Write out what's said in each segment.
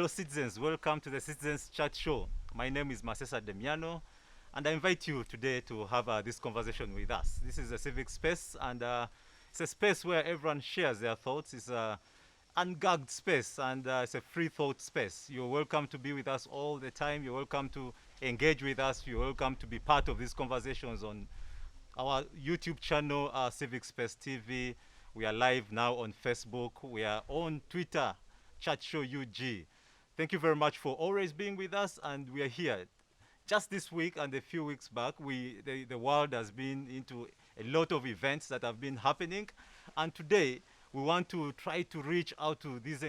Fellow citizens, welcome to the Citizens Chat Show. My name is Masesa Demiano, and I invite you today to have this conversation with us. This is a civic space, and it's a space where everyone shares their thoughts. It's a ungagged space, and it's a free thought space. You're welcome to be with us all the time. You're welcome to engage with us. You're welcome to be part of these conversations on our YouTube channel, Civic Space TV. We are live now on Facebook. We are on Twitter, Chat Show UG. Thank you very much for always being with us, and we are here. Just this week and a few weeks back, the world has been into a lot of events that have been happening, and today we want to try to reach out to these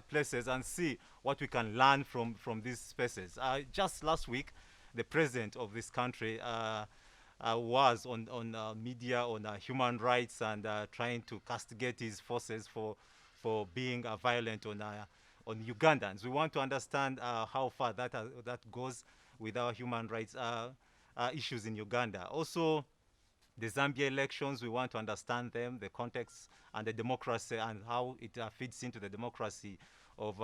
places and see what we can learn from these spaces. Just last week, the president of this country was on media on human rights and trying to castigate his forces for being violent on Ugandans. We want to understand how far that goes with our human rights issues in Uganda. Also, the Zambia elections, we want to understand them, the context and the democracy and how it fits into the democracy of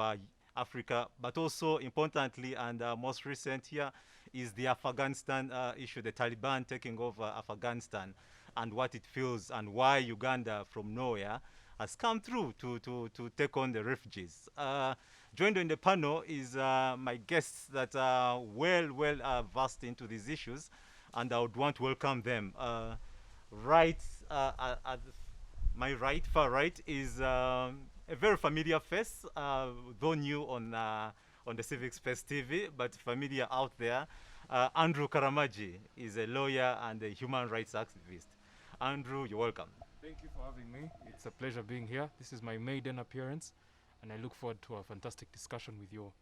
Africa. But also, importantly, and most recent here, is the Afghanistan issue, the Taliban taking over Afghanistan, and what it feels and why Uganda from nowhere has come through to take on the refugees. Joined on the panel is my guests that are well versed into these issues, and I would want to welcome them. Right at my right, far right, is a very familiar face, though new on the Civic Space TV, but familiar out there. Andrew Karamagi is a lawyer and a human rights activist. Andrew, you're welcome. Thank you for having me. It's a pleasure being here. This is my maiden appearance, and I look forward to a fantastic discussion with your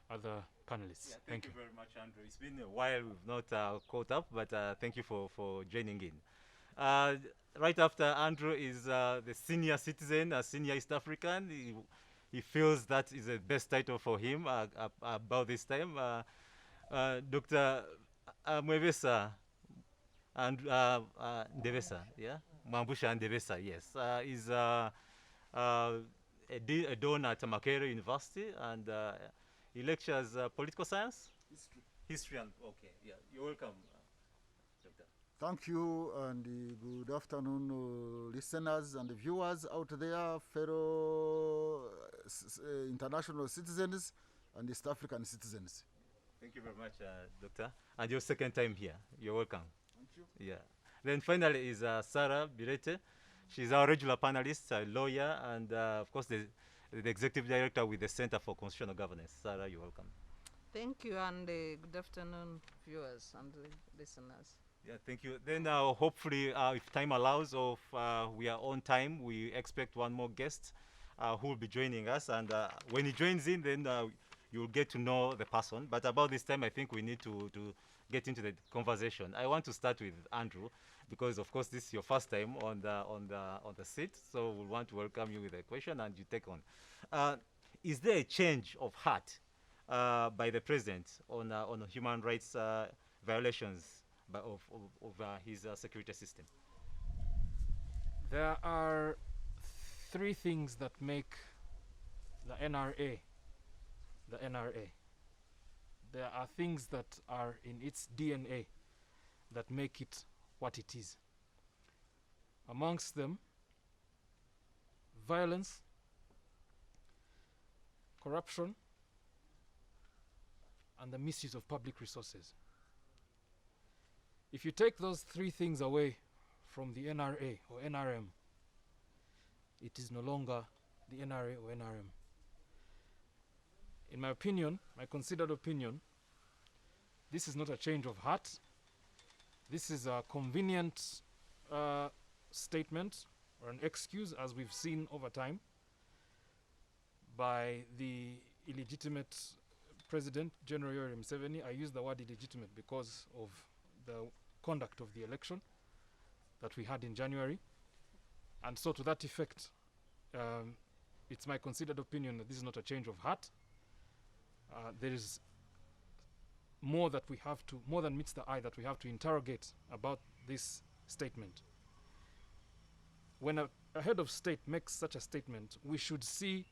other panelists. Yeah, thank you very much, Andrew. It's been a while we've not caught up, but thank you for joining in. Right after Andrew is the senior citizen, a senior East African. He feels that is the best title for him about this time. Dr. Ndebesa and Ndebesa, yeah? Mwambutsya Ndebesa, yes. Is a donor at Makerere University, and he lectures political science? History, and okay, yeah. You're welcome, Doctor. Thank you, and good afternoon, listeners and viewers out there, fellow international citizens and East African citizens. Thank you very much, Doctor. And your second time here. You're welcome. Thank you. Yeah. Then finally is Sarah Bireete. She's our regular panelist, a lawyer, and of course the executive director with the Center for Constitutional Governance. Sarah, you're welcome. Thank you, and good afternoon, viewers and listeners. Yeah, thank you. Then hopefully, if time allows, or if we are on time, we expect one more guest who will be joining us. And when he joins in, then you'll get to know the person. But about this time, I think we need to get into the conversation. I want to start with Andrew, because of course this is your first time on the seat. So we want to welcome you with a question, and you take on. Is there a change of heart by the president on human rights violations of his security system? There are three things that make the NRA the NRA. There are things that are in its DNA that make it what it is. Amongst them, violence, corruption, and the misuse of public resources. If you take those three things away from the NRA or NRM, it is no longer the NRA or NRM. In my opinion, my considered opinion, this is not a change of heart. This is a convenient statement or an excuse, as we've seen over time, by the illegitimate President, General Museveni. I use the word illegitimate because of the conduct of the election that we had in January. And so to that effect, it's my considered opinion that this is not a change of heart. There is more that we have to, more than meets the eye, that we have to interrogate about this statement. When a head of state makes such a statement, we should see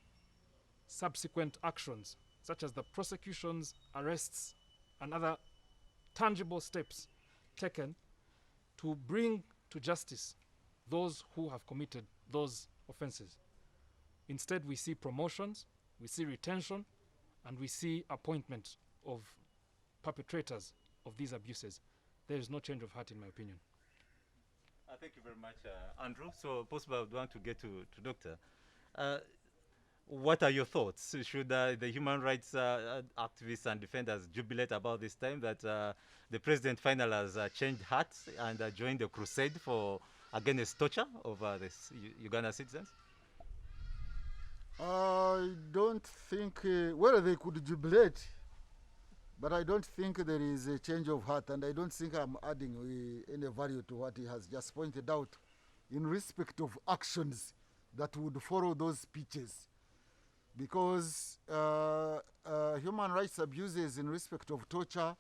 subsequent actions, such as the prosecutions, arrests, and other tangible steps taken to bring to justice those who have committed those offenses. Instead, we see promotions, we see retention, and we see appointment of perpetrators of these abuses. There is no change of heart, in my opinion. Thank you very much, Andrew. So, possibly I would want to get to Doctor. What are your thoughts? Should the human rights activists and defenders jubilate about this time that the president finally has changed heart and joined the crusade against torture of the Uganda citizens? I don't think, well, they could jubilate, but I don't think there is a change of heart, and I don't think I'm adding any value to what he has just pointed out in respect of actions that would follow those speeches. Because human rights abuses in respect of torture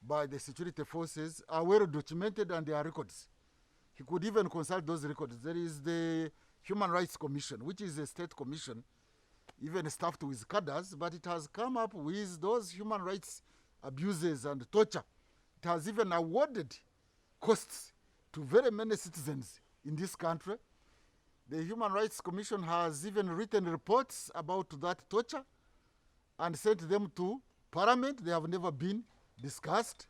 by the security forces are well documented, and there are records. He could even consult those records. There is the Human Rights Commission, which is a state commission, even staffed with cadres, but it has come up with those human rights abuses and torture. It has even awarded costs to very many citizens in this country. The Human Rights Commission has even written reports about that torture and sent them to Parliament. They have never been discussed.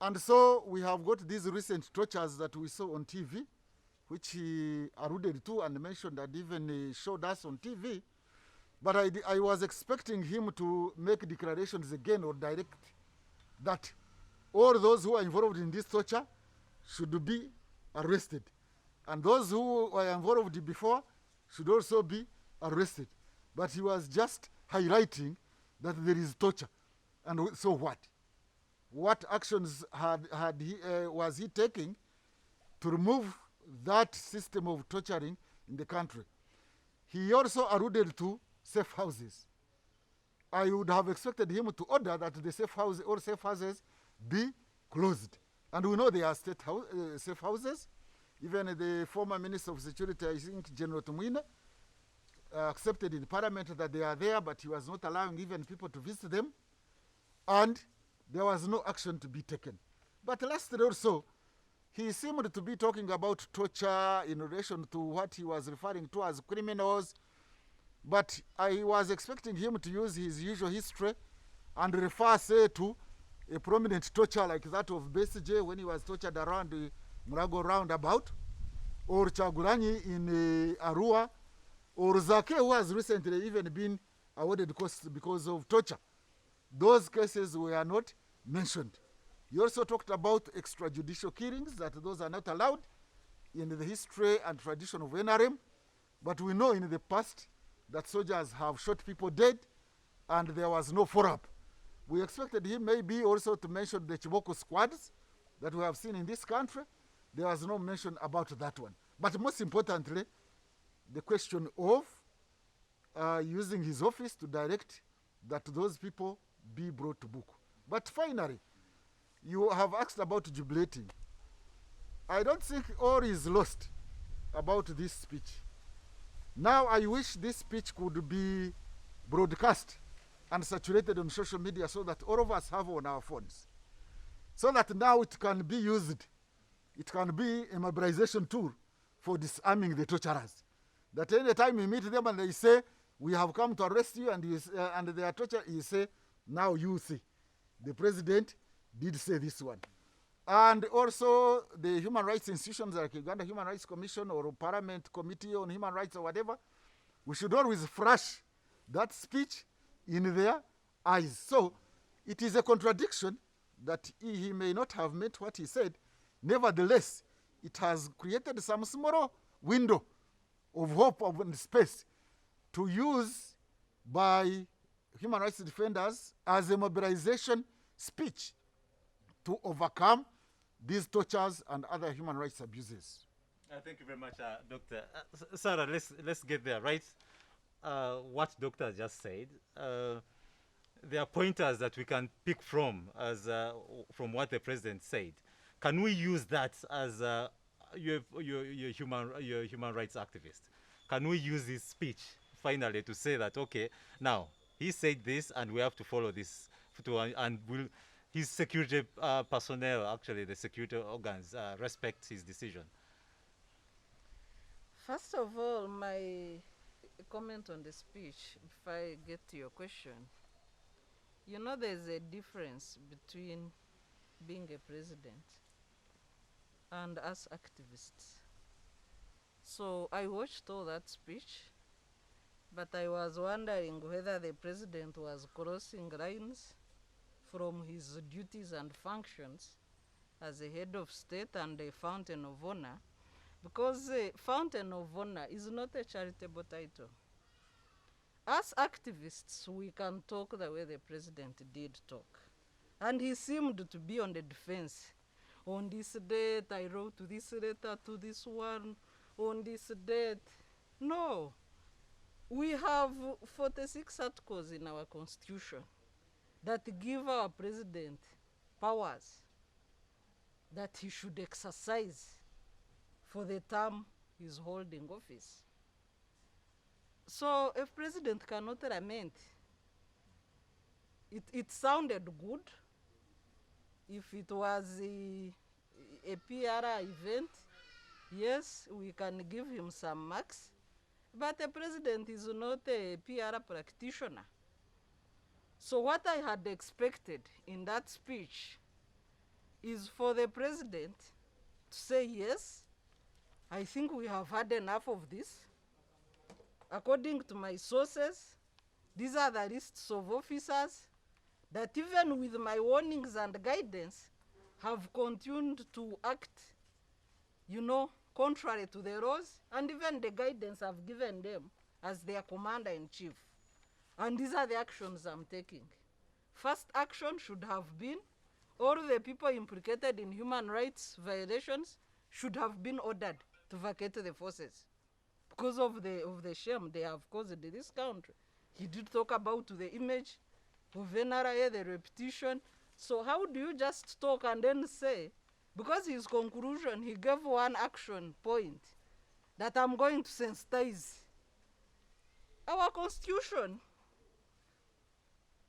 And so we have got these recent tortures that we saw on TV, which he alluded to and mentioned and even showed us on TV. But I was expecting him to make declarations again or direct that all those who are involved in this torture should be arrested. And those who were involved before should also be arrested. But he was just highlighting that there is torture. And so what? What actions was he taking to remove that system of torturing in the country? He also alluded to safe houses. I would have expected him to order that the safe house or safe houses be closed. And we know they are safe houses. Even the former Minister of Security, I think General Tumwine, accepted in Parliament that they are there, but he was not allowing even people to visit them. And there was no action to be taken. But lastly also, he seemed to be talking about torture in relation to what he was referring to as criminals. But I was expecting him to use his usual history and refer, say, to a prominent torture like that of Besigye when he was tortured around the Murago roundabout, or Chagulanyi in Arua, or Zake, who has recently even been awarded costs because of torture. Those cases were not mentioned. He also talked about extrajudicial killings, that those are not allowed in the history and tradition of NRM. But we know in the past that soldiers have shot people dead, and there was no follow-up. We expected him maybe also to mention the Chiboko squads that we have seen in this country. There was no mention about that one. But most importantly, the question of using his office to direct that those people be brought to book. But finally, you have asked about jubilating. I don't think all is lost about this speech. Now I wish this speech could be broadcast and saturated on social media so that all of us have on our phones. So that now it can be used. It can be a mobilization tool for disarming the torturers. That any time you meet them and they say, we have come to arrest you, and they are tortured, you say, now you see. The president did say this one. And also the human rights institutions like Uganda Human Rights Commission or Parliament Committee on Human Rights or whatever, we should always flash that speech in their eyes. So it is a contradiction that he may not have meant what he said. Nevertheless, it has created some small window of hope and space to use by human rights defenders as a mobilization speech to overcome these tortures and other human rights abuses. Thank you very much, Doctor. Sarah, let's get there, right? What Doctor just said, there are pointers that we can pick from as from what the president said. Can we use that as your human rights activist? Can we use this speech finally to say that, okay, now he said this, and we have to follow this. And his security personnel, actually the security organs, respect his decision. First of all, my comment on the speech, if I get to your question, you know there's a difference between being a president and us activists. So I watched all that speech, but I was wondering whether the president was crossing lines from his duties and functions as a head of state and a fountain of honor, because fountain of honor is not a charitable title. As activists, we can talk the way the president did talk. And he seemed to be on the defense. On this date, I wrote this letter to this one. On this date. No. We have 46 articles in our constitution that give our president powers that he should exercise for the term he's holding office. So if president cannot lament, it sounded good. If it was a PR event, yes, we can give him some marks. But the president is not a PR practitioner. So what I had expected in that speech is for the president to say, yes, I think we have had enough of this. According to my sources, these are the lists of officers that even with my warnings and guidance have continued to act, you know, contrary to the laws and even the guidance I've given them as their commander-in-chief. And these are the actions I'm taking. First action should have been all the people implicated in human rights violations should have been ordered to vacate the forces because of the shame they have caused in this country. He did talk about the image of NRA, the repetition. So how do you just talk and then say, because his conclusion, he gave one action point that I'm going to sensitize. Our constitution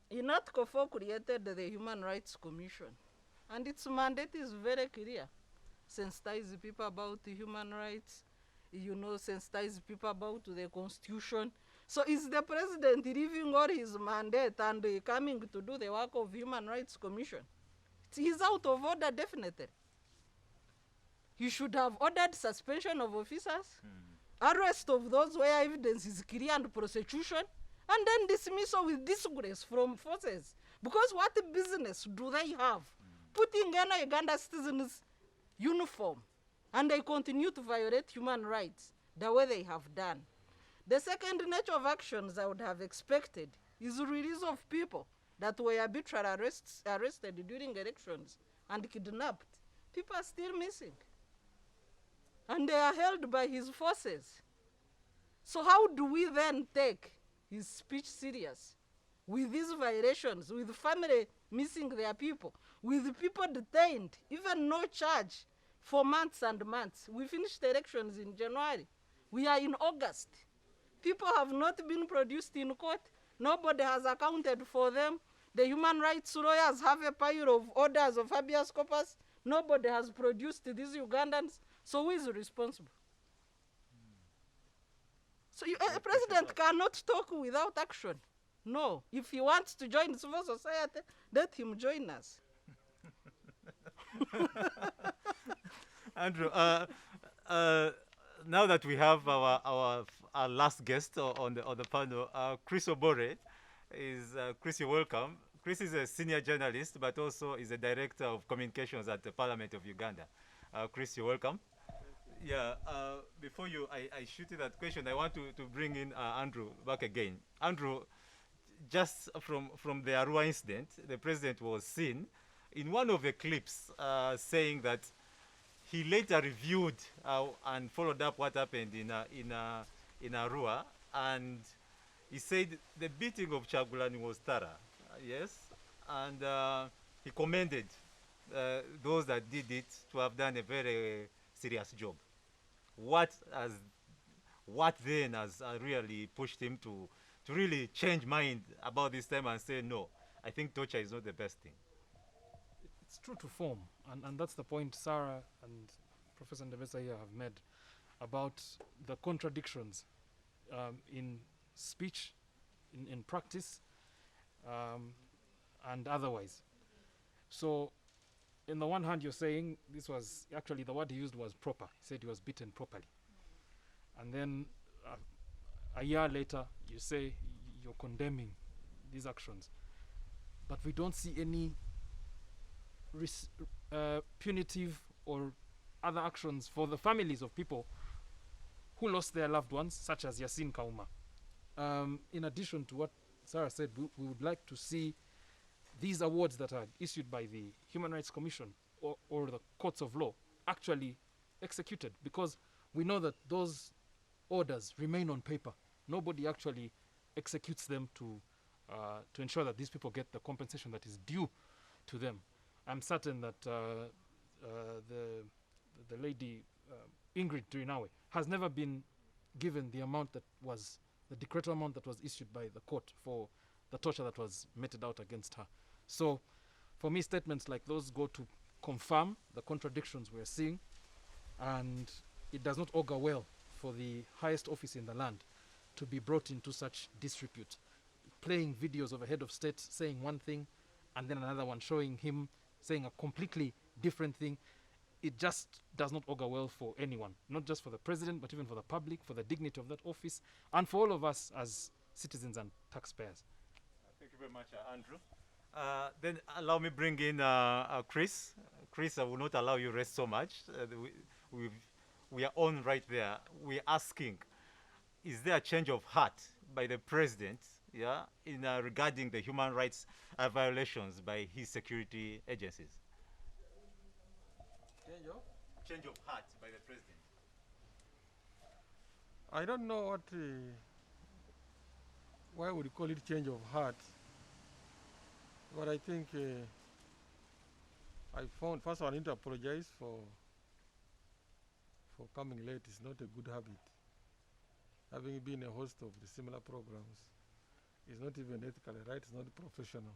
in Article 4 created the Human Rights Commission, and its mandate is very clear. Sensitize people about the human rights, you know, sensitize people about the constitution. So is the president leaving all his mandate and coming to do the work of Human Rights Commission? He's out of order, definitely. He should have ordered suspension of officers, arrest of those where evidence is clear and prosecution, and then dismissal with disgrace from forces. Because what business do they have putting any Uganda citizens uniform and they continue to violate human rights the way they have done? The second nature of actions I would have expected is the release of people that were arbitrarily arrested during elections and kidnapped. People are still missing. And they are held by his forces. So how do we then take his speech serious? With these violations, with family missing their people, with people detained, even no charge for months and months. We finished elections in January. We are in August. People have not been produced in court. Nobody has accounted for them. The human rights lawyers have a pile of orders of habeas corpus. Nobody has produced these Ugandans. So who is responsible? So a president cannot talk without action. No. If he wants to join civil society, let him join us. Andrew, now that we have our last guest on the panel, Chris Obore is Chris, you're welcome. Chris is a senior journalist, but also is a director of communications at the Parliament of Uganda. Chris, you're welcome. Yeah, before I shoot you that question, I want to bring in Andrew back again. Andrew, just from the Arua incident, the president was seen in one of the clips saying that he later reviewed and followed up what happened in Arua, and he said the beating of Chagulani was thorough, yes, and he commended those that did it to have done a very serious job. What then has really pushed him to to really change mind about this time and say, no, I think torture is not the best thing? It's true to form, and that's the point Sarah and Professor Ndebesa here have made about the contradictions in speech, in practice, and otherwise. So, in the one hand, you're saying this was actually the word he used was proper. He said he was beaten properly. And then a year later, you say you're condemning these actions. But we don't see any punitive or other actions for the families of people who lost their loved ones, such as Yasin Kauma. In addition to what Sarah said, we would like to see these awards that are issued by the Human Rights Commission or the courts of law actually executed, because we know that those orders remain on paper. Nobody actually executes them to ensure that these people get the compensation that is due to them. I'm certain that the lady Ingrid Turinawe has never been given the amount that was the decretal amount that was issued by the court for the torture that was meted out against her. So, for me, statements like those go to confirm the contradictions we're seeing, and it does not augur well for the highest office in the land to be brought into such disrepute. Playing videos of a head of state saying one thing and then another one showing him saying a completely different thing, it just does not augur well for anyone, not just for the president, but even for the public, for the dignity of that office, and for all of us as citizens and taxpayers. Thank you very much, Andrew. Then allow me bring in Chris. Chris, I will not allow you rest so much. We are on right there. We're asking, is there a change of heart by the president, yeah, in regarding the human rights violations by his security agencies? Change of heart by the president. I don't know what, why would you call it change of heart? But I think I found, first I need to apologize for coming late. It's not a good habit. Having been a host of the similar programs, it's not even ethically right, it's not professional.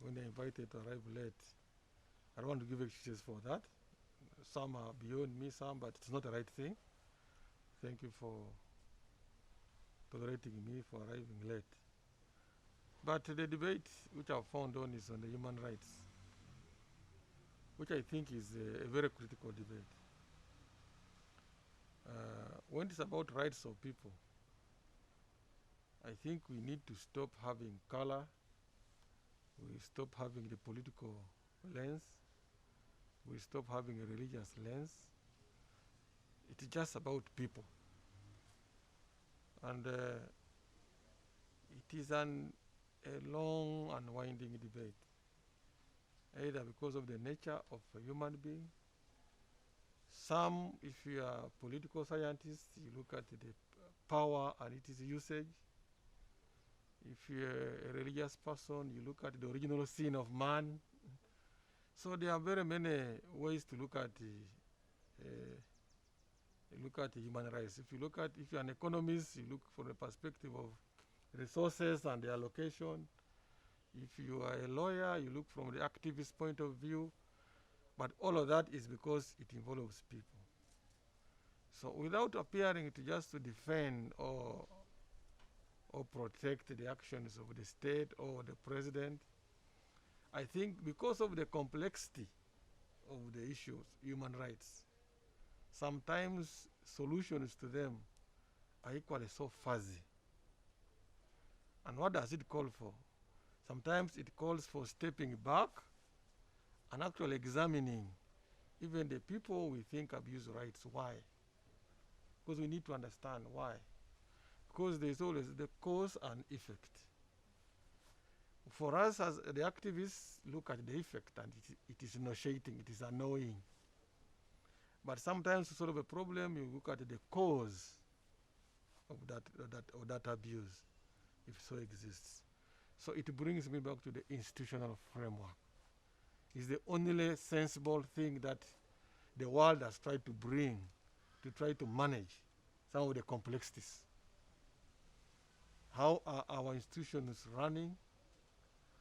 When they're invited to arrive late, I don't want to give excuses for that. Some are beyond me, some, but it's not the right thing. Thank you for tolerating me for arriving late. But the debate which I've found on is on the human rights, which I think is a very critical debate. When it's about rights of people, I think we need to stop having color, we stop having the political lens, we stop having a religious lens. It's just about people. And it is a long and winding debate, either because of the nature of a human being. Some, if you are a political scientist, you look at the power and its usage. If you're a religious person, you look at the original sin of man. So there are very many ways to look at human rights. If you're an economist, you look from the perspective of resources and their allocation. If you are a lawyer, you look from the activist point of view. But all of that is because it involves people. So without appearing to just to defend or protect the actions of the state or the president, I think because of the complexity of the issues, human rights, sometimes solutions to them are equally so fuzzy. And what does it call for? Sometimes it calls for stepping back and actually examining even the people we think abuse rights. Why? Because we need to understand why. Because there's always the cause and effect. For us as the activists, look at the effect and it is nauseating, it is annoying. But sometimes to solve a problem, you look at the cause of that abuse, if so exists. So it brings me back to the institutional framework. It's the only sensible thing that the world has tried to bring to try to manage some of the complexities. How are our institutions running?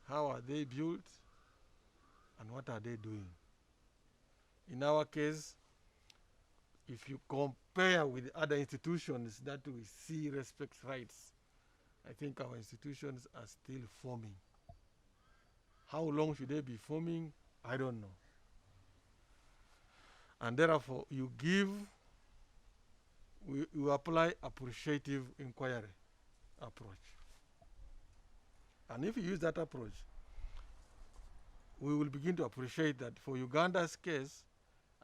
How are they built? And what are they doing? In our case, if you compare with other institutions that we see respect rights, I think our institutions are still forming. How long should they be forming? I don't know. And therefore, you apply appreciative inquiry approach. And if you use that approach, we will begin to appreciate that for Uganda's case,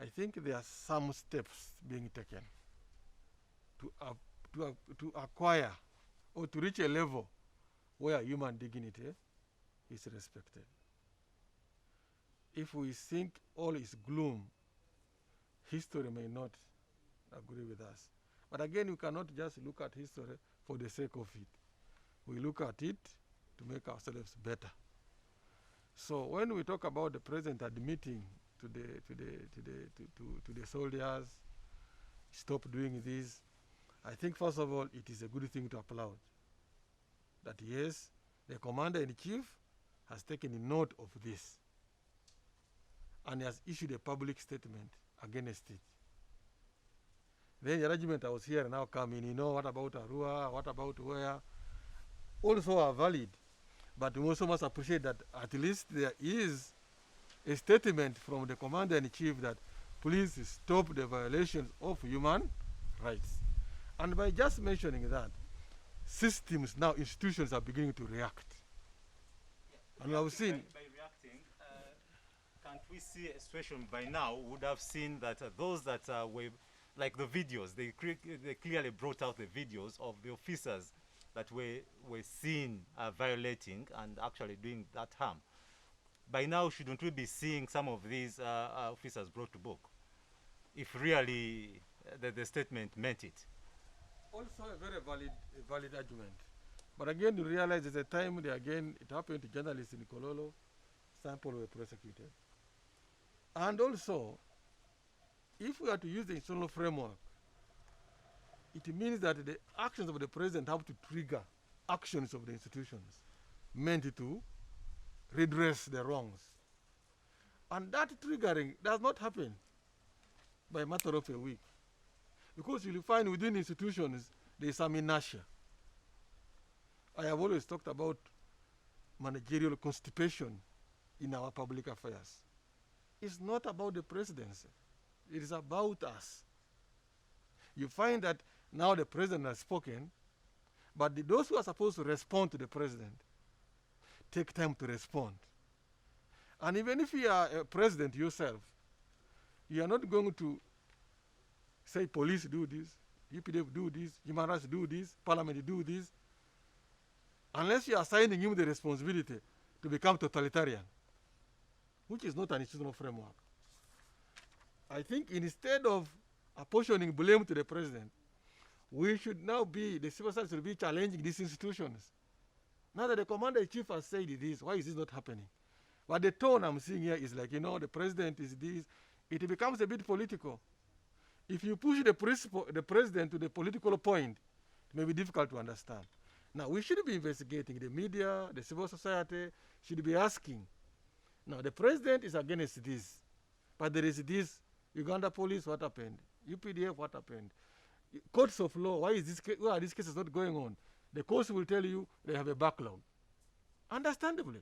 I think there are some steps being taken to acquire or to reach a level where human dignity is respected. If we think all is gloom, history may not agree with us. But again, we cannot just look at history for the sake of it. We look at it to make ourselves better. So when we talk about the president admitting to the soldiers, stop doing this, I think first of all, it is a good thing to applaud. That yes, the commander-in-chief has taken note of this and has issued a public statement against it. Then the judgment I was here now coming, what about Arua, what about where, also are valid. But we also must appreciate that at least there is a statement from the commander-in-chief that please stop the violations of human rights. And by just mentioning that, systems now, institutions are beginning to react. Yeah, and I've seen... By reacting, can't we see a situation by now would have seen that those that were, like the videos, they clearly brought out the videos of the officers that were seen violating and actually doing that harm. By now, shouldn't we be seeing some of these officers brought to book, if really the statement meant it? Also a very valid argument. But again, you realize at the time, it happened to journalists in Kololo, sample were prosecuted. And also, if we are to use the internal framework, it means that the actions of the president have to trigger actions of the institutions meant to redress the wrongs. And that triggering does not happen by a matter of a week. Because you'll find within institutions, there is some inertia. I have always talked about managerial constipation in our public affairs. It's not about the presidency. It is about us. You find that now the president has spoken, but those who are supposed to respond to the president take time to respond. And even if you are a president yourself, you are not going to say police do this, UPDF do this, human rights do this, parliament do this, unless you are assigning him the responsibility to become totalitarian, which is not an institutional framework. I think instead of apportioning blame to the president, we should now the civil society should be challenging these institutions. Now that the commander-in-chief has said this, why is this not happening? But the tone I'm seeing here is like, the president is this. It becomes a bit political. If you push the president to the political point, it may be difficult to understand. Now, we should be investigating. The media, the civil society should be asking. Now, the president is against this, but there is this. Uganda police, what happened? UPDF, what happened? Courts of law, why are these cases not going on? The courts will tell you they have a backlog. Understandably.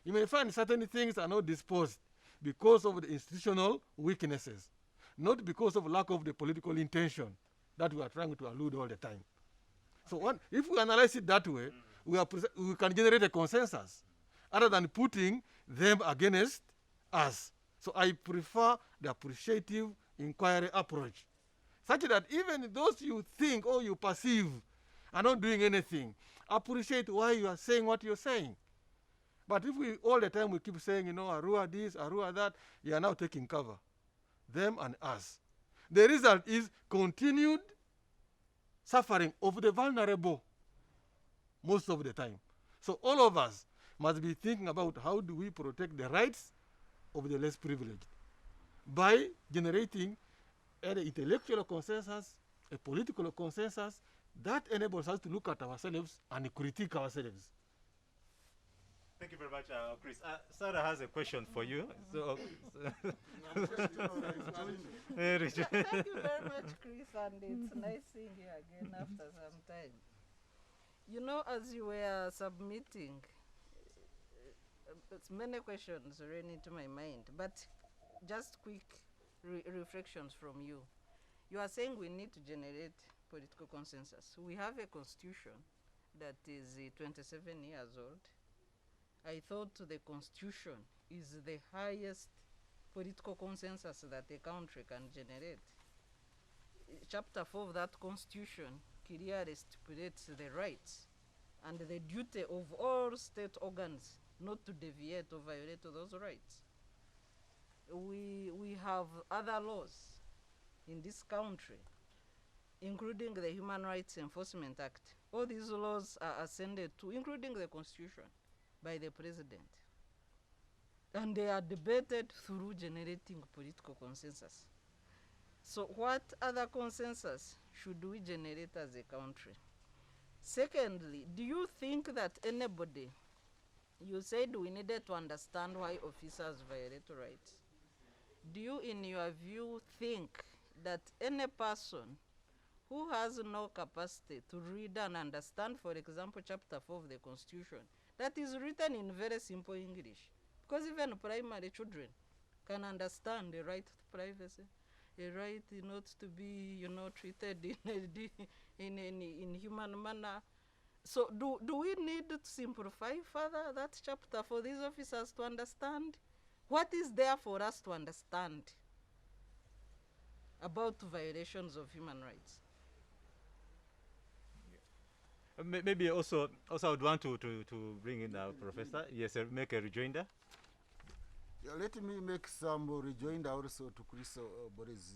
You may find certain things are not disposed because of the institutional weaknesses, not because of lack of the political intention that we are trying to allude all the time. So if we analyze it that way, we can generate a consensus other than putting them against us. So I prefer the appreciative inquiry approach, such that even those you think or you perceive are not doing anything, appreciate why you are saying what you're saying. But if all the time we keep saying, Arua this, Arua that, you are now taking cover, them and us. The result is continued suffering of the vulnerable most of the time. So all of us must be thinking about how do we protect the rights of the less privileged by generating an intellectual consensus, a political consensus, That enables us to look at ourselves and critique ourselves. Thank you very much, Chris. Sarah has a question for you. So, Thank you very much, Chris, and it's nice seeing you again after some time. You know, as you were submitting, many questions ran into my mind, but just quick reflections from you. You are saying we need to generate political consensus. We have a constitution that is 27 years old. I thought the constitution is the highest political consensus that a country can generate. Chapter 4 of that constitution clearly stipulates the rights and the duty of all state organs not to deviate or violate those rights. We have other laws in this country, including the Human Rights Enforcement Act. All these laws are ascended to, including the Constitution, by the President. And they are debated through generating political consensus. So what other consensus should we generate as a country? Secondly, do you think that anybody, you said we needed to understand why officers violate rights. Do you, in your view, think that any person who has no capacity to read and understand, for example, Chapter 4 of the Constitution, that is written in very simple English, because even primary children can understand the right to privacy, a right not to be, treated in human manner. So do we need to simplify further that chapter for these officers to understand? What is there for us to understand about violations of human rights? maybe also I would want to bring in our professor. Yes, make a rejoinder. Yeah, let me make some rejoinder also to Chris Obore's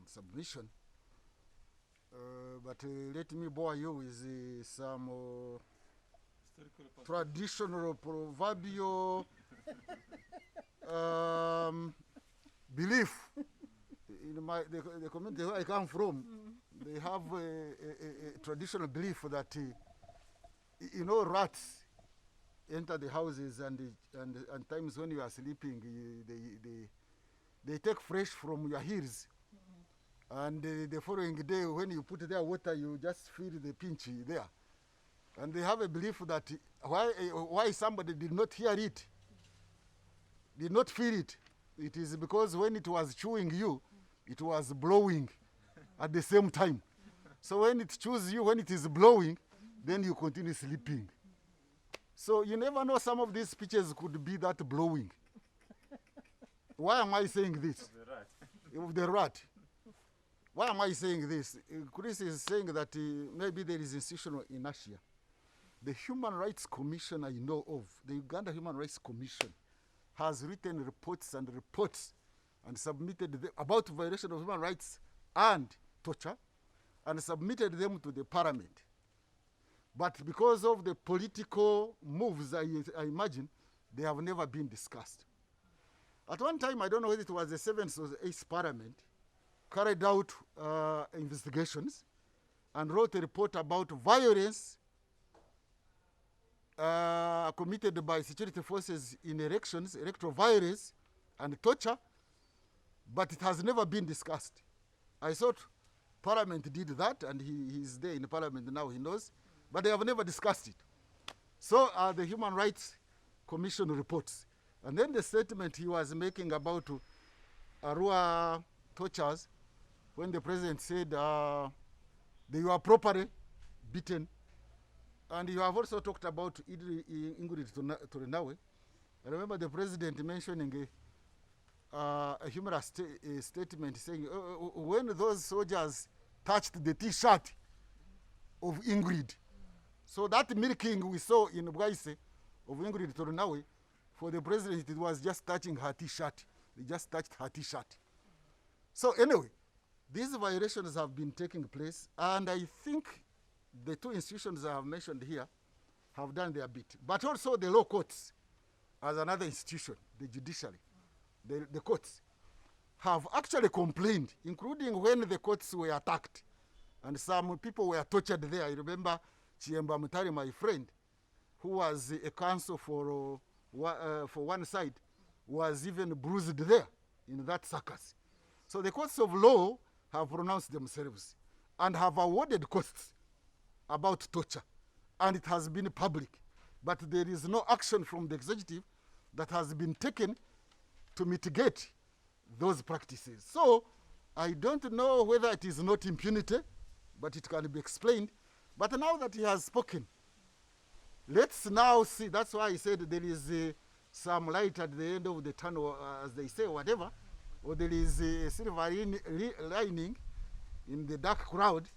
submission. But let me bore you with some traditional proverbial belief. In the community where I come from, they have a traditional belief that rats enter the houses and times when you are sleeping, they take fresh from your heels. And the following day, when you put their water, you just feel the pinch there. And they have a belief that why somebody did not hear it, did not feel it, it is because when it was chewing you, it was blowing at the same time. So when it chews you, when it is blowing, then you continue sleeping. So you never know, some of these speeches could be that blowing. Why am I saying this? Of the rat. Why am I saying this? Chris is saying that maybe there is institutional inertia. The Human Rights Commission I know of, the Uganda Human Rights Commission, has written reports and submitted about violation of human rights and torture, and submitted them to the parliament. But because of the political moves, I imagine, they have never been discussed. At one time, I don't know whether it was the 7th or the 8th parliament, carried out investigations and wrote a report about violence committed by security forces in elections, electoral violence and torture, but it has never been discussed. I thought Parliament did that, and he's there in the Parliament now, he knows, but they have never discussed it. So the Human Rights Commission reports. And then the statement he was making about Arua tortures, when the president said they were properly beaten. And you have also talked about Ingrid Turnout. I remember the president mentioning a humorous statement saying, when those soldiers touched the T-shirt of Ingrid, so that milking we saw in Bwaise of Ingrid Turnout, for the president, it was just touching her T-shirt. They just touched her T-shirt. So anyway, these violations have been taking place, and I think the two institutions I have mentioned here have done their bit. But also the law courts, as another institution, the judiciary, the courts, have actually complained, including when the courts were attacked And some people were tortured there. I remember Chiemba Mutari, my friend, who was a counsel for one side, was even bruised there in that circus. So the courts of law have pronounced themselves and have awarded costs about torture, and it has been public. But there is no action from the executive that has been taken to mitigate those practices. So I don't know whether it is not impunity, but it can be explained. But now that he has spoken, let's now see. That's why I said there is some light at the end of the tunnel, as they say, whatever, or there is a silver lining in the dark cloud.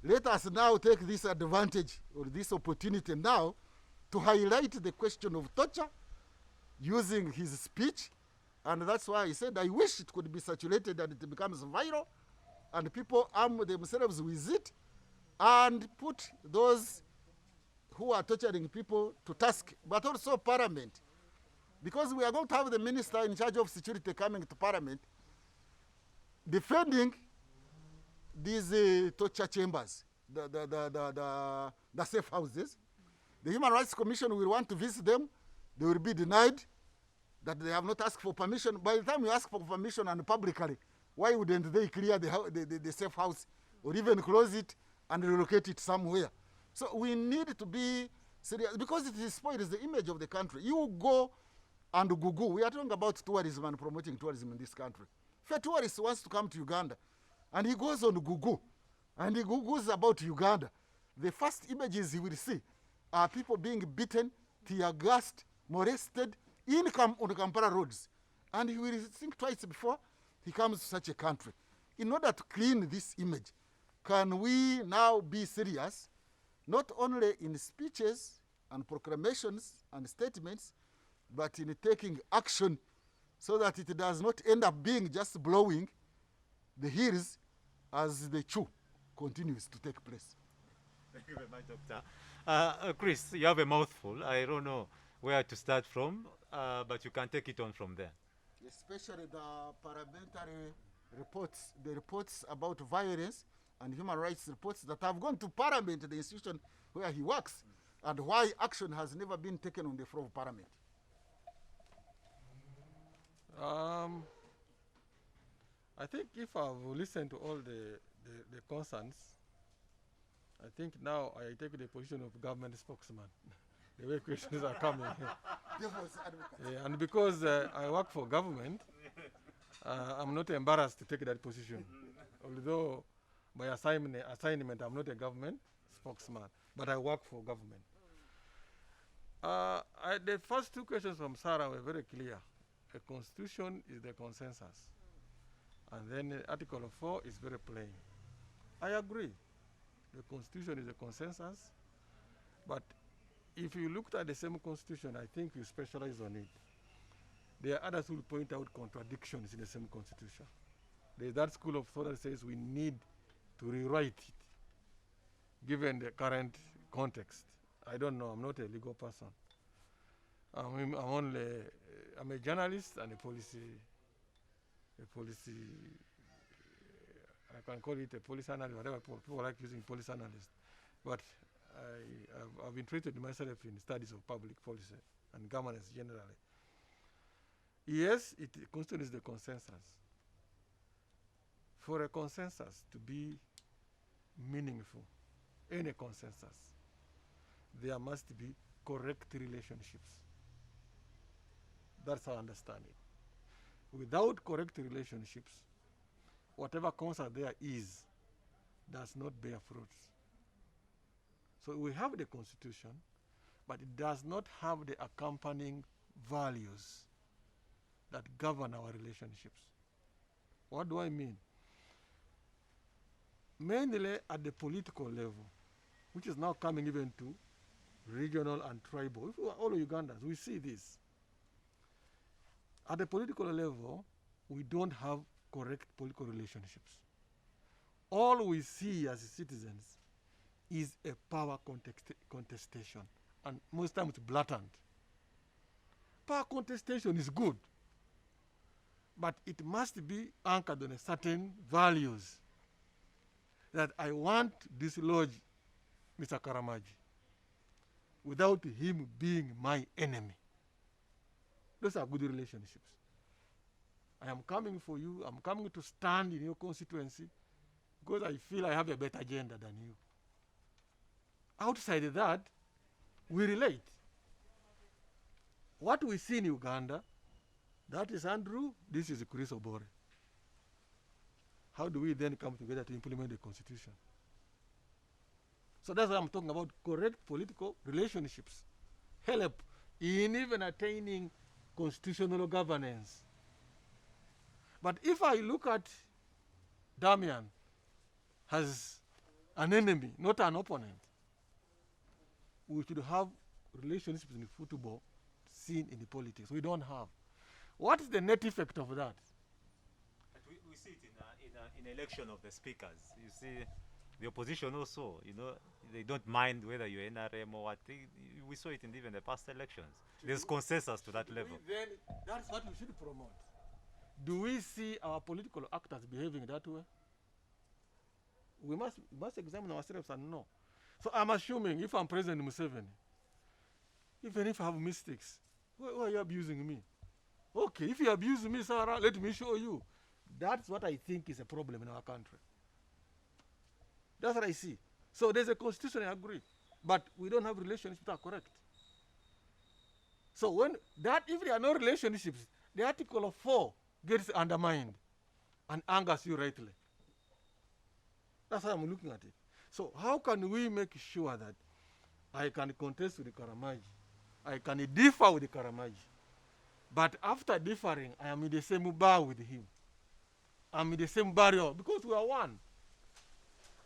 Let us now take this advantage or this opportunity now to highlight the question of torture using his speech. And that's why I said I wish it could be saturated and it becomes viral and people arm themselves with it and put those who are torturing people to task, but also Parliament. Because we are going to have the minister in charge of security coming to Parliament defending these torture chambers, the safe houses. The Human Rights Commission will want to visit them. They will be denied that they have not asked for permission. By the time you ask for permission and publicly, why wouldn't they clear the safe house or even close it and relocate it somewhere? So we need to be serious because it spoils the image of the country. You go and Google. We are talking about tourism and promoting tourism in this country. If a tourist wants to come to Uganda and he goes on Google and he Googles about Uganda, the first images he will see are people being beaten, tear-gassed, molested on Kampala roads. And he will think twice before he comes to such a country. In order to clean this image, can we now be serious, not only in speeches and proclamations and statements, but in taking action so that it does not end up being just blowing the hills as the chew continues to take place. Thank you very much, Doctor. Chris, you have a mouthful. I don't know where to start from, but you can take it on from there. Especially the parliamentary reports, the reports about violence and human rights reports that have gone to Parliament, the institution where he works, and why action has never been taken on the floor of Parliament. I think if I've listened to all the concerns, I think now I take the position of government spokesman. The way questions are coming. Yeah, and because I work for government, I'm not embarrassed to take that position. Although by assignment, I'm not a government spokesman, but I work for government. The first two questions from Sarah were very clear. A constitution is the consensus. And then Article 4 is very plain. I agree. The constitution is a consensus. But if you looked at the same constitution, I think you specialize on it. There are others who will point out contradictions in the same constitution. There's that school of thought that says we need to rewrite it, given the current context. I don't know. I'm not a legal person. I'm a journalist and a policy, I can call it a policy analyst, whatever people like using policy analyst. But I've been interested myself in studies of public policy and governance generally. Yes, it constitutes the consensus. For a consensus to be meaningful, any consensus, there must be correct relationships. That's how I understand it. Without correct relationships, whatever concept there is does not bear fruits. So we have the Constitution, but it does not have the accompanying values that govern our relationships. What do I mean? Mainly at the political level, which is now coming even to regional and tribal. If we are all Ugandans, we see this. At the political level, we don't have correct political relationships. All we see as citizens is a power contestation, and most times blatant. Power contestation is good, but it must be anchored on a certain values. that I want to dislodge Mr. Karamagi without him being my enemy. Those are good relationships. I am coming for you. I'm coming to stand in your constituency because I feel I have a better agenda than you. Outside that, we relate. What we see in Uganda, that is Andrew, this is Chris Obore. How do we then come together to implement the constitution? So that's why I'm talking about correct political relationships. Help in even attaining constitutional governance. But if I look at Damian as an enemy, not an opponent, we should have relationships in football seen in the politics. We don't have. What is the net effect of that? But we see it in election of the speakers. You see, the opposition also, you know, they don't mind whether you're NRM or what. We saw it in even the past elections. There's consensus to that level. Then that's what we should promote. Do we see our political actors behaving that way? We must examine ourselves and know. So I'm assuming if I'm President Museveni, even if I have mistakes, why are you abusing me? Okay, if you abuse me, Sarah, let me show you. That's what I think is a problem in our country. That's what I see. So there's a constitution, I agree. But we don't have relationships that are correct. So when that, if there are no relationships, the Article 4 gets undermined and angers you rightly. That's how I'm looking at it. So how can we make sure that I can contest with the Karamagi, I can differ with the Karamagi, but after differing, I am in the same bar with him. I'm in the same barrier because we are one.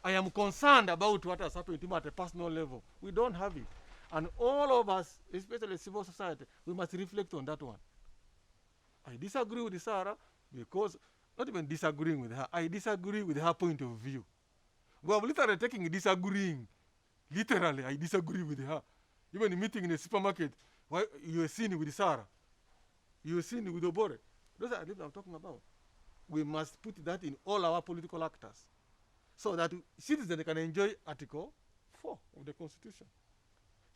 I am concerned about what has happened to him at a personal level. We don't have it. And all of us, especially civil society, we must reflect on that one. I disagree with Sarah because, not even disagreeing with her, I disagree with her point of view. We are literally taking disagreeing. Literally, I disagree with her. Even in meeting in the supermarket, why you are seen with Sarah. You are seen with Obore. Those are the things I'm talking about. We must put that in all our political actors so that citizens can enjoy Article 4 of the Constitution.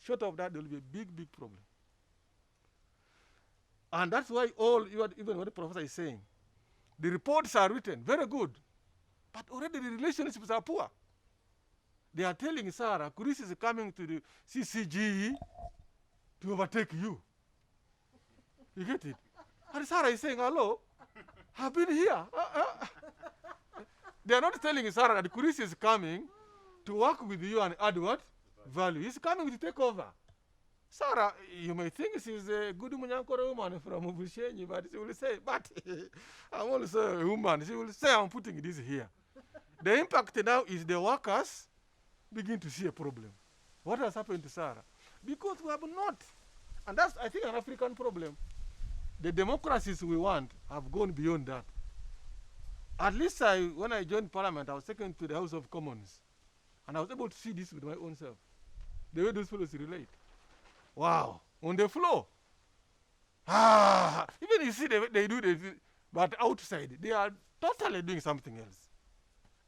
Short of that, there will be a big, big problem. And that's why even what the professor is saying, the reports are written, very good, but already the relationships are poor. They are telling Sarah, Chris is coming to the CCGE to overtake you. You get it? And Sarah is saying, hello, I've been here. They are not telling Sarah that Chris is coming to work with you and add what? Value. He's coming to take over. Sarah, you may think she's a good Munyankore woman from Ubushenyi, but she will say, but I'm also a woman. She will say, I'm putting this here. The impact now is the workers begin to see a problem. What has happened to Sarah? Because we have not. And that's, I think, an African problem. The democracies we want have gone beyond that. At least when I joined Parliament, I was taken to the House of Commons. And I was able to see this with my own self. The way those fellows relate. Wow. On the floor. Even you see they do this, but outside, they are totally doing something else.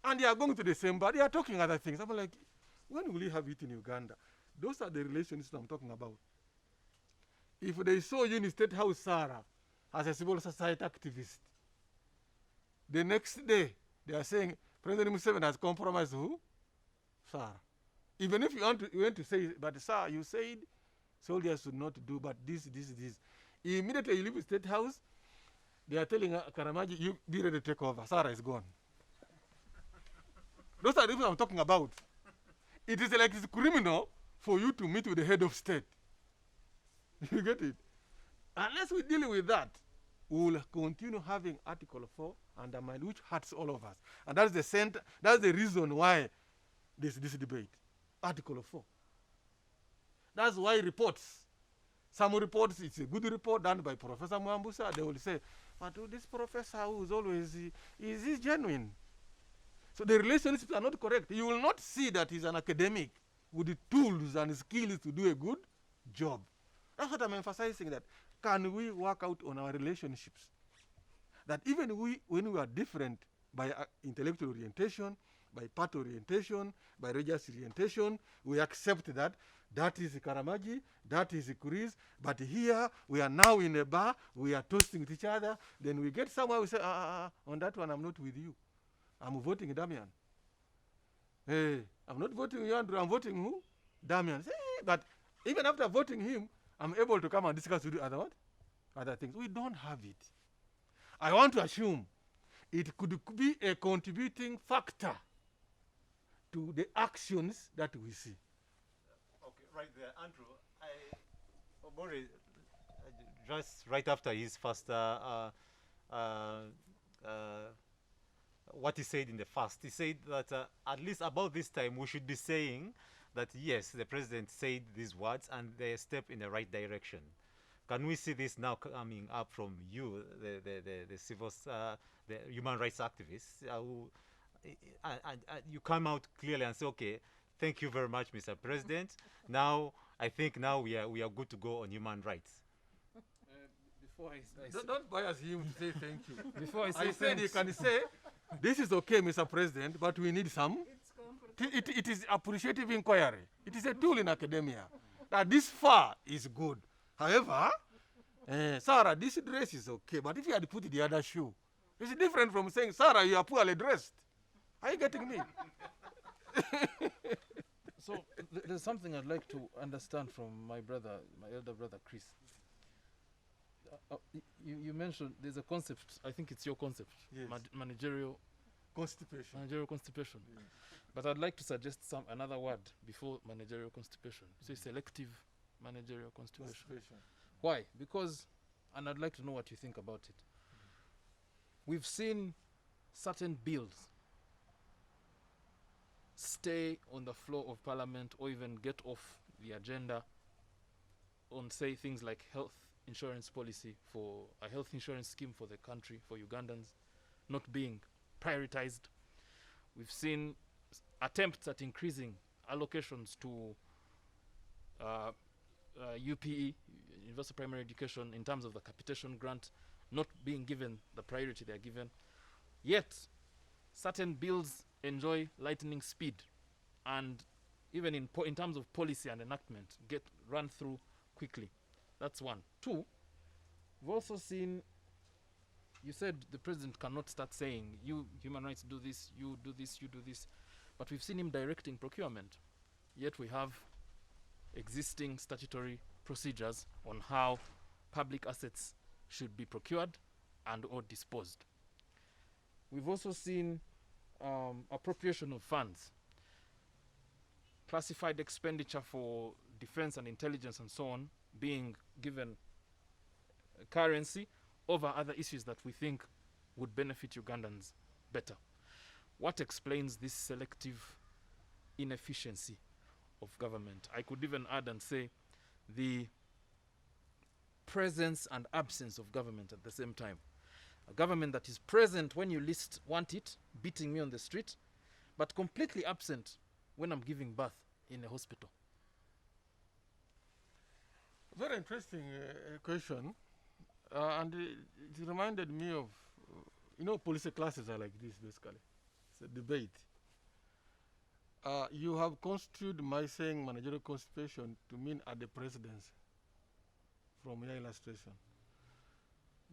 And they are going to the same bar, they are talking other things. I'm like, when will you have it in Uganda? Those are the relations I'm talking about. If they saw you in State House, Sarah, as a civil society activist, the next day, they are saying, President Museveni has compromised who? Sarah. Even if you want to say, but sir, you said soldiers should not do, but this. Immediately you leave the State House, they are telling Karamagi, you be ready to take over. Sarah is gone. Those are the things I'm talking about. It is like it's criminal for you to meet with the head of state. You get it? Unless we deal with that, we will continue having Article 4 undermined, which hurts all of us. And that's the center, that's the reason why this debate. Article 4. That's why some reports, it's a good report done by Professor Mwambutsya, they will say, but this professor who is always, is he genuine? So the relationships are not correct. You will not see that he's an academic with the tools and skills to do a good job. That's what I'm emphasizing, that can we work out on our relationships? That even when we are different by intellectual orientation, by party orientation, by religious orientation. We accept that. That is Karamagi, that is Kuris, but here we are now in a bar, we are toasting with each other. Then we get somewhere, we say, on that one, I'm not with you. I'm voting Damian. Hey, I'm not voting you, Andrew, I'm voting who? Damian. Hey, but even after voting him, I'm able to come and discuss with you other things. We don't have it. I want to assume it could be a contributing factor to the actions that we see. Okay, right there, Andrew. Obore, just right after his first, what he said in the first, he said that at least about this time we should be saying that yes, the president said these words and they are a step in the right direction. Can we see this now coming up from you, the civil, the human rights activists, and you come out clearly and say, okay, thank you very much, Mr. President. Now, I think now we are good to go on human rights. Before Don't bias him to say thank you. before I say I said he thanks, can say, this is okay, Mr. President, but we need some. It is appreciative inquiry. It is a tool in academia. That this far is good. However, Sarah, this dress is okay, but if you had put the other shoe, it's different from saying, Sarah, you are poorly dressed. Are you getting me? So there's something I'd like to understand from my elder brother Chris. You mentioned there's a concept, I think it's your concept, Yes. managerial Constipation. constipation. Yeah. But I'd like to suggest another word before managerial constipation. So selective managerial constipation. Constipation. Why? Because, and I'd like to know what you think about it. We've seen certain bills stay on the floor of parliament or even get off the agenda on, say, things like health insurance policy, for a health insurance scheme for the country, for Ugandans, not being prioritized. We've seen attempts at increasing allocations to UPE, Universal Primary Education, in terms of the capitation grant, not being given the priority they are given. Yet, certain bills enjoy lightning speed, and even in terms of policy and enactment, get run through quickly. That's one. Two, we've also seen, you said the president cannot start saying, you human rights do this, you do this, you do this. But we've seen him directing procurement. Yet we have existing statutory procedures on how public assets should be procured and or disposed. We've also seen appropriation of funds, classified expenditure for defense and intelligence and so on being given currency over other issues that we think would benefit Ugandans better. What explains this selective inefficiency of government? I could even add and say the presence and absence of government at the same time. A government that is present when you least want it, beating me on the street, but completely absent when I'm giving birth in a hospital. Very interesting question. And it reminded me of, policy classes are like this, basically. It's a debate. You have construed my saying managerial constipation to mean at the presidency, from your illustration,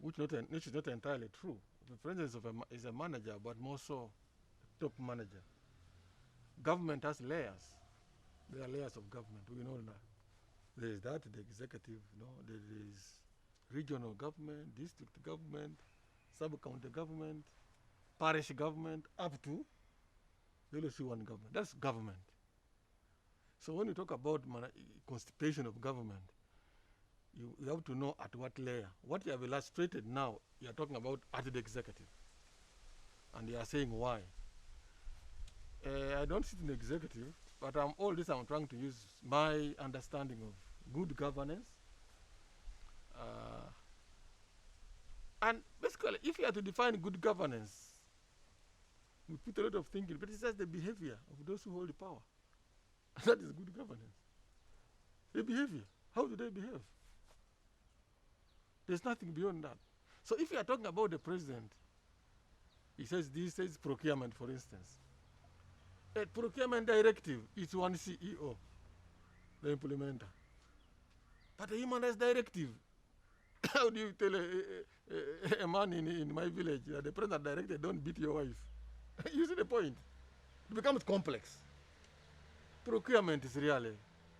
which is not entirely true. The president is a manager, but more so top manager. Government has layers. There are layers of government. We know that. There is that, the executive, there is regional government, district government, sub-county government, parish government, up to LSU one government. That's government. So when you talk about constipation of government, you have to know at what layer. What you have illustrated now, you are talking about at the executive. And you are saying why. I don't sit in the executive, but all this I'm trying to use my understanding of good governance. And basically, if you have to define good governance, we put a lot of thinking, but it's just the behavior of those who hold the power. That is good governance. The behavior. How do they behave? There's nothing beyond that. So if you are talking about the president, he says this says procurement, for instance. A procurement directive is one CEO, the implementer. But a human rights directive, how do you tell a man in my village that the president directed don't beat your wife? You see the point? It becomes complex. Procurement is really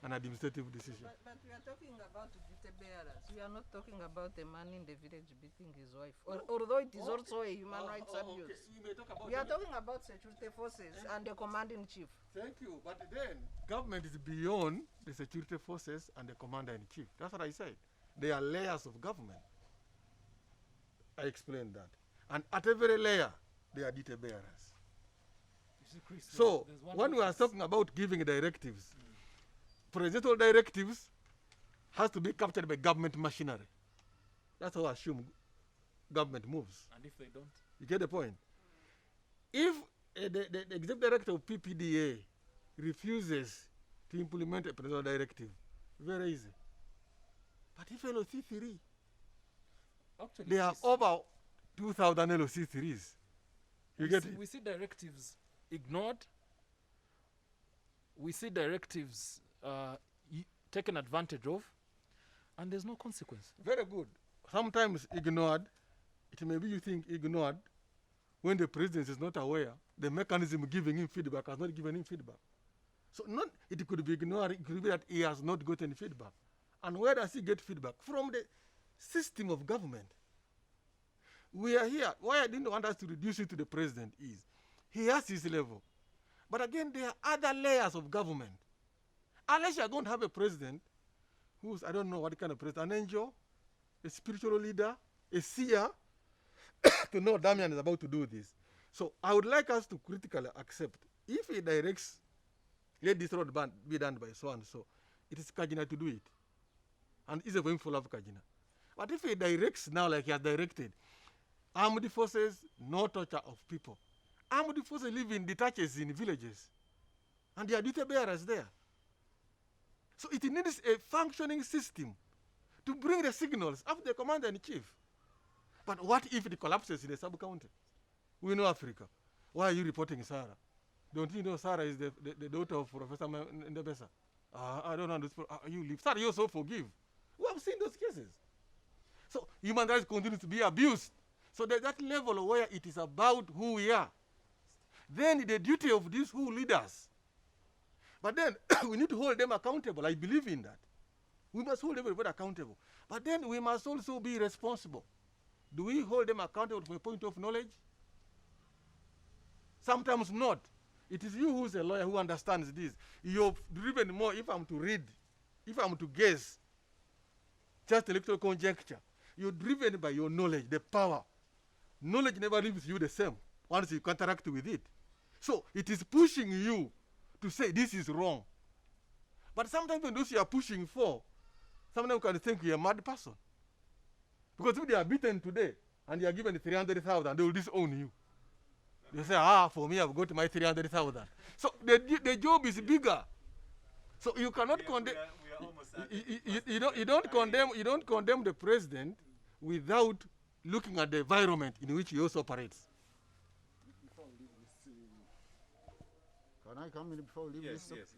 an administrative decision. But we are talking about duty bearers. We are not talking about a man in the village beating his wife. Although it is also a human rights abuse. Okay. We may talk about We are talking about security forces and the commander in chief. Thank you. But then government is beyond the security forces and the commander in chief. That's what I said. They are layers of government. I explained that. And at every layer, they are duty bearers. You see, Chris, So there's one when we are difference. talking about giving directives, presidential directives has to be captured by government machinery. That's how I assume government moves. And if they don't, You get the point? If the executive director of PPDA refuses to implement a presidential directive, very easy. But if LOC3, actually, they have over 2,000 LOC3s. You get it? we see directives ignored. We see directives taken advantage of, and there's no consequence. Very good. Sometimes ignored. It may be you think ignored when the president is not aware the mechanism giving him feedback has not given him feedback. So not it could be ignored, it could be that he has not gotten feedback. And where does he get feedback? From the system of government. We are here. Why I didn't want us to reduce it to the president is he has his level. But again, there are other layers of government. Unless you are going to have a president who's, I don't know what kind of president, an angel, a spiritual leader, a seer, to know Damian is about to do this. So I would like us to critically accept, if he directs, let this road be done by so and so, it is Kajina to do it. And he's a full of Kajina. But if he directs now like he has directed, armed forces, no torture of people. Armed forces live in detaches in villages. And there are duty bearers there. So it needs a functioning system to bring the signals of the commander in chief. But what if it collapses in a sub-county? We know Africa. Why are you reporting Sarah? Don't you know Sarah is the daughter of Professor Ndebesa? I don't understand. You leave. Sarah, you also forgive. We have seen those cases. So human rights continue to be abused. So there's that level where it is about who we are. Then the duty of these who lead us. But then we need to hold them accountable. I believe in that. We must hold everybody accountable. But then we must also be responsible. Do we hold them accountable from a point of knowledge? Sometimes not. It is you who's a lawyer who understands this. You're driven more if I'm to read, if I'm to guess, just electoral conjecture. You're driven by your knowledge, the power. Knowledge never leaves you the same once you interact with it. So it is pushing you to say this is wrong. But sometimes when those you are pushing for, sometimes you can think you're a mad person. Because if they are beaten today and you are given 300,000, they will disown you. They say, for me, I've got my 300,000. So the job is bigger. So you cannot condemn. You don't condemn the president without looking at the environment in which he also operates. Before we leave this, can I come in before we leave this? Yes.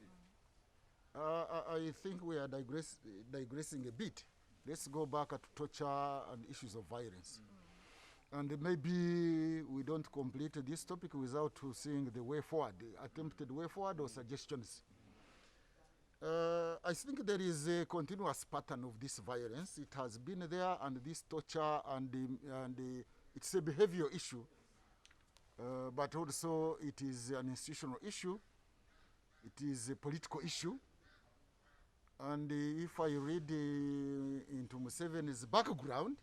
I think we are digressing a bit. Let's go back to torture and issues of violence. And maybe we don't complete this topic without seeing the way forward, the attempted way forward or suggestions. I think there is a continuous pattern of this violence. It has been there, and this torture and it's a behavior issue, but also it is an institutional issue. It is a political issue. And if I read into Museveni's background,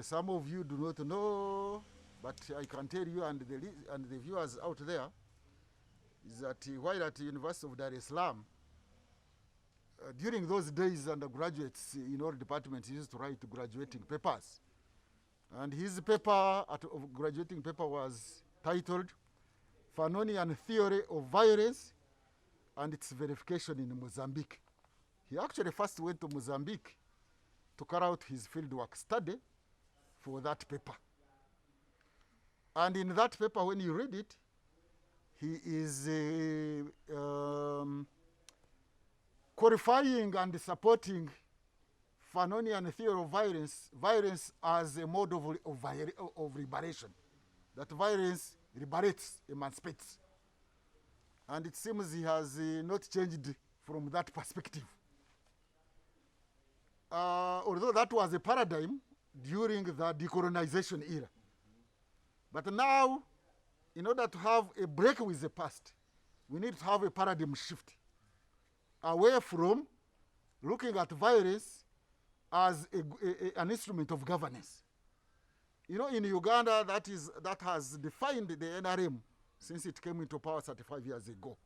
some of you do not know, but I can tell you and the viewers out there, is that while at the University of Dar es Salaam, during those days, undergraduates in all departments used to write graduating papers. And his paper, graduating paper, was titled Fanonian Theory of Violence and its Verification in Mozambique. He actually first went to Mozambique to carry out his fieldwork study for that paper. And in that paper, when you read it, he is qualifying and supporting Fanonian theory of violence as a mode of liberation. That violence liberates, emancipates. And it seems he has not changed from that perspective. Although that was a paradigm during the decolonization era. But now, in order to have a break with the past, we need to have a paradigm shift away from looking at violence as an instrument of governance. You know, in Uganda, that has defined the NRM since it came into power 35 years ago.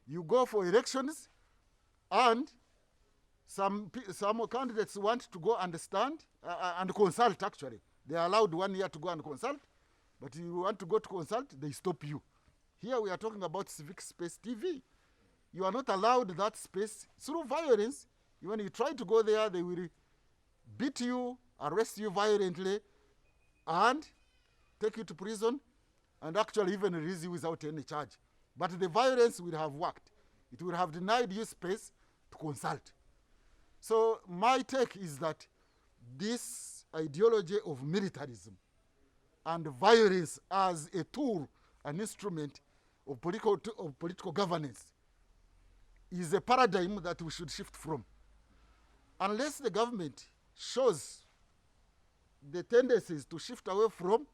You go for elections, and some candidates want to go and consult, actually. They are allowed 1 year to go and consult, but you want to go to consult, they stop you. Here we are talking about civic space TV. You are not allowed that space through violence. When you try to go there, they will beat you, arrest you violently, and take you to prison, and actually even release you without any charge. But the violence will have worked. It will have denied you space to consult. So my take is that this ideology of militarism and violence as a tool, an instrument of political governance, is a paradigm that we should shift from. Unless the government shows the tendencies to shift away from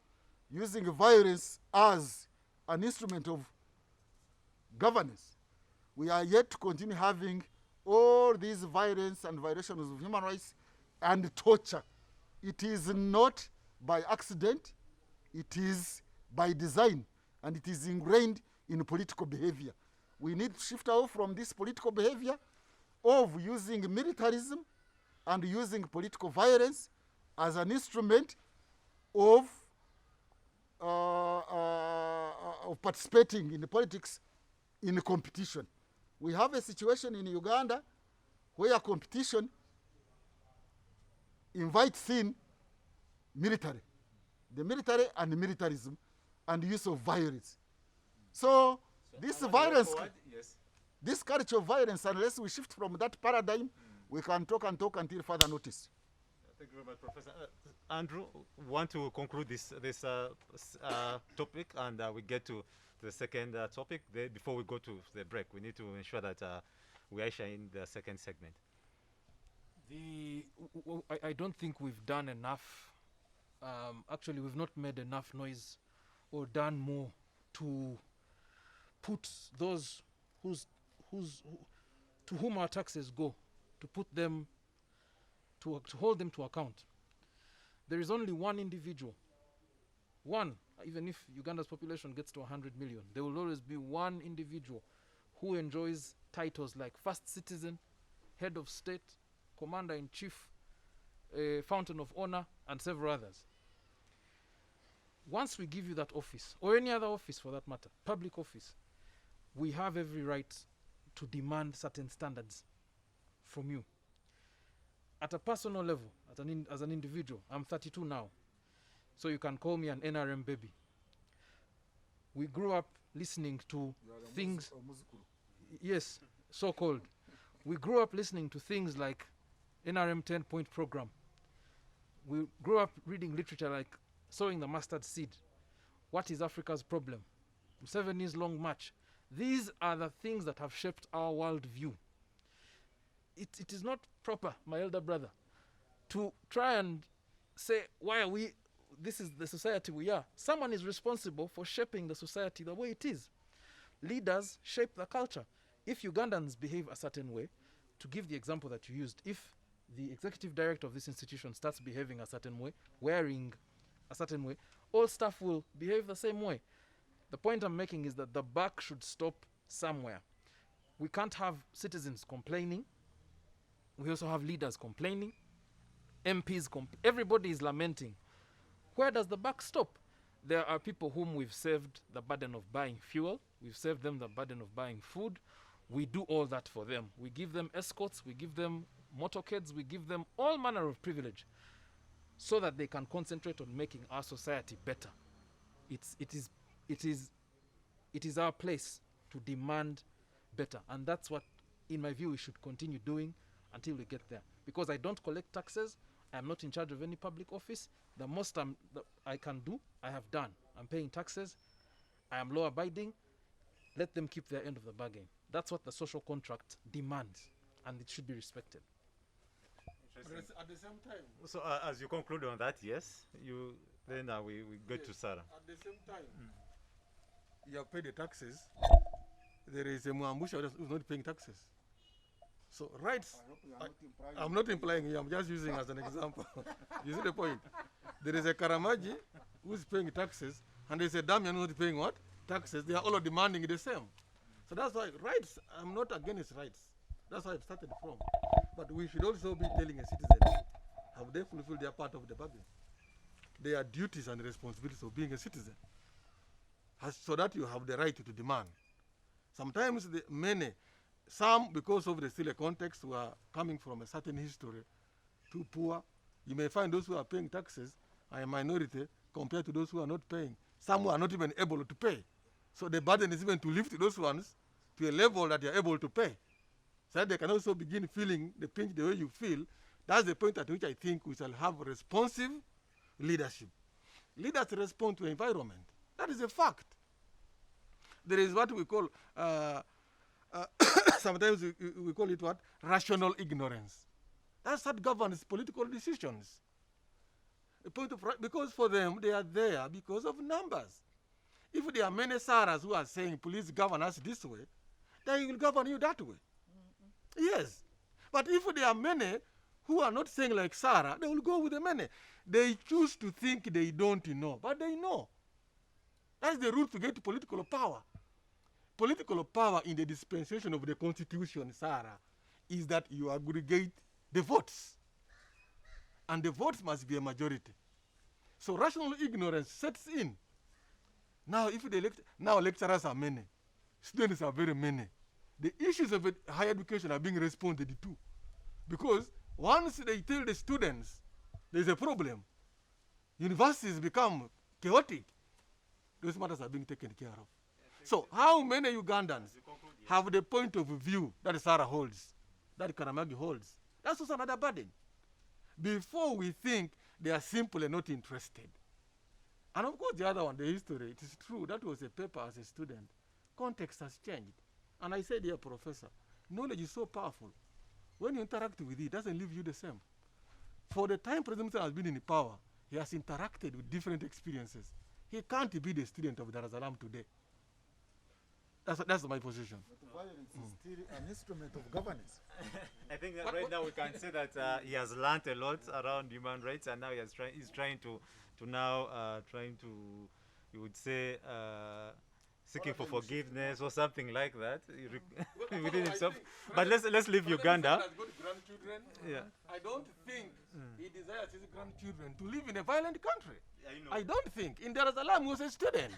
using violence as an instrument of governance, we are yet to continue having all these violence and violations of human rights and torture. It is not by accident, it is by design, and it is ingrained in political behavior. We need to shift away from this political behavior of using militarism and using political violence as an instrument of participating in the politics in competition. We have a situation in Uganda where competition invites in military, the military and militarism and use of violence. So this violence, yes. this culture of violence, unless we shift from that paradigm, we can talk and talk until further notice. Thank you very much, Professor. Andrew, want to conclude this topic, and we get to the second topic. Before we go to the break, we need to ensure that we usher in the second segment. I don't think we've done enough. Actually, we've not made enough noise or done more to put those to whom our taxes go, to put them to hold them to account. There is only one individual, even if Uganda's population gets to 100 million, there will always be one individual who enjoys titles like First Citizen, Head of State, Commander-in-Chief, Fountain of Honor, and several others. Once we give you that office, or any other office for that matter, public office, we have every right to demand certain standards from you. At a personal level, as an individual, I'm 32 now, so you can call me an NRM baby. We grew up listening to things, yes, so-called. We grew up listening to things like NRM 10-point program. We grew up reading literature like Sowing the Mustard Seed, What is Africa's Problem, Museveni's Long March. These are the things that have shaped our world view. It is not proper, my elder brother, to try and say, why are we, this is the society we are. Someone is responsible for shaping the society the way it is. Leaders shape the culture. If Ugandans behave a certain way, to give the example that you used, if the executive director of this institution starts behaving a certain way, wearing a certain way, all staff will behave the same way. The point I'm making is that the buck should stop somewhere. We can't have citizens complaining. We also have leaders complaining, MPs, everybody is lamenting. Where does the buck stop? There are people whom we've saved the burden of buying fuel. We've saved them the burden of buying food. We do all that for them. We give them escorts, we give them motorcades, we give them all manner of privilege so that they can concentrate on making our society better. It is it is our place to demand better. And that's what, in my view, we should continue doing until we get there. Because I don't collect taxes, I'm not in charge of any public office. The most I can do, I have done. I'm paying taxes, I am law abiding. Let them keep their end of the bargain. That's what the social contract demands, and it should be respected. At the same time, So as you conclude on that, yes, then we go to Sarah. at the same time, you have paid the taxes. There is a Mwambutsya who's not paying taxes. So rights, I'm not implying you, I'm just using as an example. You see the point? There is a Karamagi who's paying taxes, and there's a Zambian who's paying what? Taxes. They are all demanding the same. So that's why rights, I'm not against rights. That's why it started from. But we should also be telling a citizen, have they fulfilled their part of the bargain? Their duties and responsibilities of being a citizen. So that you have the right to demand. Sometimes some, because of the still a context, who are coming from a certain history, too poor. You may find those who are paying taxes are a minority compared to those who are not paying. Some who are not even able to pay. So the burden is even to lift those ones to a level that they are able to pay. So that they can also begin feeling the pinch the way you feel. That's the point at which I think we shall have responsive leadership. Leaders respond to the environment. That is a fact. There is what we call, sometimes we call it what? Rational ignorance. That's what governs political decisions. The point of, because for them, they are there because of numbers. If there are many Saras who are saying, please govern us this way, they will govern you that way. Yes. But if there are many who are not saying like Sarah, they will go with the many. They choose to think they don't know, but they know. That's the route to get to political power. Political power in the dispensation of the Constitution, Sarah, is that you aggregate the votes. And the votes must be a majority. So rational ignorance sets in. Now, if now lecturers are many, students are very many. The issues of higher education are being responded to. Because once they tell the students there's a problem, universities become chaotic, those matters are being taken care of. So how many Ugandans have the point of view that Sarah holds, that Karamagi holds? That's also another burden. Before we think they are simply not interested. And of course the other one, the history, it is true, that was a paper as a student. Context has changed. And I said, dear professor, knowledge is so powerful. When you interact with it, it doesn't leave you the same. For the time President Museveni has been in power, he has interacted with different experiences. He can't be the student of Dar es Salaam today. That's my position. But violence is still an instrument of governance. I think that right now we can say that he has learned a lot around human rights, and now he's trying to you would say, seeking for forgiveness or something like that within himself. But let's leave Uganda. Yeah. I don't think he desires his grandchildren to live in a violent country. I don't think. In Dar es Salaam, he was a student.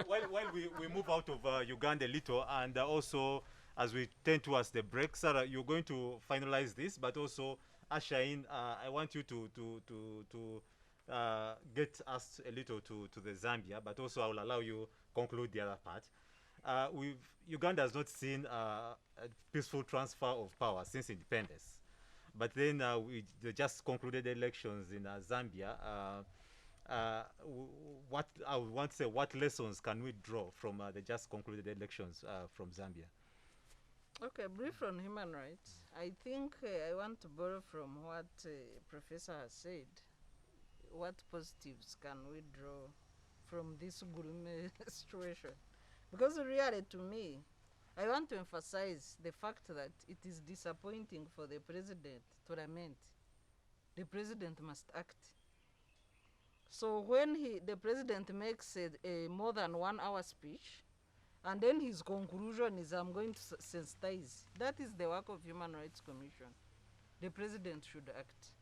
While we move out of Uganda a little, and also as we turn towards the break, Sarah, you're going to finalize this, but also usher in. I want you to get us a little to the Zambia, but also I will allow you conclude the other part. Uganda has not seen a peaceful transfer of power since independence, but then they just concluded elections in Zambia. What I would want to say, what lessons can we draw from the just concluded elections from Zambia? Okay, brief on human rights. I think I want to borrow from what Professor has said. What positives can we draw from this gloomy situation? Because really, to me, I want to emphasize the fact that it is disappointing for the president to lament. The president must act. So when the president makes a more than 1 hour speech, and then his conclusion is, I'm going to sensitize. That is the work of Human Rights Commission. The president should act.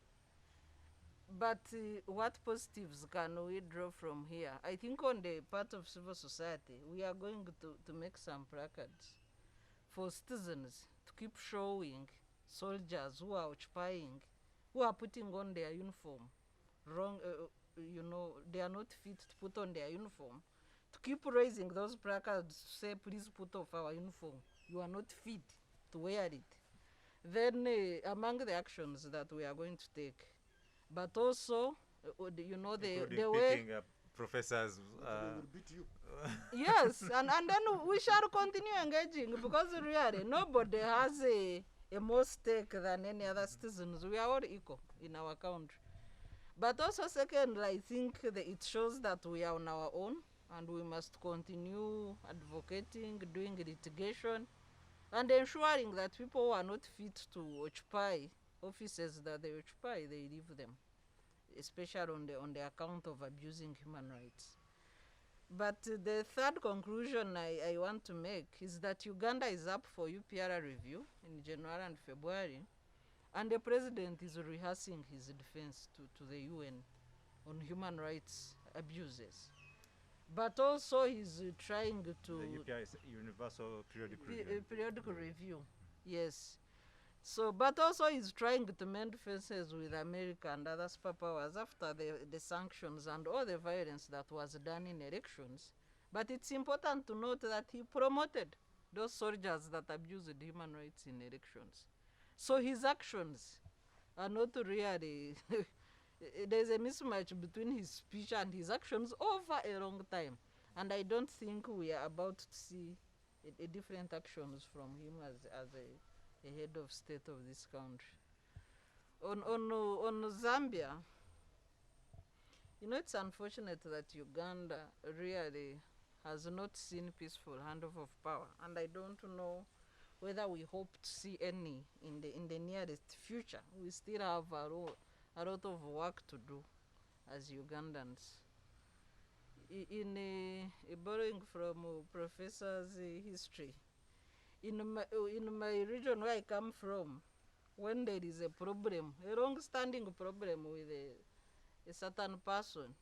But what positives can we draw from here? I think on the part of civil society, we are going to make some placards for citizens to keep showing soldiers who are occupying, who are putting on their uniform, they are not fit to put on their uniform, to keep raising those placards to say, please put off our uniform. You are not fit to wear it. Then among the actions that we are going to take, but also, you know, the way... picking professors. They will beat you. Yes, and then we shall continue engaging, because really nobody has a more stake than any other citizens. We are all equal in our country. But also, second, I think it shows that we are on our own, and we must continue advocating, doing litigation, and ensuring that people who are not fit to occupy offices that they occupy, they leave them, especially on the account of abusing human rights. But the third conclusion I want to make is that Uganda is up for UPR review in January and February, and the president is rehearsing his defense to the UN on human rights abuses. But also he's trying to... The UPI is Universal Periodic Review. Periodic review, yes. So, but also he's trying to mend fences with America and other superpowers after the sanctions and all the violence that was done in elections. But it's important to note that he promoted those soldiers that abused human rights in elections. So his actions are not really... There's a mismatch between his speech and his actions over a long time. And I don't think we are about to see a different actions from him as a head of state of this country. On Zambia, you know, it's unfortunate that Uganda really has not seen peaceful handover of power, and I don't know whether we hope to see any in the nearest future. We still have a lot of work to do as Ugandans. In borrowing from professor's history, in my region where I come from, when there is a problem, a long-standing problem with a certain person,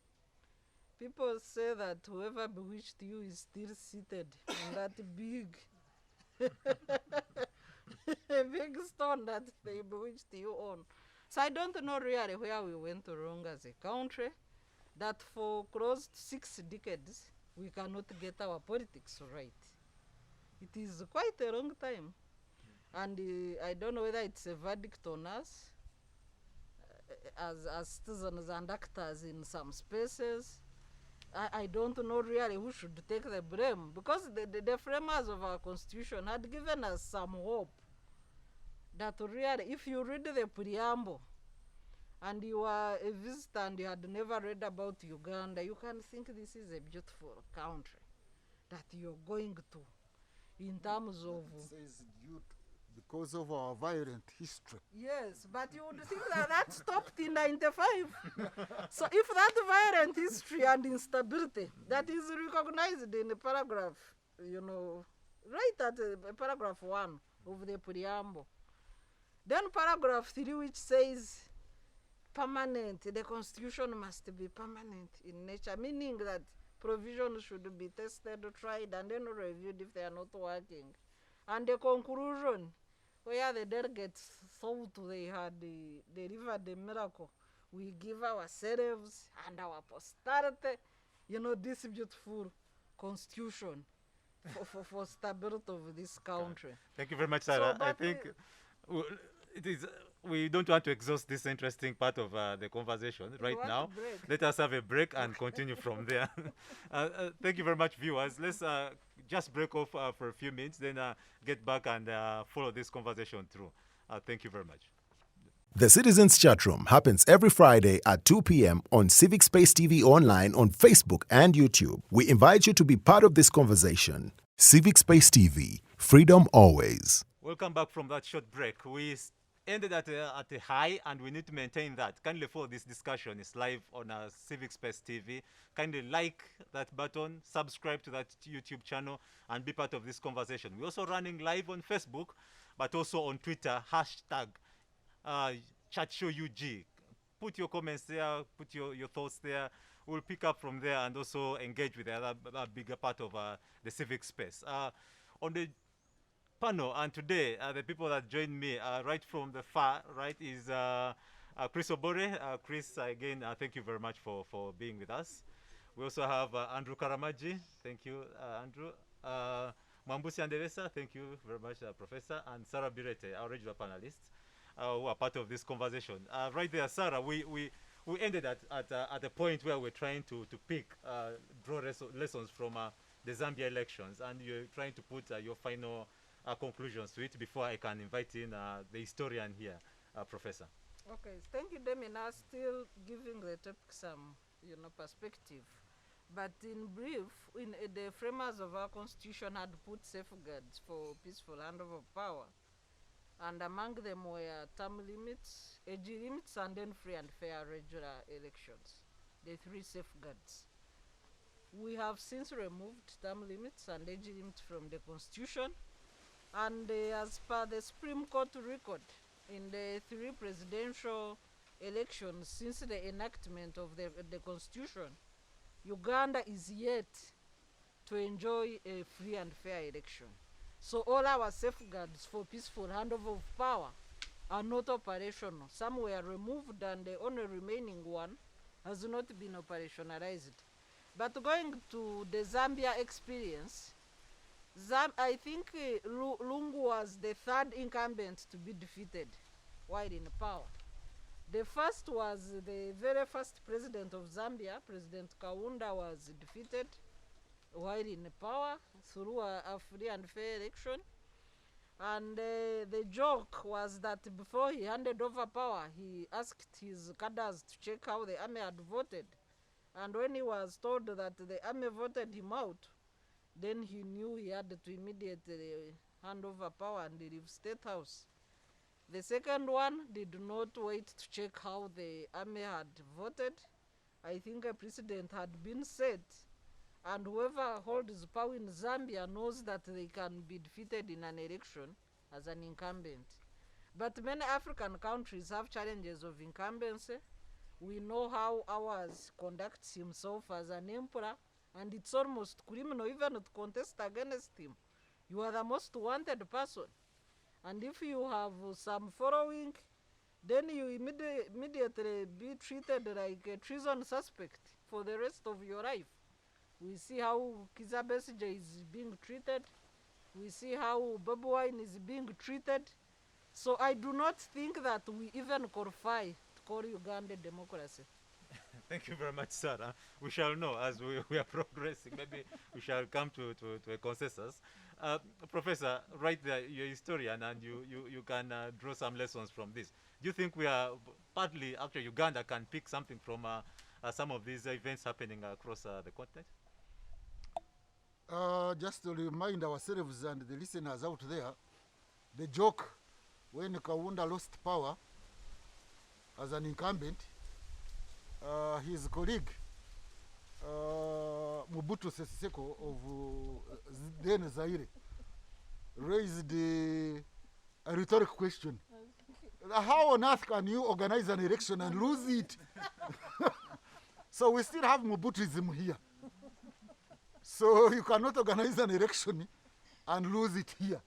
people say that whoever bewitched you is still seated on that big a big stone that they bewitched you on. So I don't know really where we went wrong as a country, that for close to 6 decades we cannot get our politics right. It is quite a long time. And I don't know whether it's a verdict on us as citizens and actors in some spaces. I don't know really who should take the blame, because the framers of our constitution had given us some hope that really, if you read the preamble and you are a visitor and you had never read about Uganda, you can think this is a beautiful country that you're going to, in terms of... It says because of our violent history. Yes, but you would think that stopped in 95. So if that violent history and instability that is recognized in the paragraph, you know, right at paragraph 1 of the preamble, then paragraph 3, which says permanent, the constitution must be permanent in nature, meaning that provisions should be tested, tried, and then reviewed if they are not working. And the conclusion, where the delegates thought they had delivered the miracle, we give ourselves and our posterity, you know, this beautiful constitution for stability of this country. Thank you very much, Sarah. So, I think it is. We don't want to exhaust this interesting part of the conversation right now. Let us have a break and continue from there. Thank you very much, viewers. Let's just break off for a few minutes, then get back and follow this conversation through. Thank you very much. The Citizens Chatroom happens every Friday at 2 p.m. on Civic Space TV Online on Facebook and YouTube. We invite you to be part of this conversation. Civic Space TV, freedom always. Welcome back from that short break. We ended at a high, and we need to maintain that. Kindly follow this discussion. It's live on Civic Space TV. Kindly like that button, subscribe to that YouTube channel, and be part of this conversation. We're also running live on Facebook, but also on Twitter, hashtag ChatShowUG. Put your comments there, put your thoughts there. We'll pick up from there and also engage with the other bigger part of the civic space. On the panel, and today the people that joined me right from the far right is Chris Obore. Chris, again, thank you very much for being with us. We also have Andrew Karamagi. Thank you, Andrew. Mwambutsya Ndebesa. Thank you very much, Professor. And Sarah Bireete, our regular panelists, who are part of this conversation. Right there, Sarah, we ended at a point where we're trying to draw lessons from the Zambia elections, and you're trying to put your final conclusions to it before I can invite in the historian here, Professor. Okay, thank you, Demina. Still giving the topic some, perspective. But in brief, the framers of our constitution had put safeguards for peaceful handover of power. And among them were term limits, age limits, and then free and fair regular elections. The three safeguards. We have since removed term limits and age limits from the constitution. And as per the Supreme Court record, in the three presidential elections since the enactment of the constitution, Uganda is yet to enjoy a free and fair election. So all our safeguards for peaceful handover of power are not operational. Some were removed and the only remaining one has not been operationalized. But going to the Zambia experience, I think Lungu was the third incumbent to be defeated while in power. The first was the very first president of Zambia, President Kaunda, was defeated while in power through a free and fair election. And the joke was that before he handed over power, he asked his cadres to check how the army had voted. And when he was told that the army voted him out, then he knew he had to immediately hand over power and leave State House. The second one did not wait to check how the army had voted. I think a precedent had been set, and whoever holds power in Zambia knows that they can be defeated in an election as an incumbent. But many African countries have challenges of incumbency. We know how ours conducts himself as an emperor, and it's almost criminal even to contest against him. You are the most wanted person. And if you have some following, then you immediately be treated like a treason suspect for the rest of your life. We see how Kizza Besigye is being treated. We see how Bobi Wine is being treated. So I do not think that we even qualify to call Uganda democracy. Thank you very much, Sarah. We shall know as we are progressing. Maybe we shall come to a consensus. Professor, right there, you're a historian and you can draw some lessons from this. Do you think we are partly, actually, Uganda can pick something from some of these events happening across the continent? Just to remind ourselves and the listeners out there, the joke when Kaunda lost power as an incumbent, his colleague, Mobutu Sese Seko of then Zaire, raised a rhetoric question. How on earth can you organize an election and lose it? So we still have Mobutuism here. So you cannot organize an election and lose it here.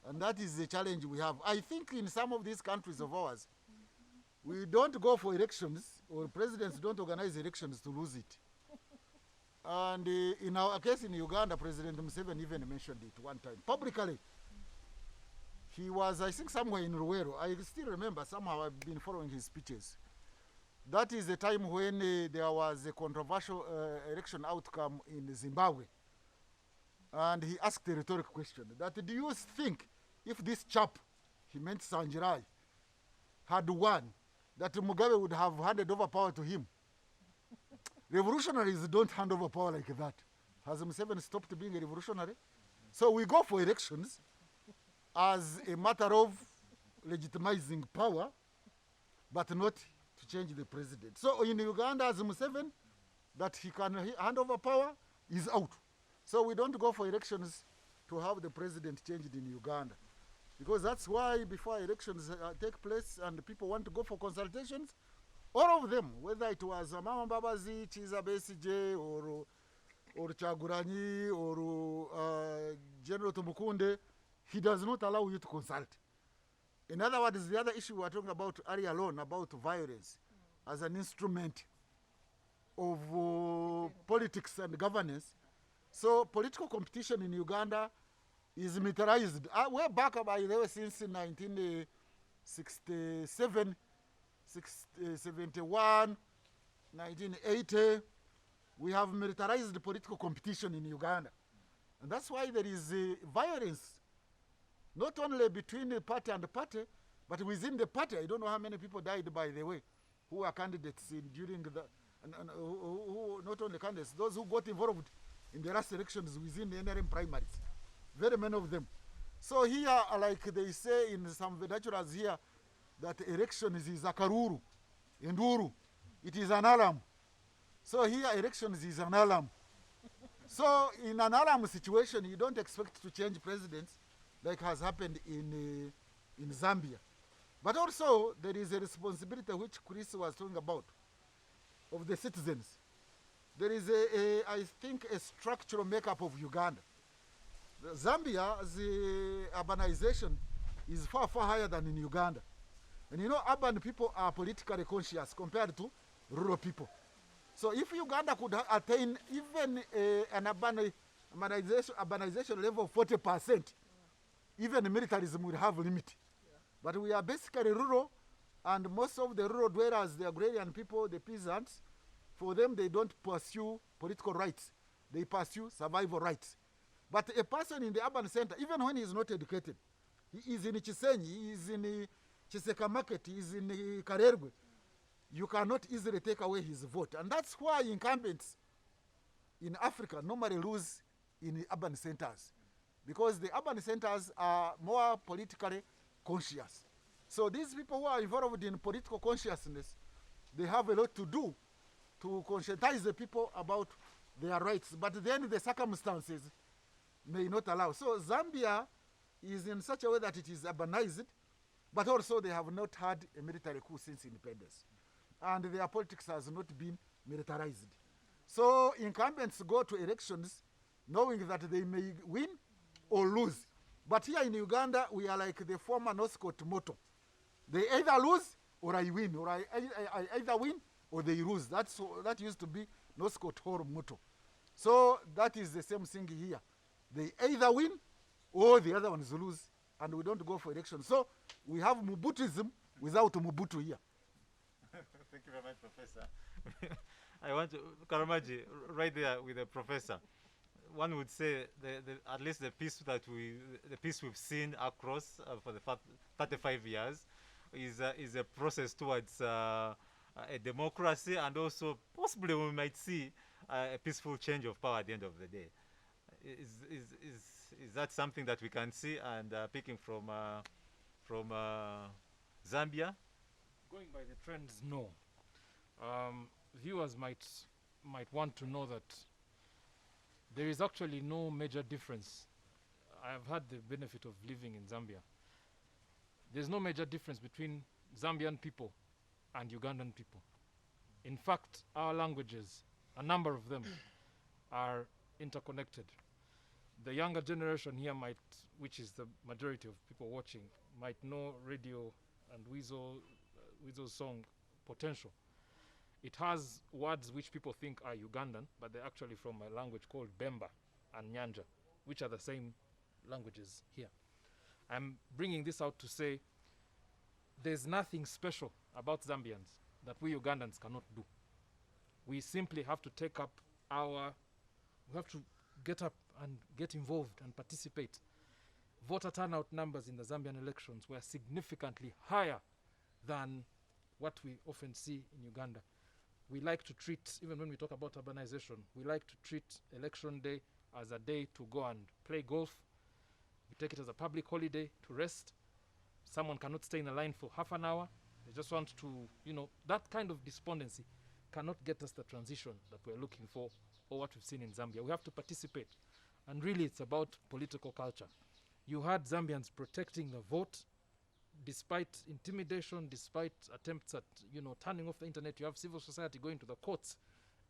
And that is the challenge we have. I think in some of these countries of ours, we don't go for elections, or presidents don't organize elections to lose it. And in our case in Uganda, President Museveni even mentioned it one time, publicly. He was, I think, somewhere in Ruwero. I still remember, somehow I've been following his speeches. That is the time when there was a controversial election outcome in Zimbabwe. And he asked a rhetoric question, that do you think if this chap, he meant Sanjirai, had won, that Mugabe would have handed over power to him? Revolutionaries don't hand over power like that. Has Museveni stopped being a revolutionary? So we go for elections as a matter of legitimizing power, but not to change the president. So in Uganda, as Museveni, that he can hand over power is out. So we don't go for elections to have the president changed in Uganda. Because that's why before elections take place and people want to go for consultations, all of them, whether it was Mama Mbabazi, Kizza Besigye, or Kyagulanyi, or General Tumukunde, he does not allow you to consult. In other words, the other issue we were talking about earlier on, about violence as an instrument of politics and governance. So political competition in Uganda is militarized. We're back, by the way, since 1967, 71, 1980. We have militarized political competition in Uganda. And that's why there is violence, not only between the party and the party, but within the party. I don't know how many people died, by the way, who are candidates during the, who not only candidates, those who got involved in the last elections within the NRM primaries. Very many of them. So here, like they say in some vernaculars here, that elections is a karuru, enduru. It is an alarm. So here, elections is an alarm. So in an alarm situation, you don't expect to change presidents like has happened in Zambia. But also, there is a responsibility which Chris was talking about of the citizens. There is I think, a structural makeup of Uganda. Zambia's urbanization is far, far higher than in Uganda. And you know, urban people are politically conscious compared to rural people. So if Uganda could attain even an urbanization level of 40%, even militarism would have a limit. Yeah. But we are basically rural, and most of the rural dwellers, the agrarian people, the peasants, for them, they don't pursue political rights. They pursue survival rights. But a person in the urban center, even when he is not educated, he is in Chisenyi, he is in Chiseka Market, he is in Karerwe, you cannot easily take away his vote. And that's why incumbents in Africa normally lose in the urban centers, because the urban centers are more politically conscious. So these people who are involved in political consciousness, they have a lot to do to conscientize the people about their rights. But then the circumstances may not allow. So Zambia is in such a way that it is urbanized, but also they have not had a military coup since independence. And their politics has not been militarized. So incumbents go to elections knowing that they may win or lose. But here in Uganda, we are like the former Northcote motto. They either lose or I win, or I either win or they lose. That used to be Northcote Hall motto. So that is the same thing here. They either win or the other ones lose, and we don't go for election. So we have Mobutuism without Mobutu here. Thank you very much, Professor. I want to, Karamagi, right there with the professor. One would say at least the peace we've seen across for the 35 years is a process towards a democracy, and also possibly we might see a peaceful change of power at the end of the day. Is that something that we can see? And picking from Zambia, going by the trends, no. Viewers might want to know that there is actually no major difference. I have had the benefit of living in Zambia. There's no major difference between Zambian people and Ugandan people. In fact, our languages, a number of them, are interconnected. The younger generation here might, which is the majority of people watching, might know Radio and Weasel's song Potential. It has words which people think are Ugandan, but they're actually from a language called Bemba and Nyanja, which are the same languages here. I'm bringing this out to say there's nothing special about Zambians that we Ugandans cannot do. We simply have to take up we have to get up and get involved and participate. Voter turnout numbers in the Zambian elections were significantly higher than what we often see in Uganda. We like to treat, even when we talk about urbanization, we like to treat election day as a day to go and play golf. We take it as a public holiday to rest. Someone cannot stay in a line for half an hour. They just want to, that kind of despondency cannot get us the transition that we're looking for or what we've seen in Zambia. We have to participate. And really, it's about political culture. You had Zambians protecting the vote despite intimidation, despite attempts at, turning off the internet. You have civil society going to the courts.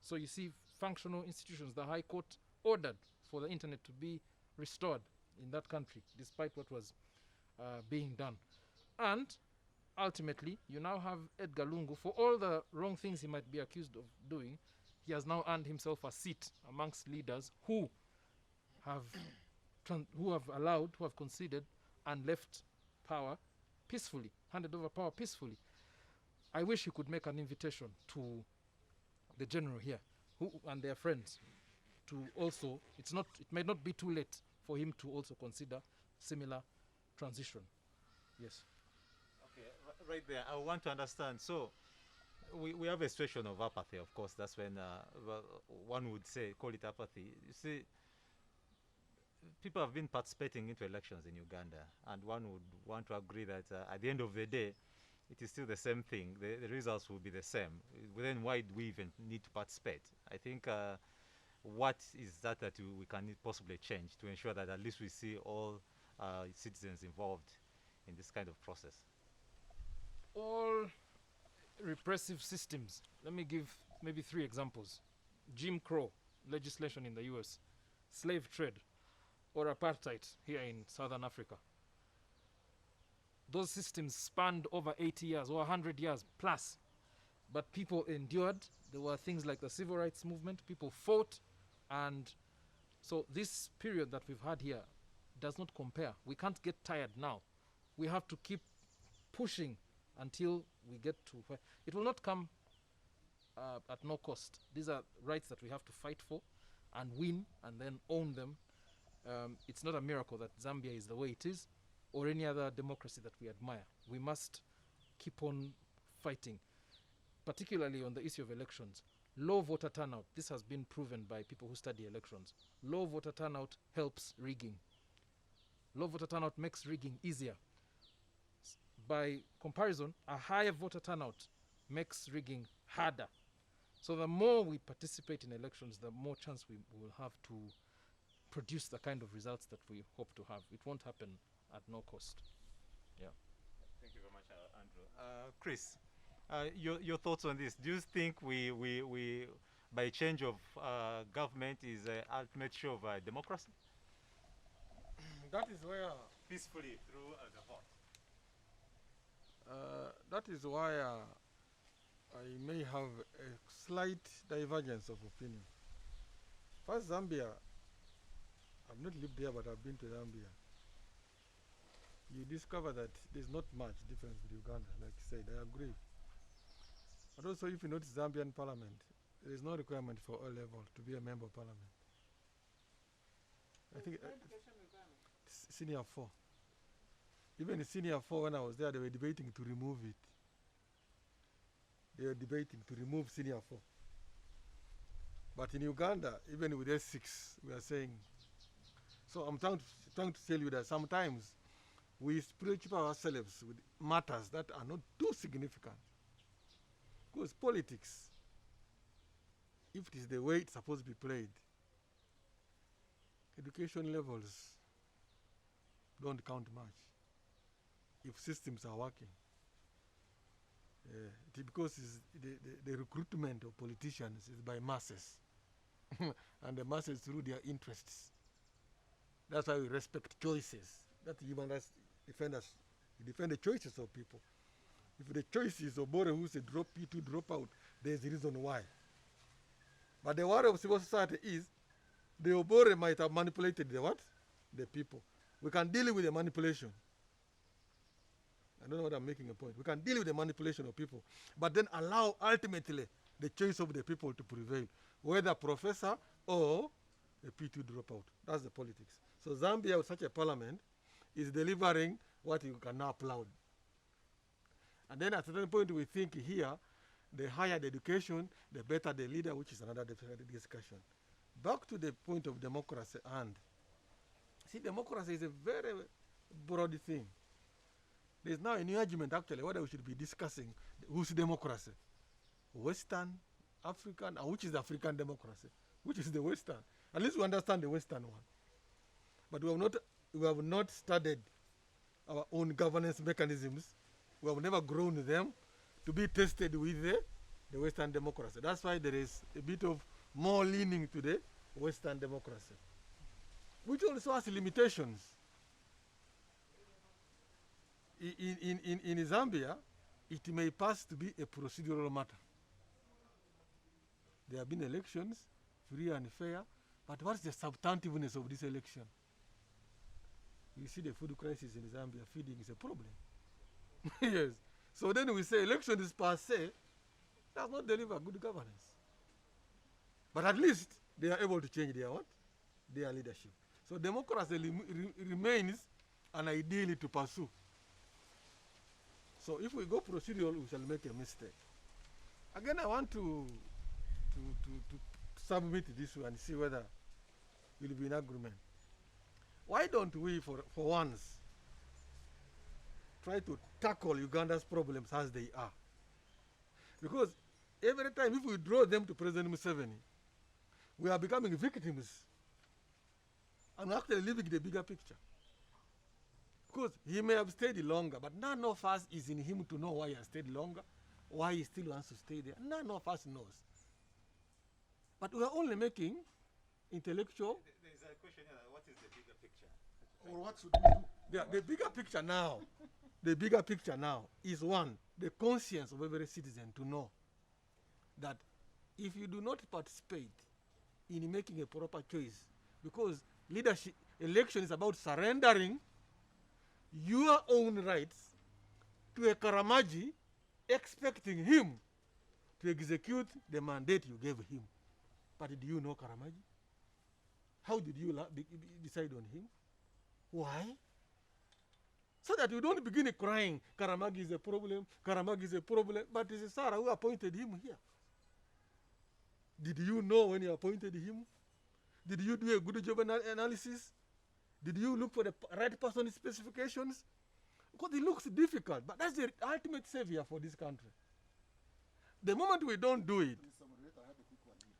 So you see functional institutions. The High Court ordered for the internet to be restored in that country, despite what was being done. And ultimately, you now have Edgar Lungu, for all the wrong things he might be accused of doing, he has now earned himself a seat amongst leaders who have conceded and left power peacefully, handed over power peacefully. I wish he could make an invitation to the general here and their friends to also, it may not be too late for him to also consider similar transition. Yes. Okay, right there, I want to understand. So, we have a situation of apathy, of course. That's when one would call it apathy. You see, people have been participating into elections in Uganda, and one would want to agree that at the end of the day, it is still the same thing. The results will be the same. Then why do we even need to participate? I think what is that we can possibly change to ensure that at least we see all citizens involved in this kind of process? All repressive systems. Let me give maybe 3 examples. Jim Crow legislation in the US, slave trade, or apartheid here in Southern Africa. Those systems spanned over 80 years or 100 years plus, but people endured. There were things like the civil rights movement. People fought, and so this period that we've had here does not compare. We can't get tired now. We have to keep pushing until we get to where it will not come at no cost. These are rights that we have to fight for and win and then own them. It's not a miracle that Zambia is the way it is, or any other democracy that we admire. We must keep on fighting, particularly on the issue of elections. Low voter turnout, this has been proven by people who study elections. Low voter turnout helps rigging. Low voter turnout makes rigging easier. By comparison, a higher voter turnout makes rigging harder. So the more we participate in elections, the more chance we will have to produce the kind of results that we hope to have. It won't happen at no cost. Yeah. Thank you very much, Andrew. Chris, your thoughts on this? Do you think we by change of government is the ultimate show of democracy? That is where Peacefully through the vote. that is why I may have a slight divergence of opinion. First, Zambia. I've not lived there, but I've been to Zambia. You discover that there's not much difference with Uganda, like you said. I agree. But also, if you notice Zambian parliament, there is no requirement for O level to be a member of parliament. I think senior 4. Even in senior 4, when I was there, they were debating to remove it. They were debating to remove senior 4. But in Uganda, even with S6, we are saying. So I'm trying to tell you that sometimes we preoccupy ourselves with matters that are not too significant. Because politics, if it is the way it's supposed to be played, education levels don't count much if systems are working. Because the recruitment of politicians is by masses, and the masses through their interests. That's why we respect choices. That's human rights defenders. We defend the choices of people. If the choice is Obore who said drop P2, drop out, there's a reason why. But the worry of civil society is the Obore might have manipulated the what? The people. We can deal with the manipulation. I don't know what I'm making a point. We can deal with the manipulation of people, but then allow ultimately the choice of the people to prevail, whether professor or a P2 dropout. That's the politics. So Zambia, with such a parliament, is delivering what you can now applaud. And then at a certain point, we think here, the higher the education, the better the leader, which is another discussion. Back to the point of democracy, and see, democracy is a very broad thing. There's now a new argument, actually, whether we should be discussing whose democracy, Western, African, and which is the African democracy, which is the Western. At least we understand the Western one. But we have not studied our own governance mechanisms. We have never grown them to be tested with the Western democracy. That's why there is a bit of more leaning to the Western democracy, which also has limitations. In Zambia, it may pass to be a procedural matter. there have been elections, free and fair, but what's the substantiveness of this election? You see the food crisis in Zambia, feeding is a problem. Yes. So then we say elections per se does not deliver good governance. But at least they are able to change their what? Their leadership. So democracy remains an ideal to pursue. So if we go procedural, we shall make a mistake. Again, I want to submit this one and see whether we'll be in agreement. Why don't we, for once, try to tackle Uganda's problems as they are? Because every time if we draw them to President Museveni, we are becoming victims and actually living the bigger picture. Because he may have stayed longer, but none of us is in him to know why he has stayed longer, why he still wants to stay there. None of us knows. But we are only making intellectual. There is a question here, what is the bigger picture? Or what should we do? The bigger picture now, the bigger picture now is one, the conscience of every citizen to know that if you do not participate in making a proper choice, because leadership election is about surrendering your own rights to a Karamagi, expecting him to execute the mandate you gave him. But do you know Karamagi? How did you decide on him? Why? So that you don't begin crying, Karamagi is a problem, Karamagi is a problem, but it's Sarah who appointed him here. Did you know when you appointed him? Did you do a good job analysis? Did you look for the right person's specifications? Because it looks difficult, but that's the ultimate savior for this country. The moment we don't do it,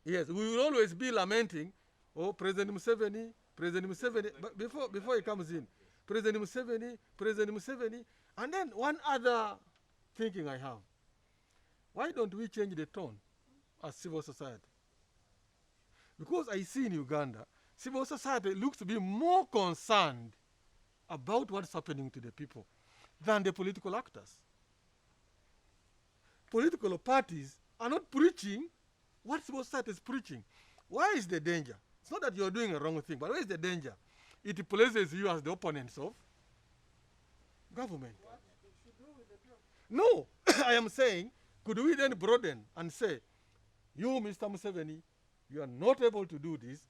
yes, we will always be lamenting, oh, President Museveni, but before he comes in, President Museveni, and then one other thinking I have. Why don't we change the tone as civil society? Because I see in Uganda, civil society looks to be more concerned about what's happening to the people than the political actors. Political parties are not preaching what civil society is preaching. Why is the danger? It's not that you're doing a wrong thing, but where is the danger? It places you as the opponents of government. No, I am saying, could we then broaden and say, you, Mr. Museveni, you are not able to do this.